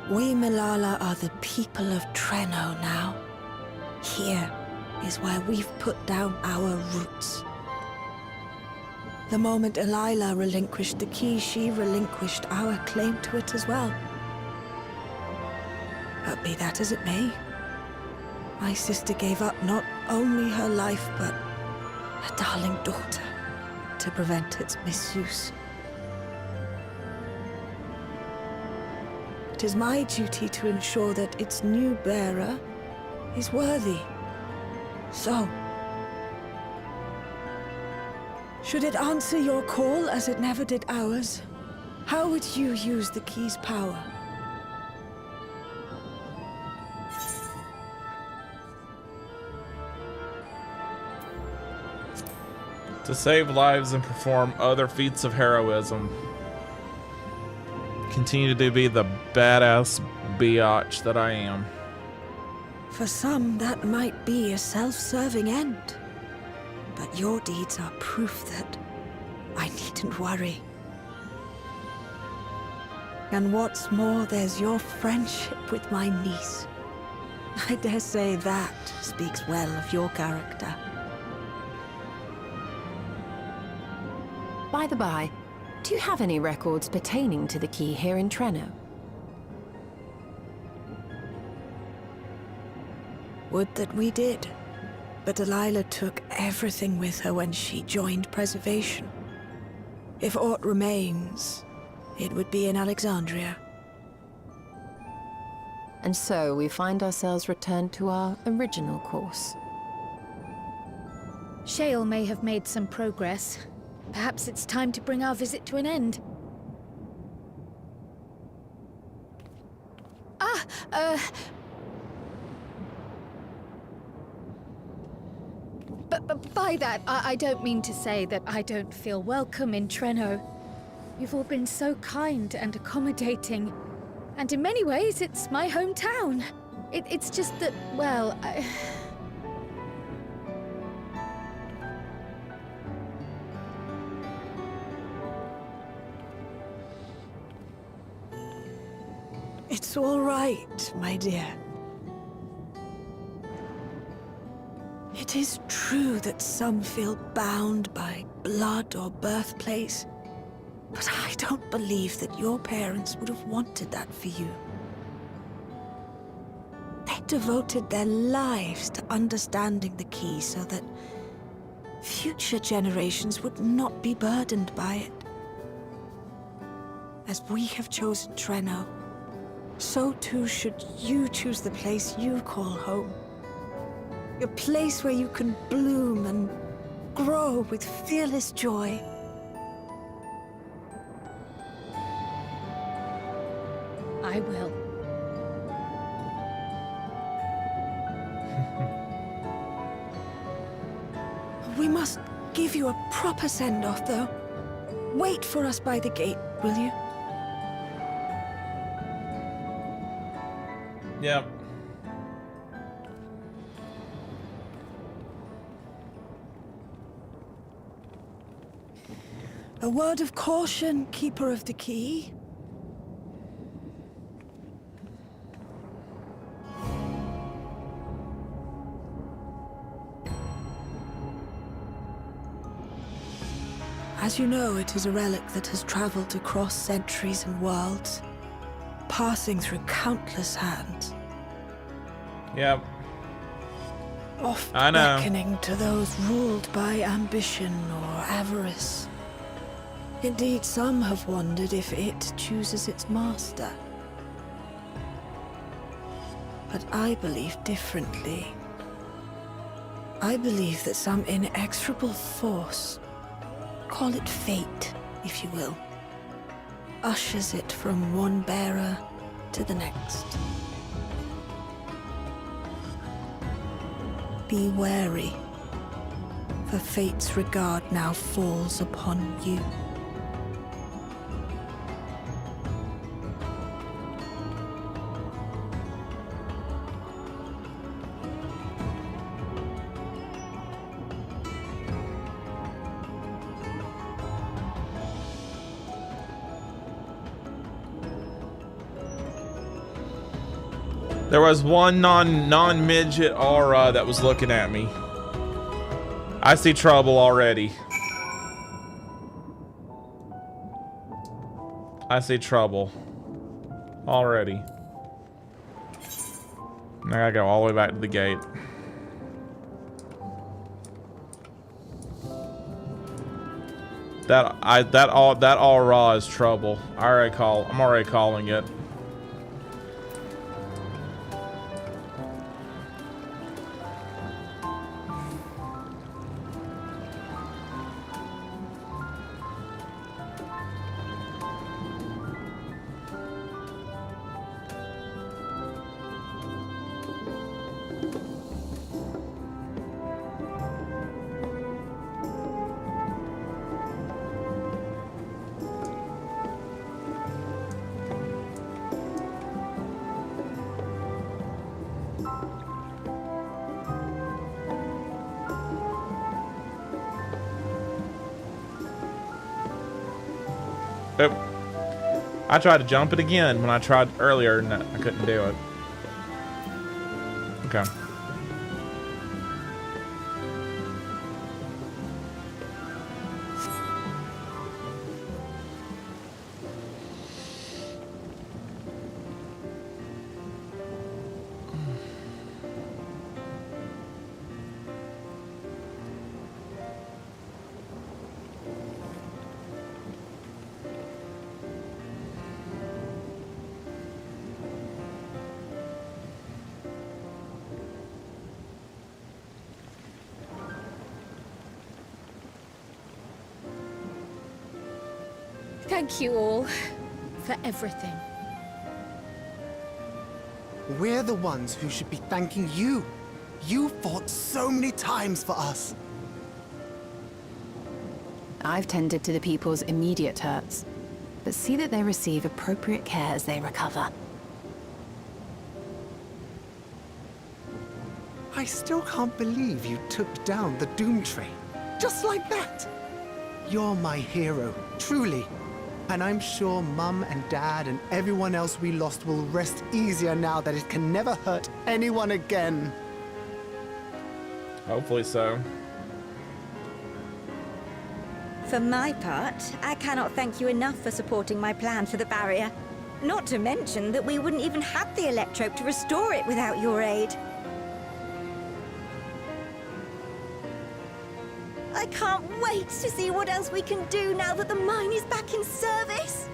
We Malala are the people of Treno now. Here is where we've put down our roots. The moment Elila relinquished the key, she relinquished our claim to it as well. But be that as it may, my sister gave up not only her life, but her darling daughter to prevent its misuse. It is my duty to ensure that its new bearer is worthy. So, should it answer your call as it never did ours, how would you use the key's power? To save lives and perform other feats of heroism. Continue to be the badass biatch that I am. For some, that might be a self-serving end. But your deeds are proof that I needn't worry. And what's more, there's your friendship with my niece. I dare say that speaks well of your character. By the by, do you have any records pertaining to the key here in Trenno? Would that we did. But Delilah took everything with her when she joined Preservation. If aught remains, it would be in Alexandria. And so we find ourselves returned to our original course. Shale may have made some progress. Perhaps it's time to bring our visit to an end. But by that, I don't mean to say that I don't feel welcome in Trenno. You've all been so kind and accommodating. And in many ways, it's my hometown. It's just that, well, It's all right, my dear. It is true that some feel bound by blood or birthplace, but I don't believe that your parents would have wanted that for you. They devoted their lives to understanding the key so that future generations would not be burdened by it. As we have chosen Trenno, so too should you choose the place you call home. A place where you can bloom and grow with fearless joy. I will. We must give you a proper send-off, though. Wait for us by the gate, will you? Yep. A word of caution, Keeper of the Key. As you know, it is a relic that has traveled across centuries and worlds, passing through countless hands. Yep. Oft I know. beckoning to those ruled by ambition or avarice. Indeed, some have wondered if it chooses its master. But I believe differently. I believe that some inexorable force, call it fate, if you will, ushers it from one bearer to the next. Be wary, for fate's regard now falls upon you. There was one non-midget aura that was looking at me. I see trouble already. I see trouble already. I gotta go all the way back to the gate. That aura is trouble. I'm already calling it. I tried to jump it again when I tried earlier and I couldn't do it. Okay. Thank you all for everything. We're the ones who should be thanking you. You fought so many times for us. I've tended to the people's immediate hurts, but see that they receive appropriate care as they recover. I still can't believe you took down the Doom Train. Just like that. You're my hero, truly. And I'm sure Mum and Dad and everyone else we lost will rest easier now that it can never hurt anyone again. Hopefully so. For my part, I cannot thank you enough for supporting my plan for the barrier. Not to mention that we wouldn't even have the electrope to restore it without your aid. I can't wait to see what else we can do now that the mine is back in service.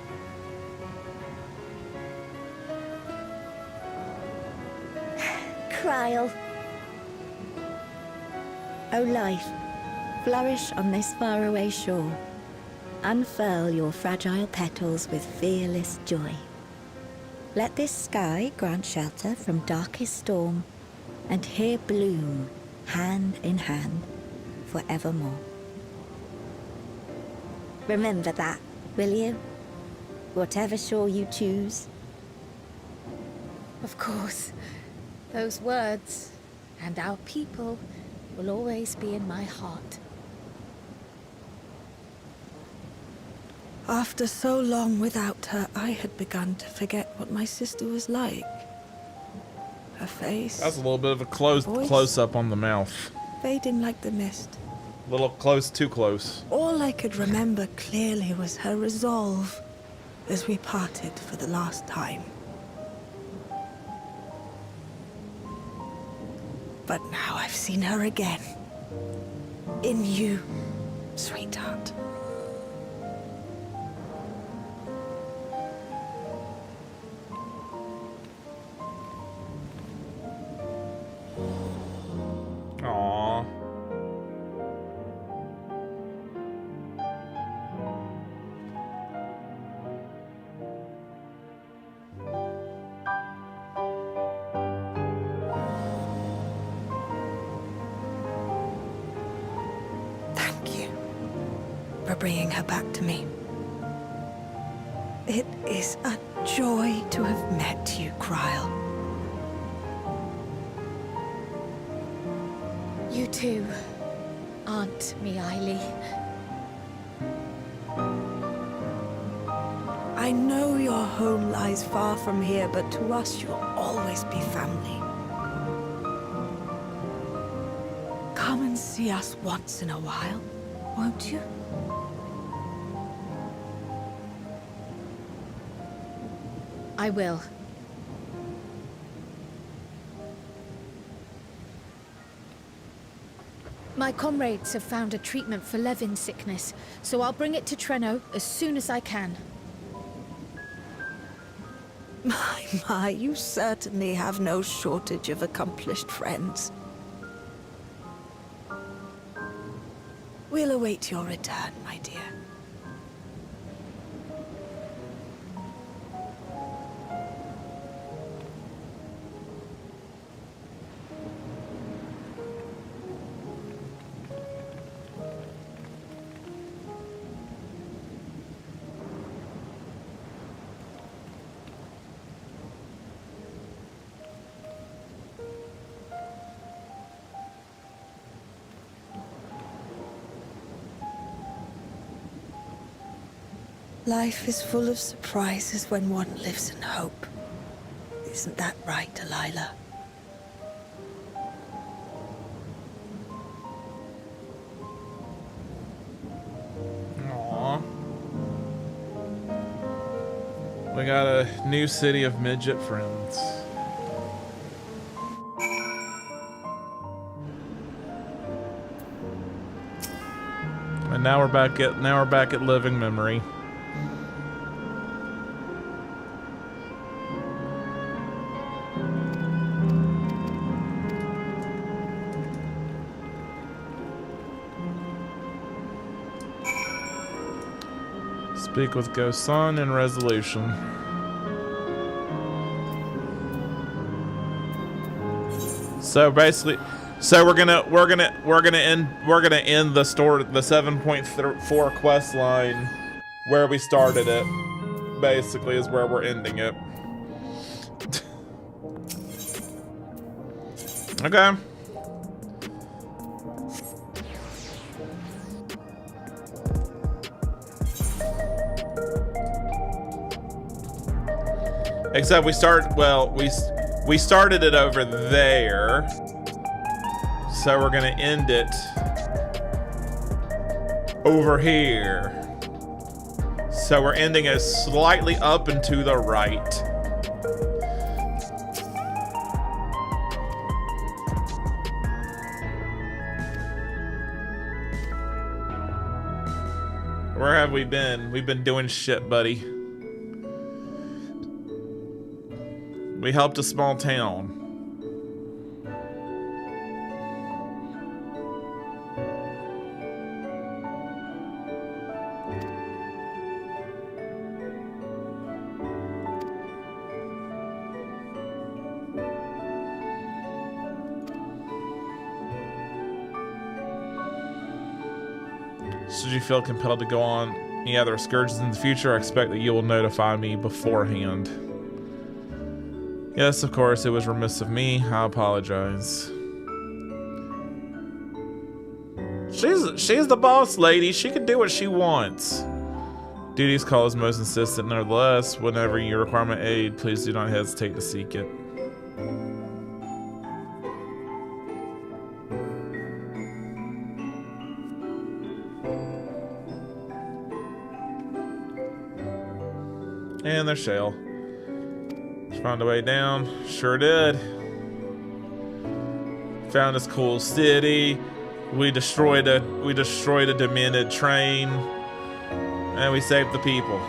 Kryl. O life, flourish on this faraway shore. Unfurl your fragile petals with fearless joy. Let this sky grant shelter from darkest storm, and here bloom, hand in hand, forevermore. Remember that, will you? Whatever shore you choose. Of course. Those words and our people will always be in my heart. After so long without her, I had begun to forget what my sister was like. Her face. That's a little bit of a close up on the mouth. Fading like the mist. A little close, too close. All I could remember clearly was her resolve as we parted for the last time. But now I've seen her again. In you, sweetheart. Aww. Thank you for bringing her back to me. It is a joy to have met you, Kryl. You too, Aunt Miaili. I know your home lies far from here, but to us you'll always be family. Come and see us once in a while, won't you? I will. My comrades have found a treatment for Levin sickness, so I'll bring it to Treno as soon as I can. My, you certainly have no shortage of accomplished friends. We'll await your return, my dear. Life is full of surprises when one lives in hope. Isn't that right, Delilah? Aww. We got a new city of midget friends. And now we're back at living memory. Speak with Ghost Son in resolution. So basically, we're gonna end the story, the 7.4 quest line where we started it. Basically, is where we're ending it. Okay. Except we started it over there. So we're gonna end it over here. So we're ending it slightly up and to the right. Where have we been? We've been doing shit, buddy. We helped a small town. Should you feel compelled to go on any other excursions in the future, I expect that you will notify me beforehand. Yes, of course, it was remiss of me. I apologize. She's the boss lady. She can do what she wants. Duty's call is most insistent. Nevertheless, whenever you require my aid, please do not hesitate to seek it. And there's Shale. Found a way down. Sure did. Found this cool city. We destroyed a demented train. And we saved the people.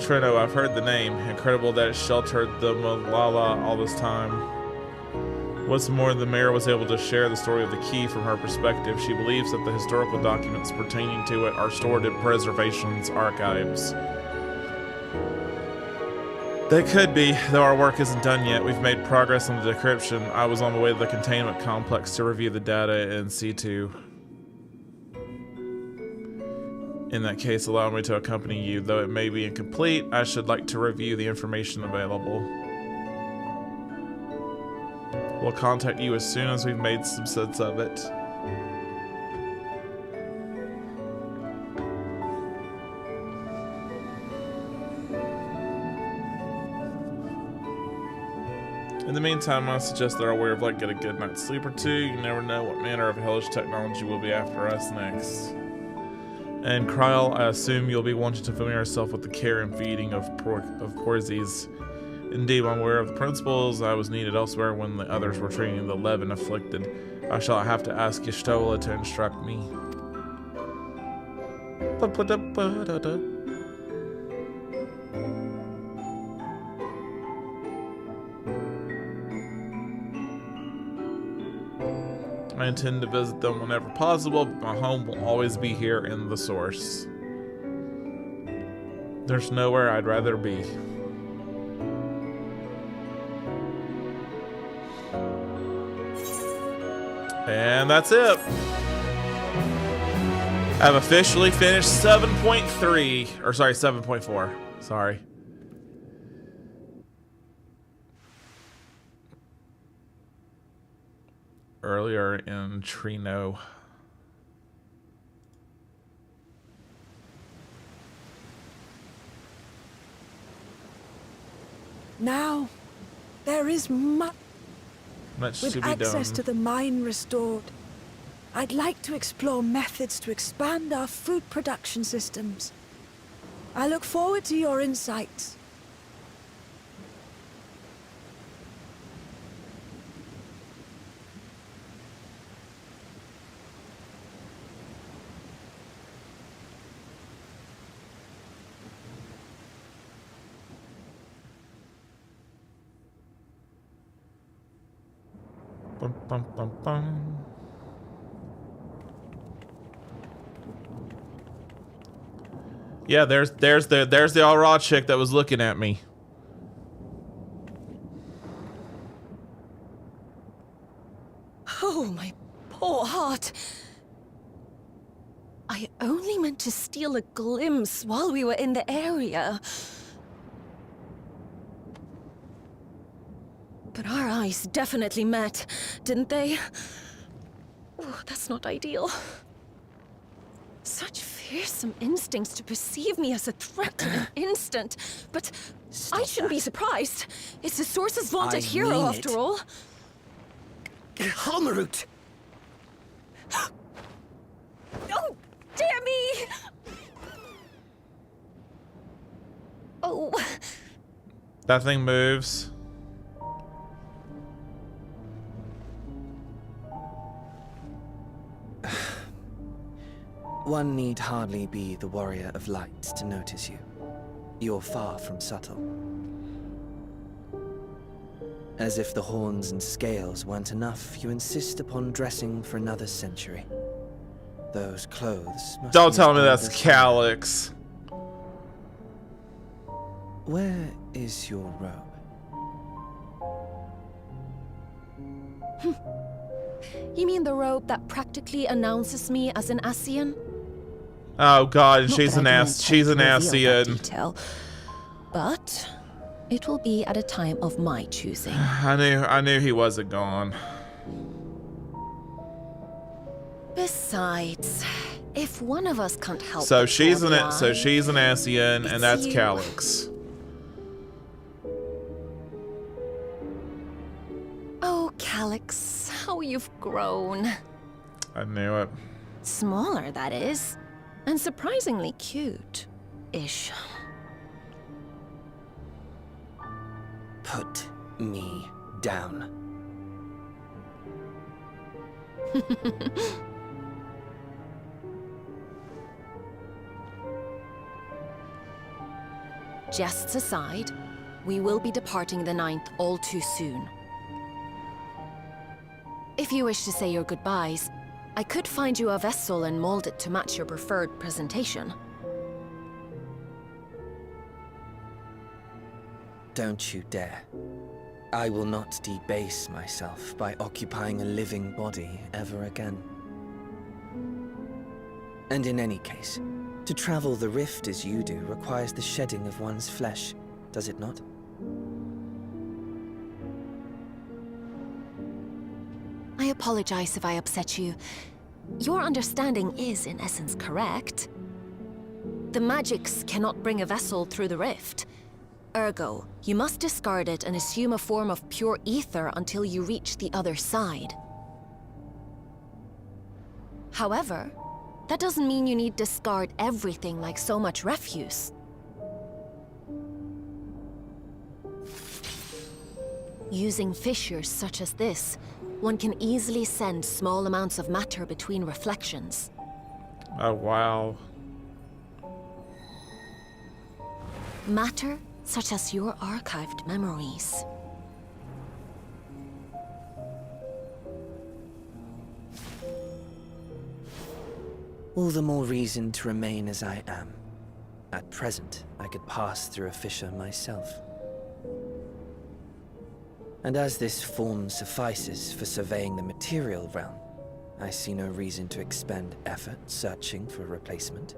Trino, I've heard the name. Incredible that it sheltered the Malala all this time. What's more, the mayor was able to share the story of the key from her perspective. She believes that the historical documents pertaining to it are stored in Preservation's archives. They could be, though our work isn't done yet. We've made progress on the decryption. I was on the way to the containment complex to review the data in C2. In that case, allow me to accompany you. Though it may be incomplete, I should like to review the information available. We'll contact you as soon as we've made some sense of it. In the meantime, I suggest that our way of life get a good night's sleep or two. You never know what manner of hellish technology will be after us next. And Kryl, I assume you'll be wanting to familiar yourself with the care and feeding of Porzes. Indeed, I'm aware of the principles. I was needed elsewhere when the others were treating the Levin afflicted. I shall have to ask Y'shtola to instruct me. I intend to visit them whenever possible, but my home will always be here in the source. There's nowhere I'd rather be. And that's it. I've officially finished 7.3, or sorry, 7.4. Sorry. Earlier in Trino. Now, there is much Much with to be access done. to the mine restored. I'd like to explore methods to expand our food production systems. I look forward to your insights. Bum, bum, bum, bum. Yeah, there's the all raw chick that was looking at me. Oh, my poor heart. I only meant to steal a glimpse while we were in the area. But our eyes definitely met, didn't they? Oh, that's not ideal. Such fearsome instincts to perceive me as a threat in an instant. But I shouldn't be surprised. It's the Source's vaunted hero, after all. Halmarut! Oh, dear me! Oh. That thing moves. One need hardly be the warrior of light to notice you. You're far from subtle. As if the horns and scales weren't enough, you insist upon dressing for another century. Those clothes must Don't be tell me as that's old as- Calyx. Where is your robe? You mean the robe that practically announces me as an Ascian? Oh god, and Not she's that an I ass. She's an intend to reveal that Ascian. detail, but it will be at a time of my choosing. I knew he wasn't gone. Besides, if one of us can't help So but she's draw an the so line, she's an Ascian, it's and that's you. Calyx. Oh, Calyx, how you've grown. I knew it. Smaller, that is. And surprisingly cute-ish. Put me down. Jests aside, we will be departing the 9th all too soon. If you wish to say your goodbyes, I could find you a vessel and mold it to match your preferred presentation. Don't you dare. I will not debase myself by occupying a living body ever again. And in any case, to travel the rift as you do requires the shedding of one's flesh, does it not? I apologize if I upset you. Your understanding is, in essence, correct. The magics cannot bring a vessel through the rift. Ergo, you must discard it and assume a form of pure ether until you reach the other side. However, that doesn't mean you need discard everything like so much refuse. Using fissures such as this, one can easily send small amounts of matter between reflections. Oh wow. Matter such as your archived memories. All the more reason to remain as I am. At present, I could pass through a fissure myself. And as this form suffices for surveying the material realm, I see no reason to expend effort searching for a replacement.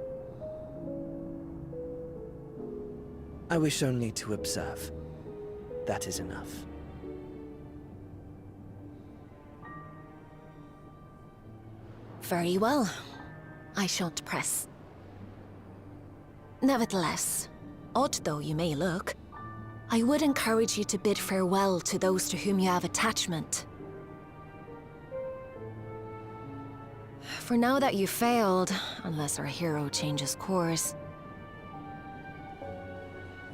I wish only to observe. That is enough. Very well. I shan't press. Nevertheless, odd though you may look, I would encourage you to bid farewell to those to whom you have attachment. For now that you failed, unless our hero changes course,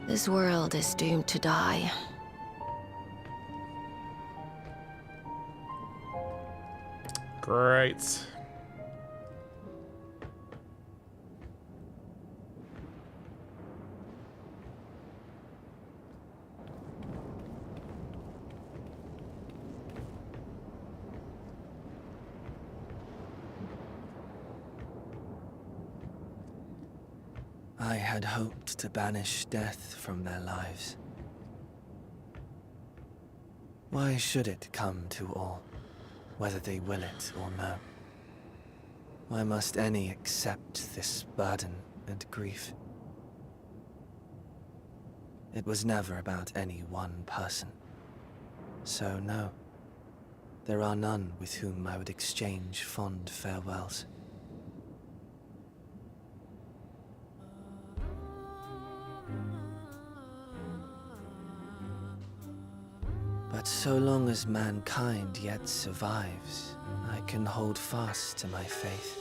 this world is doomed to die. Great. I had hoped to banish death from their lives. Why should it come to all, whether they will it or no? Why must any accept this burden and grief? It was never about any one person. So no, there are none with whom I would exchange fond farewells. But so long as mankind yet survives, I can hold fast to my faith.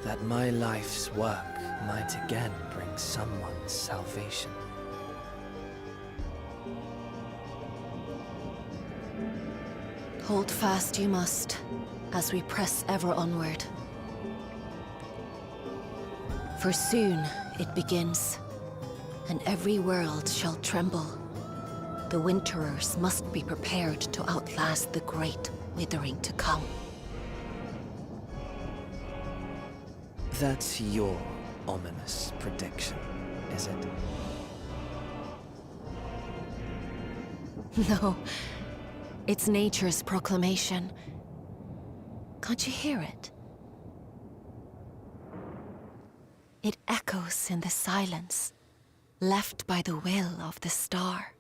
That my life's work might again bring someone's salvation. Hold fast you must, as we press ever onward. For soon it begins, and every world shall tremble. The Winterers must be prepared to outlast the great withering to come. That's your ominous prediction, is it? No, it's nature's proclamation. Can't you hear it? It echoes in the silence, left by the will of the star.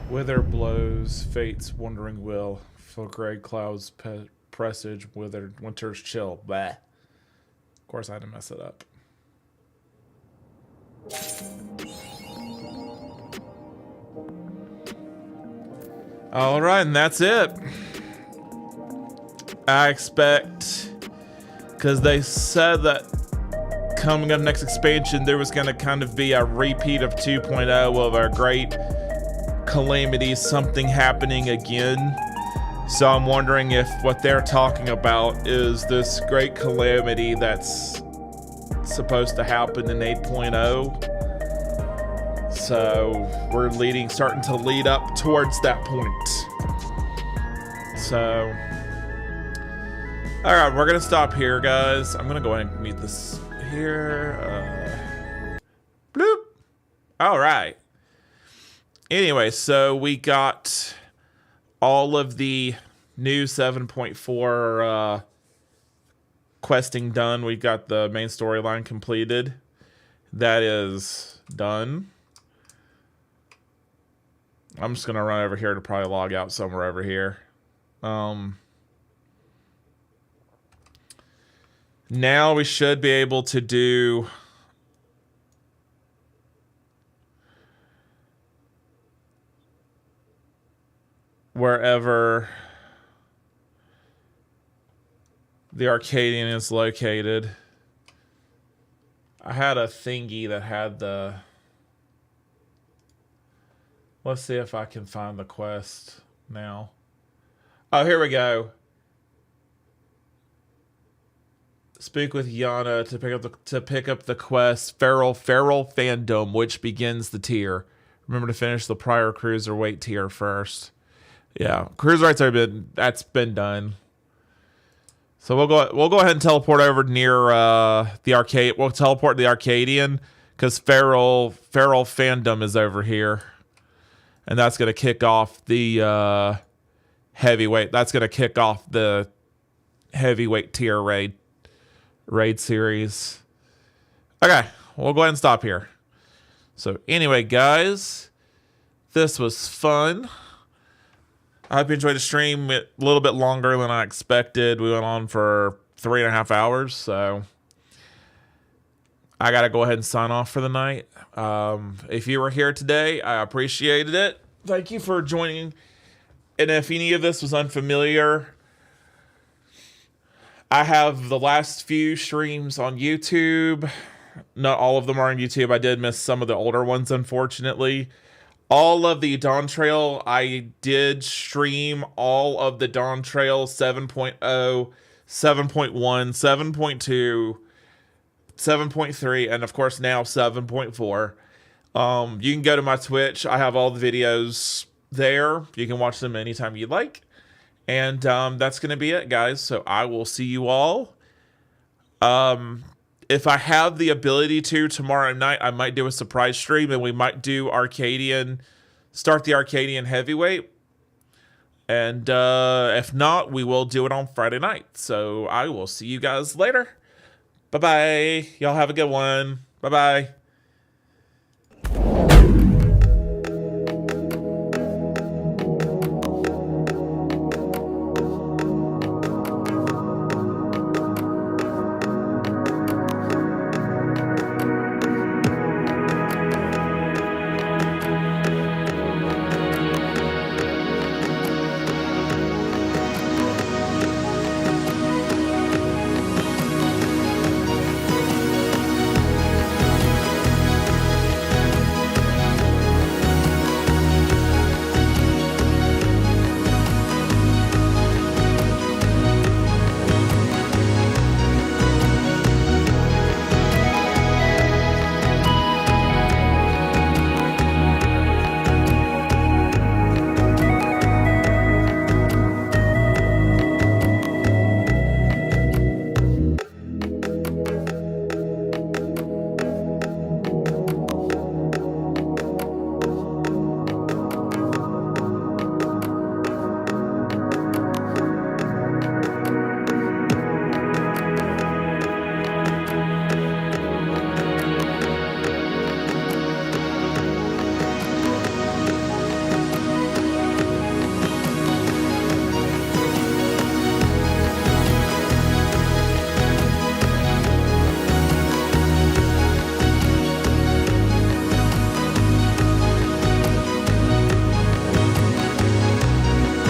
Wither blows, fate's wandering will. Fill gray clouds presage, withered winter's chill. Bah. Of course I had to mess it up. All right, and that's it. I expect, because they said that coming up next expansion, there was going to kind of be a repeat of 2.0 of our great calamity, something happening again. So I'm wondering if what they're talking about is this great calamity that's supposed to happen in 8.0. So we're starting to lead up towards that point. So, all right, we're gonna stop here, guys. I'm gonna go ahead and mute this here. Bloop. All right. Anyway, so we got all of the new 7.4 questing done. We got the main storyline completed. That is done. I'm just gonna run over here to probably log out somewhere over here. Now we should be able to do wherever the Arcadian is located. I had a thingy that had the... Let's see if I can find the quest now. Oh, here we go. Speak with Yana to pick up the quest Feral Fandom, which begins the tier. Remember to finish the prior cruiserweight tier first. Yeah, cruiserweights that's been done. So we'll go ahead and teleport over near the arcade. We'll teleport to the Arcadian because Feral Fandom is over here. And that's going to kick off the heavyweight. That's going to kick off the heavyweight tier raid series. Okay, we'll go ahead and stop here. So anyway, guys, This was fun. I hope you enjoyed the stream. A little bit longer than I expected. We went on for 3.5 hours, so I got to go ahead and sign off for the night. If you were here today, I appreciated it. Thank you for joining. And if any of this was unfamiliar, I have the last few streams on YouTube. Not all of them are on YouTube. I did miss some of the older ones, unfortunately. All of the Dawn Trail, I did stream all of the Dawn Trail 7.0, 7.1, 7.2, 7.3, and of course now 7.4. You can go to my Twitch. I have all the videos there. You can watch them anytime you like. And that's going to be it, guys. So I will see you all. If I have the ability to, tomorrow night, I might do a surprise stream, and we might do start the Arcadian Heavyweight. And if not, we will do it on Friday night. So I will see you guys later. Bye-bye. Y'all have a good one. Bye-bye.